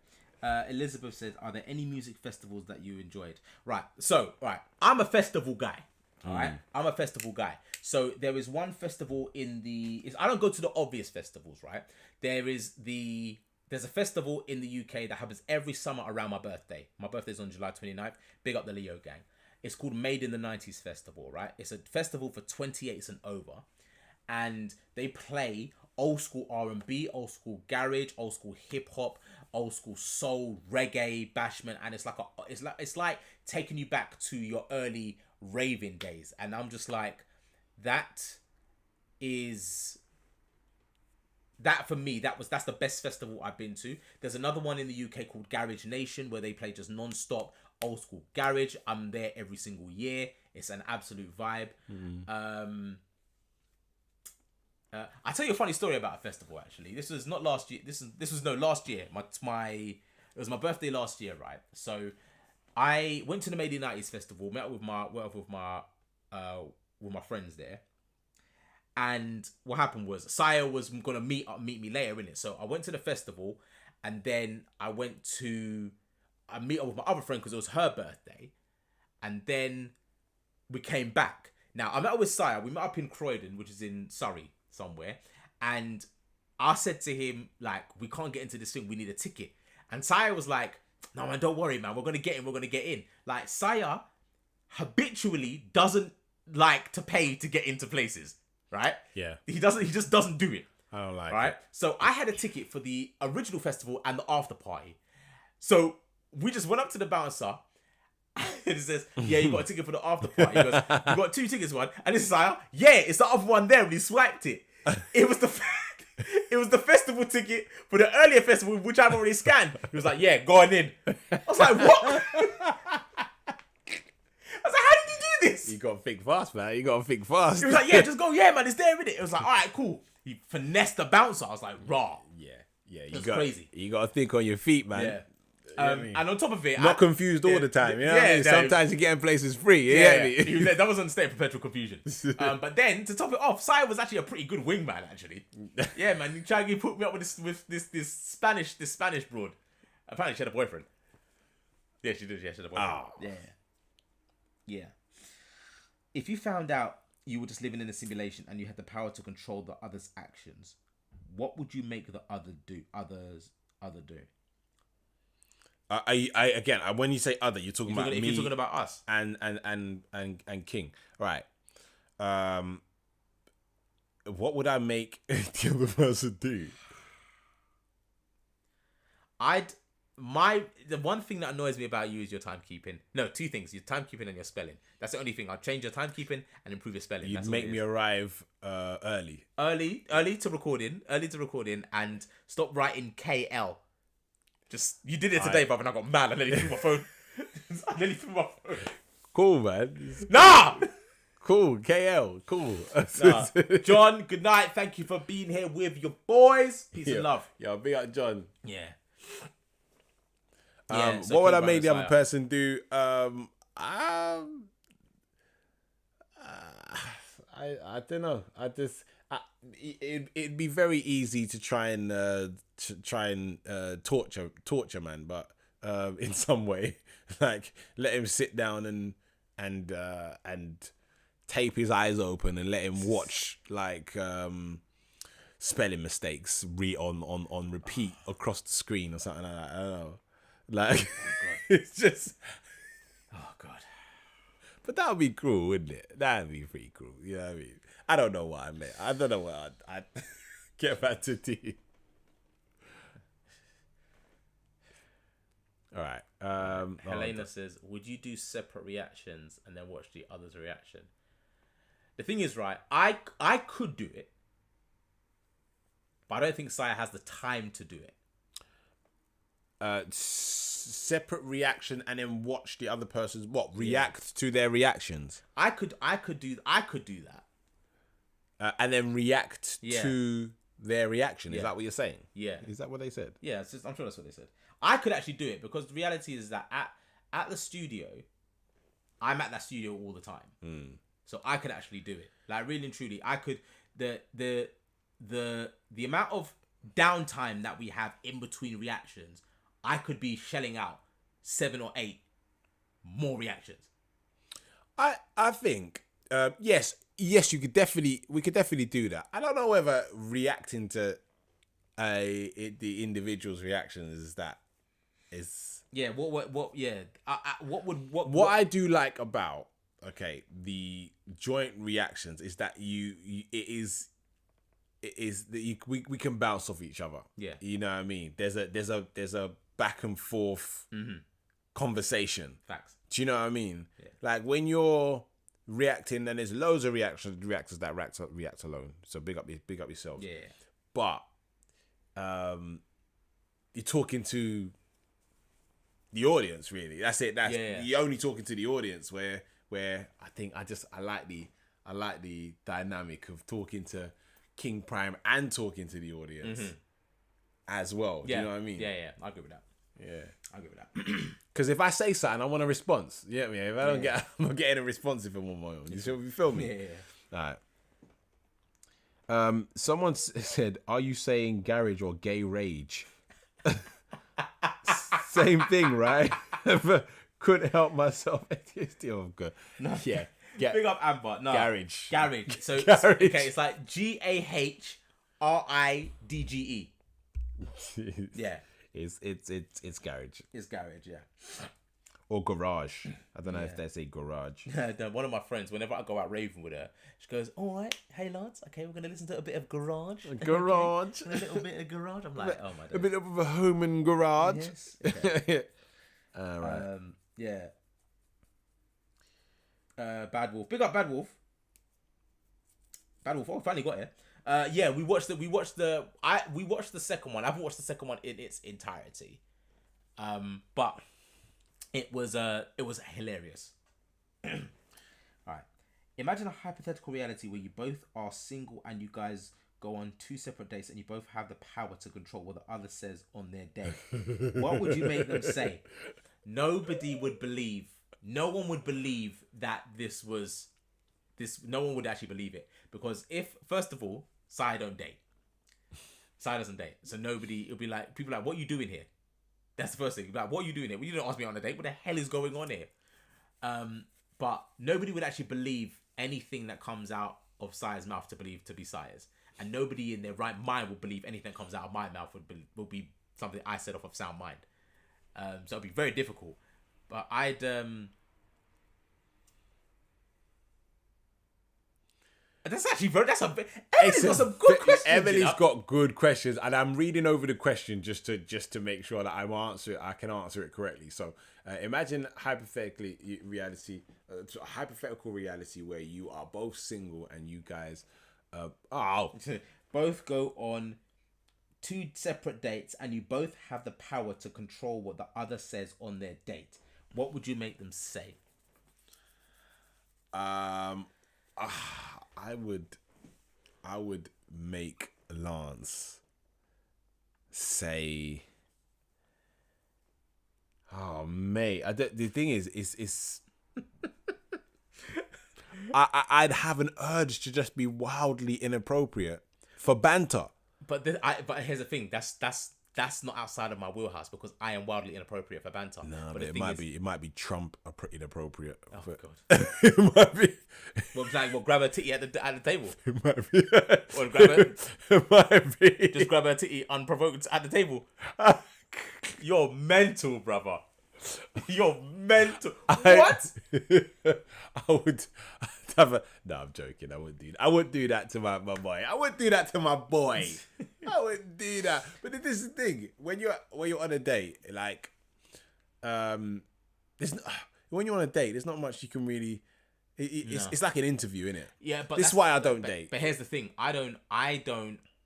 Elizabeth says, "Are there any music festivals that you enjoyed?" Right. So, I'm a festival guy. All right. I'm a festival guy. So there is one festival I don't go to the obvious festivals, right? There's a festival in the UK that happens every summer around my birthday. My birthday's on July 29th. Big up the Leo gang. It's called Made in the 90s Festival, right? It's a festival for 28s and over. And they play old school R&B, old school garage, old school hip hop, old school soul, reggae, bashment, and it's like taking you back to your early raving days. And I'm just like, that for me, that's the best festival I've been to. There's another one in the UK called Garage Nation where they play just non-stop old school garage. I'm there every single year. It's an absolute vibe. I'll tell you a funny story about a festival, actually. This was not last year. This was last year. It was my birthday last year, right? So I went to the Made in the 90s Festival, met up with my friends there. And what happened was Saya was gonna meet me later, innit? So I went to the festival, and then I went to meet up with my other friend because it was her birthday, and then we came back. Now I met up with Saya. We met up in Croydon, which is in Surrey somewhere, and I said to him, like, we can't get into this thing. We need a ticket. And Saya was like, no man, don't worry, man. We're gonna get in. Like, Saya habitually doesn't like to pay to get into places. Right? Yeah. He just doesn't do it. I don't like right? it. So I had a ticket for the original festival and the after party. So we just went up to the bouncer and it says, yeah, you got a ticket for the after party. He goes, you got 2 tickets, one. And this is like, yeah, it's the other one there. And he swiped it. It was the festival ticket for the earlier festival, which I've already scanned. He was like, yeah, going in. I was like, what? I was like, how did you do this? You got to think fast, man. You got to think fast. He was like, yeah, just go, yeah, man, it's there, innit? It was like, all right, cool. He finessed the bouncer. I was like, raw. Yeah. That's crazy. You got to think on your feet, man. Yeah. And on top of it, Not confused all the time. You know what I mean? Sometimes you get in places free. Yeah. That was on state perpetual confusion. But then to top it off, Sai was actually a pretty good wingman. Actually, yeah, man. You try to put me up with this Spanish broad. Apparently, she had a boyfriend. Yeah, she did. Yeah, she had a boyfriend. Oh. Yeah. If you found out you were just living in a simulation and you had the power to control the other's actions, what would you make the other do? When you say other, you're talking about me. If you're talking about us and King, right? What would I make the other person do? The one thing that annoys me about you is your timekeeping. No, 2 things: your timekeeping and your spelling. That's the only thing. I'd change your timekeeping and improve your spelling. You'd make me arrive early to recording, and stop writing KL. Just you did it today, brother, and I got mad. I nearly threw my phone. Cool, man. Nah. Cool, KL. Cool. Nah. John, good night. Thank you for being here with your boys. Peace and love. Yo, big up, John. Yeah. So what would I make the other person do? I don't know. It'd be very easy to try and torture man, but in some way, like let him sit down and tape his eyes open and let him watch like spelling mistakes on repeat across the screen or something like that. I don't know. Like, it's just... Oh, God. But that would be cool, wouldn't it? That would be pretty cool. You know what I mean? I don't know what I meant. I don't know what I'd get back to you. All right. Helena says, would you do separate reactions and then watch the other's reaction? The thing is, right, I could do it. but I don't think Saya has the time to do it. Separate reaction and then watch the other person's react to their reactions. I could do that. And then react to their reaction. Is that what you're saying? Yeah. Is that what they said? Yeah, I'm sure that's what they said. I could actually do it because the reality is that at the studio, I'm at that studio all the time. So I could actually do it. Like really and truly, I could. The amount of downtime that we have in between reactions, I could be shelling out 7 or 8 more reactions. I think yes, we could definitely do that. I don't know whether reacting to the individual's reactions is what I do like about the joint reactions is that we can bounce off each other. Yeah, you know what I mean. There's a back and forth conversation. Facts. Do you know what I mean? Yeah. Like when you're reacting, and there's loads of reactors that react alone. So big up yourselves. Yeah. But you're talking to the audience, really. That's it. You're only talking to the audience. Where I think I like the dynamic of talking to King Prime and talking to the audience as well. Do you know what I mean? Yeah. I agree with that. Yeah, I agree with that. Because if I say something, I want a response. Yeah, if I don't I'm not getting a response if I'm on my own. You feel me? Yeah. All right. Someone said, "Are you saying garage or gay rage?" Same thing, right? Couldn't help myself. Oh god. No. Yeah. Big up Amber. No. Garage. So Garage. okay, it's like GAHRIDGE. Yeah. It's garage. It's garage, yeah. Or garage. I don't know if they say garage. One of my friends, whenever I go out raving with her, she goes, "All right, hey lads, okay, we're gonna listen to a bit of garage." Garage. Okay. A little bit of garage. I'm like, oh my god. A bit of a home and garage. Yes. Okay. Right. Yeah. Bad Wolf. Big up Bad Wolf. Bad Wolf. Oh, finally got here. Yeah, we watched the second one. I haven't watched the second one in its entirety. But it was hilarious. All right. Imagine a hypothetical reality where you both are single and you guys go on 2 separate dates and you both have the power to control what the other says on their date. What would you make them say? No one would believe that this. No one would actually believe it, because if, first of all, Sai don't date. Sai doesn't date, so nobody. It'll be like people like, "What are you doing here?" That's the first thing. Like, "What are you doing here? Well, you didn't ask me on a date. What the hell is going on here?" But nobody would actually believe anything that comes out of Sai's mouth to be Sai's, and nobody in their right mind will believe anything that comes out of my mouth will be something I said off of sound mind. So it'll be very difficult. But That's actually Emily's got some good questions. Emily's got good questions, and I'm reading over the question just to make sure that I can answer it correctly. So imagine hypothetical reality where you are both single and you guys both go on 2 separate dates and you both have the power to control what the other says on their date. What would you make them say? I would make Lance say, "Oh mate, the thing is I'd have an urge to just be wildly inappropriate for banter." But here's the thing. That's not outside of my wheelhouse, because I am wildly inappropriate for banter. No, but it might be Trump inappropropriate. Oh god. It might be. Well, grab her titty at the table. It might be. Or grab her. It might be. Just grab her titty unprovoked at the table. You're mental, brother. You're mental. What? I would have a. No, I'm joking. I wouldn't do that to my boy. I wouldn't do that to my boy. I wouldn't do that. But this is the thing. When you're on a date, like, when you're on a date, there's not much you can really. It's like an interview, innit? Yeah, but this is why I don't date. But here's the thing. I don't.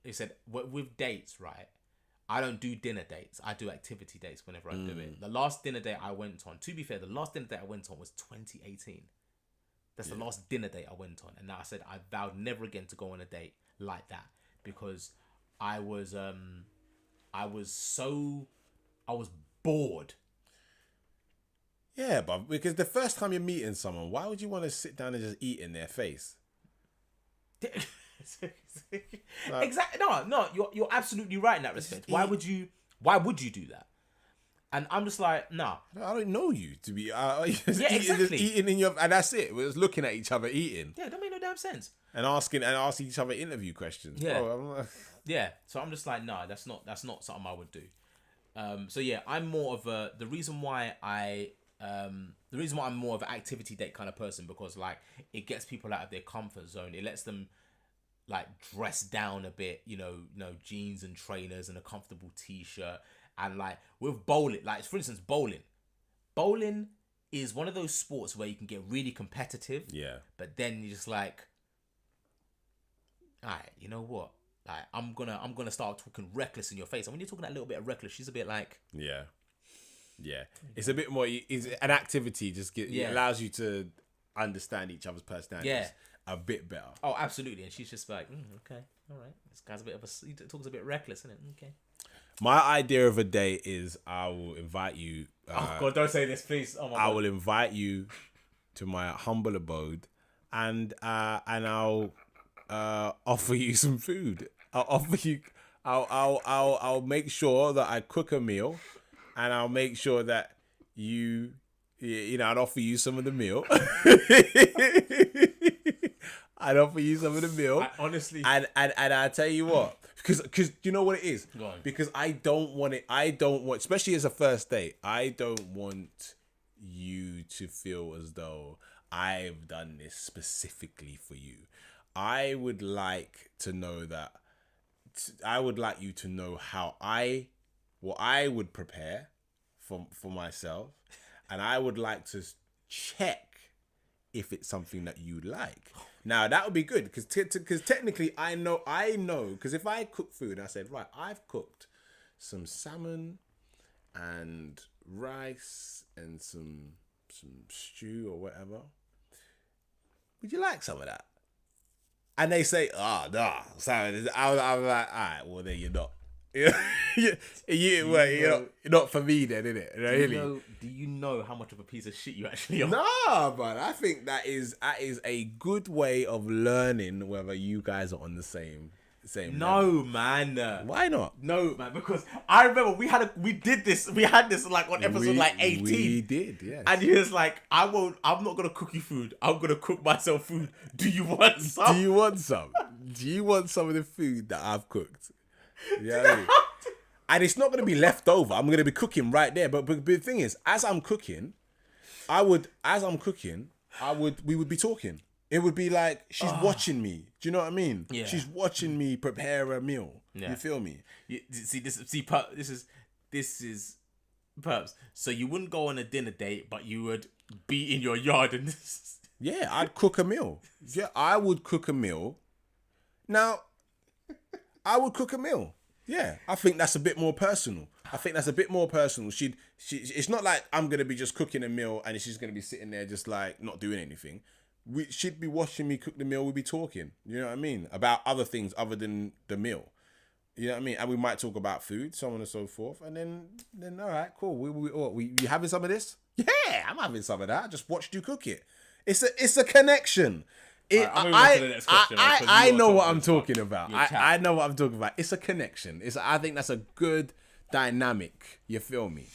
he said with dates, right? I don't do dinner dates. I do activity dates whenever I do it. The last dinner date I went on, to be fair, the last dinner date I went on was 2018. That's the last dinner date I went on. And now I said I vowed never again to go on a date like that because I was bored. Yeah, but because the first time you're meeting someone, why would you want to sit down and just eat in their face? Exactly. No, you're absolutely right in that respect. Why would you do that? And I'm just like, nah. I don't know you to be. Exactly. Just eating in your, and that's it. We're just looking at each other eating. Yeah, don't make no damn sense. And asking each other interview questions. Yeah. Bro, Yeah. So I'm just like, nah, that's not something I would do. So yeah, I'm more of the reason why I'm more of an activity date kind of person because like it gets people out of their comfort zone. It lets them like dress down a bit, you know, jeans and trainers and a comfortable t-shirt. And like with bowling, like for instance, bowling is one of those sports where you can get really competitive. Yeah. But then you're just like, all right, you know what? Like I'm gonna start talking reckless in your face. And when you're talking that little bit of reckless, she's a bit like, yeah. It's a bit more. It's an activity. It allows you to understand each other's personalities a bit better. Oh, absolutely. And she's just like, okay, all right. This guy's he talks a bit reckless, isn't it? Okay. My idea of a date is I will invite you. Oh God, don't say this, please. Oh my God. I will invite you to my humble abode, and I'll offer you some food. I'll offer you. I'll make sure that I cook a meal, and I'll make sure that I'd offer you some of the meal. I'd offer you some of the meal. Honestly, and I tell you what. Because you know what it is? Go on. Because I don't want, especially as a first date, I don't want you to feel as though I've done this specifically for you. I would like to know that, I would like you to know what I would prepare for myself. And I would like to check if it's something that you like. Now that would be good because technically I know because if I cook food and I said, right, I've cooked some salmon and rice and some stew or whatever, would you like some of that? And they say, nah, salmon. I'm like, all right, well then you're not. You're not for me then, innit? Really? Do you know how much of a piece of shit you actually are? Nah, man. I think that is a good way of learning whether you guys are on the same No, level. man. Why not? No, man. Because I remember we had this like on episode 18. We did, yes. And he was like, I'm not gonna cook you food. I'm gonna cook myself food. Do you want some? Do you want some? Do you want some of the food that I've cooked? Yeah. And it's not going to be left over. I'm going to be cooking right there. But the thing is, as I'm cooking, we would be talking. It would be like, she's watching me. Do you know what I mean? Yeah. She's watching me prepare a meal. Yeah. You feel me? This is Perps. So you wouldn't go on a dinner date, but you would be in your yard and yeah, I'd cook a meal. Yeah, I would cook a meal. Now, I would cook a meal. Yeah, I think that's a bit more personal. It's not like I'm going to be just cooking a meal and she's going to be sitting there just like not doing anything. She'd be watching me cook the meal. We'd be talking, you know what I mean? About other things other than the meal. You know what I mean? And we might talk about food, so on and so forth. And then all right, cool. You having some of this? Yeah, I'm having some of that. I just watched you cook it. It's a connection. I know what I'm talking about. I know what I'm talking about. It's a connection. I think that's a good dynamic. You feel me?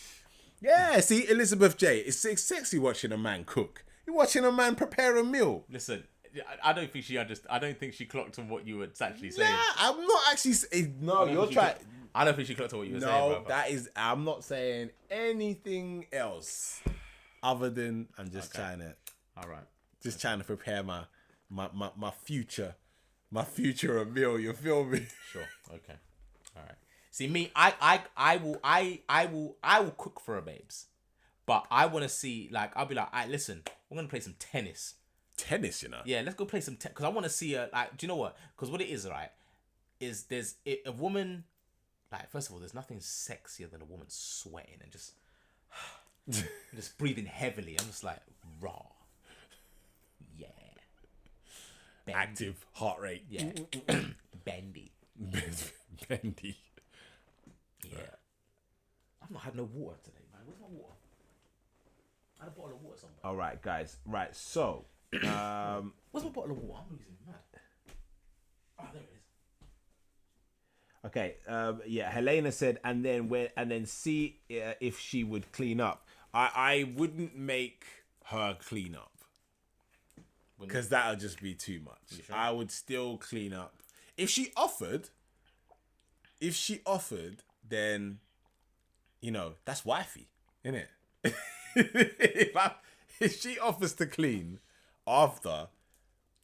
Yeah. See, Elizabeth J. It's sexy watching a man cook. You're watching a man prepare a meal. Listen, I don't think she understood. I don't think she clocked on what you were actually saying. Nah, I'm not actually. No, you're trying. I don't think she clocked on what you were saying. No, that is. I'm not saying anything else other than I'm just trying to. All right. Just trying to prepare my future a meal. You feel me? Sure. Okay. All right. See me, I will cook for her, babes, but I want to see, like, I'll be like, all right, listen, we're gonna play some tennis. Tennis, you know? Yeah, let's go play some tennis because I want to see her. Like, do you know what? Because what it is, right? is a woman. Like, first of all, there's nothing sexier than a woman sweating and just just breathing heavily. I'm just like, raw. Yeah. Bendy. Active heart rate. Yeah. Bendy. Bendy. Yeah. I've not had no water today, man. Where's my water? I had a bottle of water somewhere. All right, guys. Right. So, Where's my bottle of water? I'm losing mad. Oh, there it is. okay. Yeah. Helena said, and then see if she would clean up. I wouldn't make her clean up because that'll just be too much. Sure? I I would still clean up if she offered. Then, you know, that's wifey, isn't it? if she offers to clean after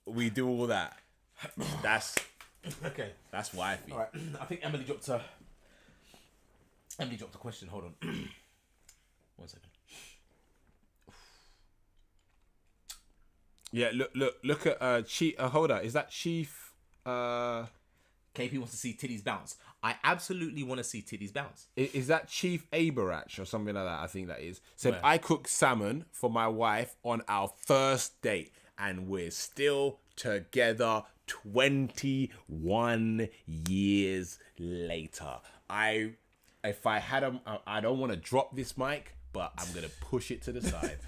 we do all that, that's Okay. that's wifey. All right. I think Emily dropped a question. Hold on. 1 second. Yeah, look at Chief. Hold on, is that Chief? KP wants to see titties bounce. I absolutely want to see titties bounce. Is that Chief Aberach or something like that? I think that is. Said, Where? I cooked salmon for my wife on our first date and we're still together 21 years later. If I had I don't want to drop this mic, but I'm going to push it to the side.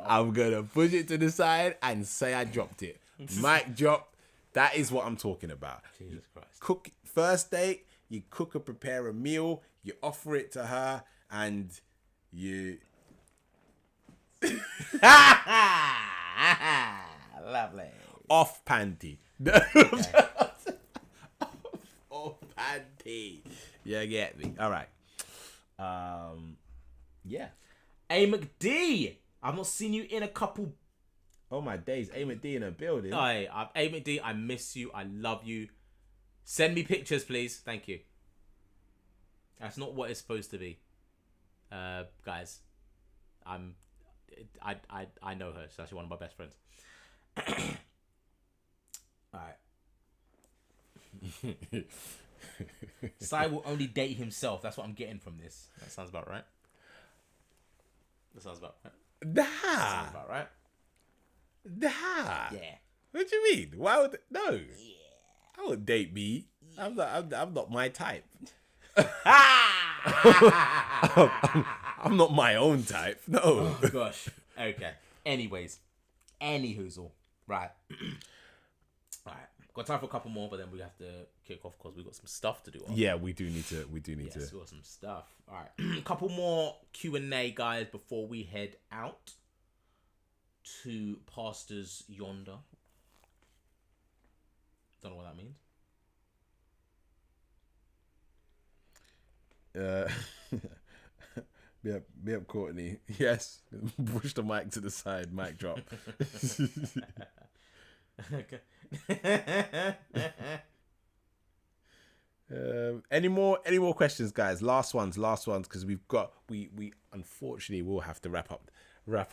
I'm going to push it to the side and say I dropped it. Mic drop. That is what I'm talking about. Jesus Christ. Cook first date, you cook or prepare a meal, you offer it to her, and you Lovely. off panty. Off panty. You get me. All right. Yeah. A McD. I've not seen you in a couple. Oh my days, aim at D in a building. Hey, A McD. I miss you. I love you. Send me pictures, please. Thank you. That's not what it's supposed to be, guys. I know her. She's actually one of my best friends. All right. Sai will only date himself. That's what I'm getting from this. That sounds about right. That sounds about right. Sounds about right. Yeah. What do you mean? Why would no? Yeah. I would date me. I'm not my type. I'm not my own type. No. Oh gosh. Okay. Anyways, anywhoozle. Right. All right. Got time for a couple more, but then we have to kick off because we got some stuff to do. Yeah, we do need to. We got some stuff. All right. A couple more Q&A, guys, before we head out to Pastors Yonder. Don't know what that means. Be up, Courtney. Yes. Push the mic to the side. Mic drop. Okay. Any more questions, guys? Last ones, because we unfortunately will have to wrap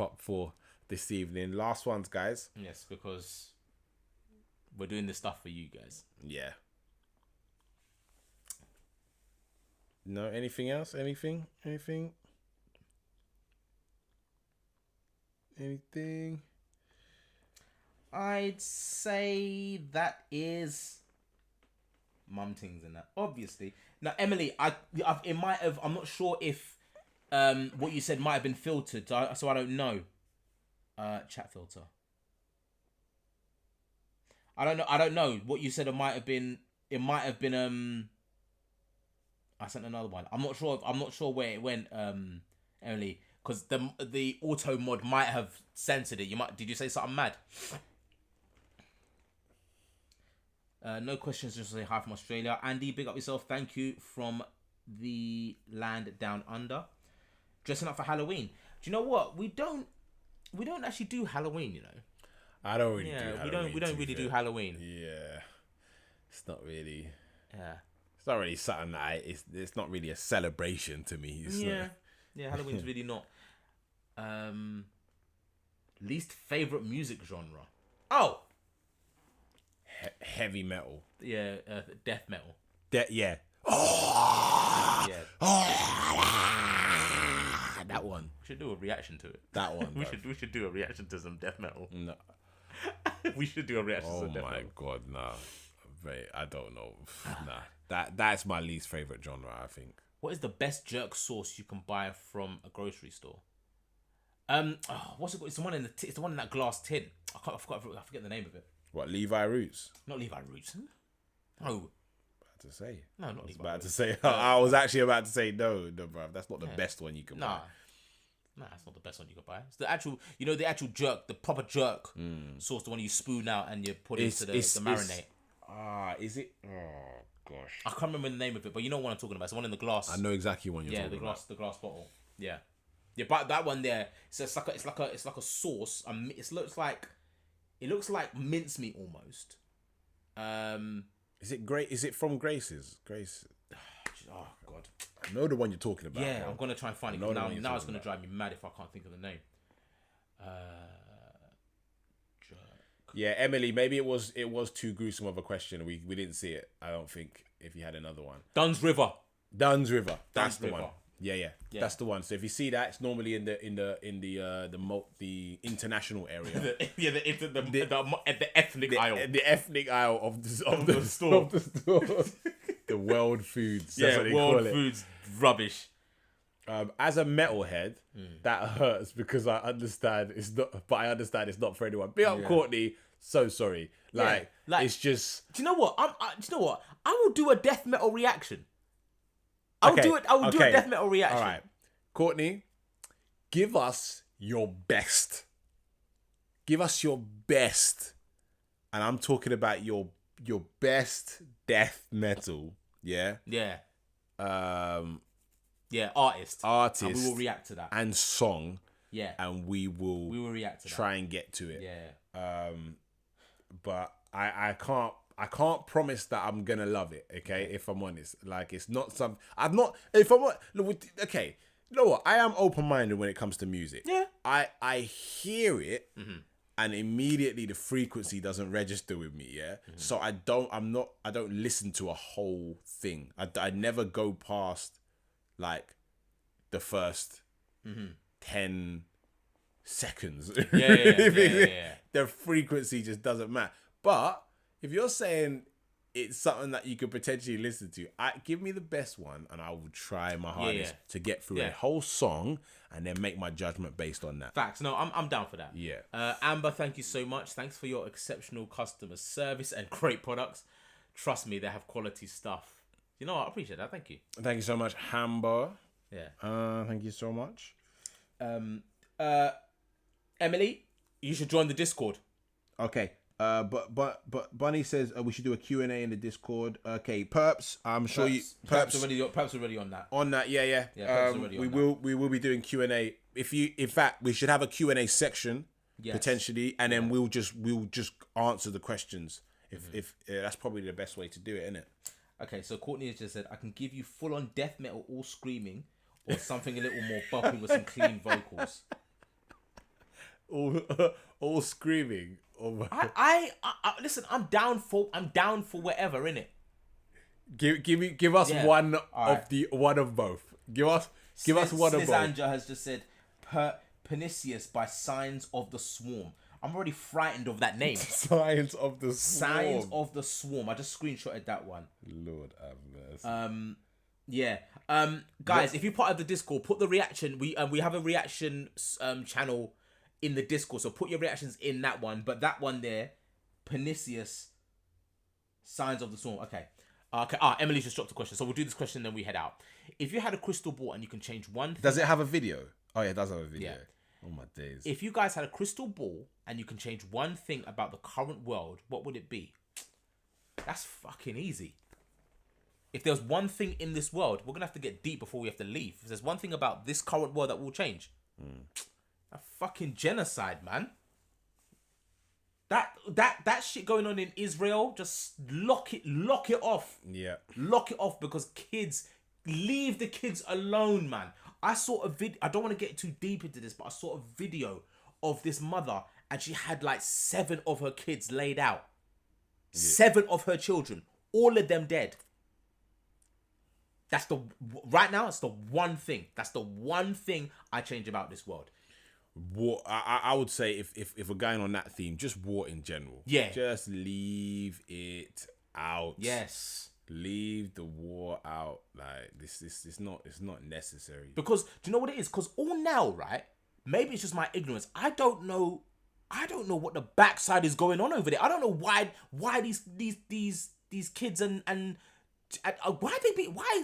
up for this evening. Last ones, guys. Yes, because we're doing this stuff for you guys. Yeah. No, anything else? Anything? I'd say that is mum things and that. Obviously. Now, Emily, it might have. I'm not sure if what you said might have been filtered, so I don't know. Chat filter. I don't know what you said. It might have been. I sent another one. I'm not sure where it went, Emily, because the auto mod might have censored it. Did you say something mad? No questions, just say hi from Australia. Andy, big up yourself. Thank you from the land down under. Dressing up for Halloween. Do you know what? We don't actually do Halloween, you know. I don't really do Halloween. We don't really do Halloween. Yeah. It's not really. Yeah. It's not really something that it's not really a celebration to me. Yeah, Halloween's really not. Least favorite music genre. Oh, heavy metal. Yeah, death metal. Yeah. Yeah. That one. We should do a reaction to it. That one. we bruv. should do a reaction to some death metal. No. We should do a reaction to Oh some death my metal. god, nah. Mate, I don't know. Nah. That's my least favorite genre, I think. What is the best jerk sauce you can buy from a grocery store? What's it called? It's the one in it's the one in that glass tin. I forget the name of it. What, Levi Roots? Not Levi Roots. No. About to say. No, not I was Levi about Roots. to say. I was actually about to say no, bruv. That's not the best one you can Nah. buy. Nah, that's not the best one you can buy. It's the actual, the actual jerk, the proper jerk sauce, the one you spoon out and you put into the marinade. Is it? Oh gosh. I can't remember the name of it, but you know what I'm talking about. It's the one in the glass. I know exactly what you're Yeah, talking about. the glass bottle. Yeah, but that one there, it's like a sauce. It looks like mincemeat almost. Is it great? Is it from Grace's? Grace. Oh God. I know the one you're talking about. Yeah, bro. I'm gonna try and find it. I know the Now one you're it's talking gonna about. drive me mad if I can't think of the name. Jerk. Yeah, Emily. Maybe it was too gruesome of a question. We didn't see it. I don't think if you had another one. Dunn's River. Dunn's River. That's Dunn's the one. River. Yeah. That's the one. So if you see that, it's normally in the international area. the ethnic aisle. The ethnic aisle of the store. Of the store. The world foods. That's what they world call it. foods rubbish. As a metalhead, that hurts because I understand it's not. But I understand it's not for anyone. Be up, Courtney. So sorry. Like it's just. Do you know what? I will do a death metal reaction. I will do it. I will do a death metal reaction. All right, Courtney, give us your best. Give us your best, and I'm talking about your best death metal. Yeah. Yeah. Yeah, artist. And we will react to that. And song. Yeah. And we will react to try and get to it. Yeah. But I can't promise that I'm gonna love it. Okay, if I'm honest, like it's not some. I'm not. If I'm okay, you know what? I am open minded when it comes to music. Yeah. I hear it. And immediately the frequency doesn't register with me, yeah? So I don't listen to a whole thing. I never go past, like, the first 10 seconds. Yeah. The frequency just doesn't match. But if you're saying it's something that you could potentially listen to, give me the best one and I will try my hardest to get through a whole song and then make my judgment based on that. Facts. No, I'm down for that. Yeah. Amber, thank you so much. Thanks for your exceptional customer service and great products. Trust me, they have quality stuff. You know what? I appreciate that. Thank you. Thank you so much, Hamber. Yeah. Thank you so much. Emily, you should join the Discord. Okay. But Bunny says we should do a Q&A in the Discord. Okay, Perps. I'm sure Perps already on that. On that, yeah. Perps already on we will be doing Q&A. In fact, we should have a Q&A section potentially, and then we'll just answer the questions. If that's probably the best way to do it, isn't it? Okay, so Courtney has just said I can give you full on death metal, all screaming, or something a little more bumpy with some clean vocals. All screaming. Oh my. I listen. I'm down for whatever, innit? Give us one of both. Give us one of both. Snisandra has just said Pernicious by Signs of the Swarm. I'm already frightened of that name. Signs of the Swarm. Signs of the Swarm. I just screenshotted that one. Lord have mercy. Yeah. Guys, if you're part of the Discord, put the reaction. We have a reaction channel in the Discord, so put your reactions in that one. But that one there, Pernicious, Signs of the Swarm. Okay. Emily just dropped a question, so we'll do this question, then we head out. If you had a crystal ball and you can change one thing... Does it have a video? Oh yeah, it does have a video. Yeah. Oh my days. If you guys had a crystal ball and you can change one thing about the current world, what would it be? That's fucking easy. If there's one thing in this world, we're gonna have to get deep before we have to leave. If there's one thing about this current world that will change, a fucking genocide, man. That shit going on in Israel, just lock it off. Yeah. Lock it off, because leave the kids alone, man. I saw a video. I don't want to get too deep into this, but I saw a video of this mother, and she had like 7 of her kids laid out. 7 of her children, all of them dead. That's right now. It's the one thing. That's the one thing I change about this world. War. I would say if we're going on that theme, just war in general. Yeah. Just leave it out. Yes. Leave the war out. Like this it's not necessary. Because do you know what it is? Because all now, right? Maybe it's just my ignorance. I don't know what the backside is going on over there. I don't know why these kids and why they be why.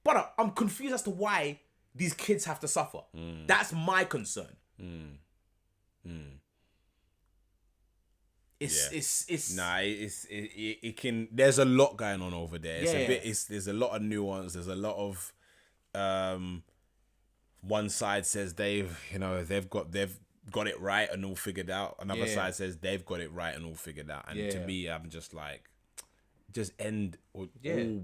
But I'm confused as to why these kids have to suffer. That's my concern. It can. There's a lot going on over there. There's a lot of nuance. There's a lot of one side says they've got it right and all figured out. Another side says they've got it right and all figured out. And to me, I'm just like, just end all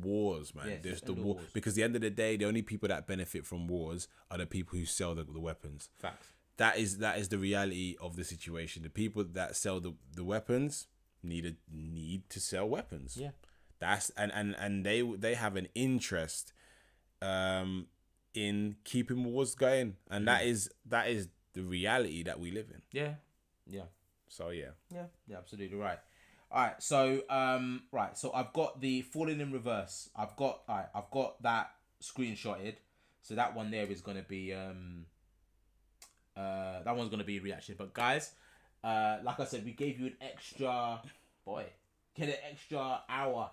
wars, man. There's the war, because at the end of the day, the only people that benefit from wars are the people who sell the weapons. Facts. That is the reality of the situation. The people that sell the weapons need to sell weapons. Yeah. That's and they have an interest in keeping wars going, and that is the reality that we live in. Yeah. So yeah, absolutely right. All right, so so I've got the Falling in Reverse. I've got that screenshotted. So that one there is gonna be that one's gonna be a reaction. But guys, like I said, we gave you an extra hour.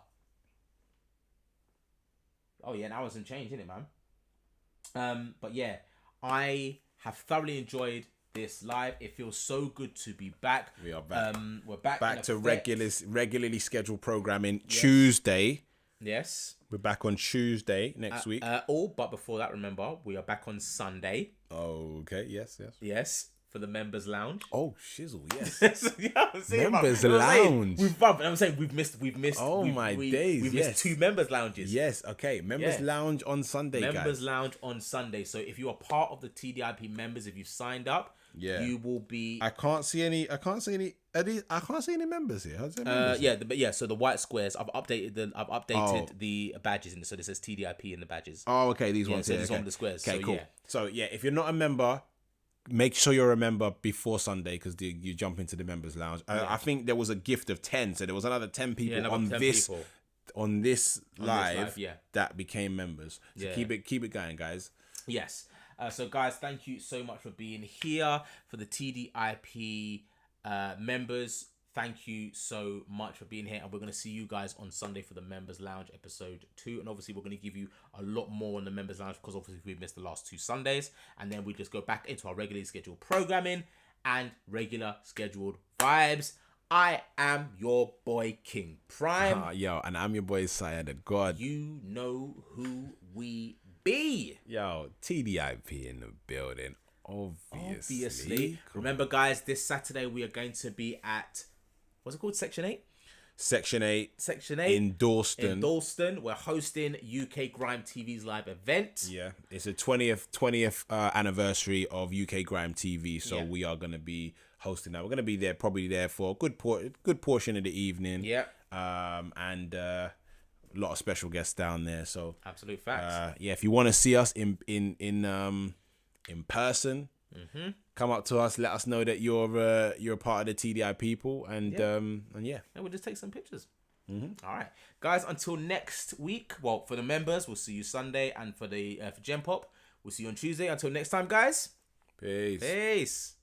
Oh yeah, an hour's some change, isn't it, man? But yeah, I have thoroughly enjoyed this live. It feels so good to be back. We are back. We're back to regularly scheduled programming. Yes. Tuesday. Yes. We're back on Tuesday next week. But before that, remember, we are back on Sunday. Okay. Yes. For the members lounge. Oh, shizzle, yes. Members lounge. We've missed. Oh, my days. We've missed 2 members lounges. Yes. Okay. Members lounge on Sunday, guys. Members lounge on Sunday. So if you are part of the TDIP members, if you've signed up, you will be. I can't see any members here. How's members? So the white squares. I've updated the badges in. So this says TDIP in the badges. Oh, okay. These ones. So here. this on the squares. Okay, so, cool. Yeah. So if you're not a member, make sure you're a member before Sunday, because you jump into the members lounge. I think there was a gift of 10, so there was another 10 people on this live that became members. So keep it going, guys. Yes. So guys, thank you so much for being here. For the TDIP members, thank you so much for being here, and we're going to see you guys on Sunday for the Members Lounge episode 2, and obviously we're going to give you a lot more on the Members Lounge, because obviously we've missed the last 2 Sundays, and then we just go back into our regularly scheduled programming and regular scheduled vibes. I am your boy King Prime. And I'm your boy Sire the God. You know who we be. Yo, TDIP in the building. Obviously. Remember, guys, this Saturday we are going to be at, what's it called? Section 8? Section 8 in Dalston. We're hosting UK Grime TV's live event. Yeah, it's a 20th anniversary of UK Grime TV, so we are going to be hosting that. We're going to be there, probably there for a good portion of the evening. Yeah. And a lot of special guests down there. So absolute facts. If you want to see us in person, come up to us. Let us know that you're a part of the TDI people, and we'll just take some pictures. All right, guys. Until next week. Well, for the members, we'll see you Sunday, and for the for Gen Pop, we'll see you on Tuesday. Until next time, guys. Peace.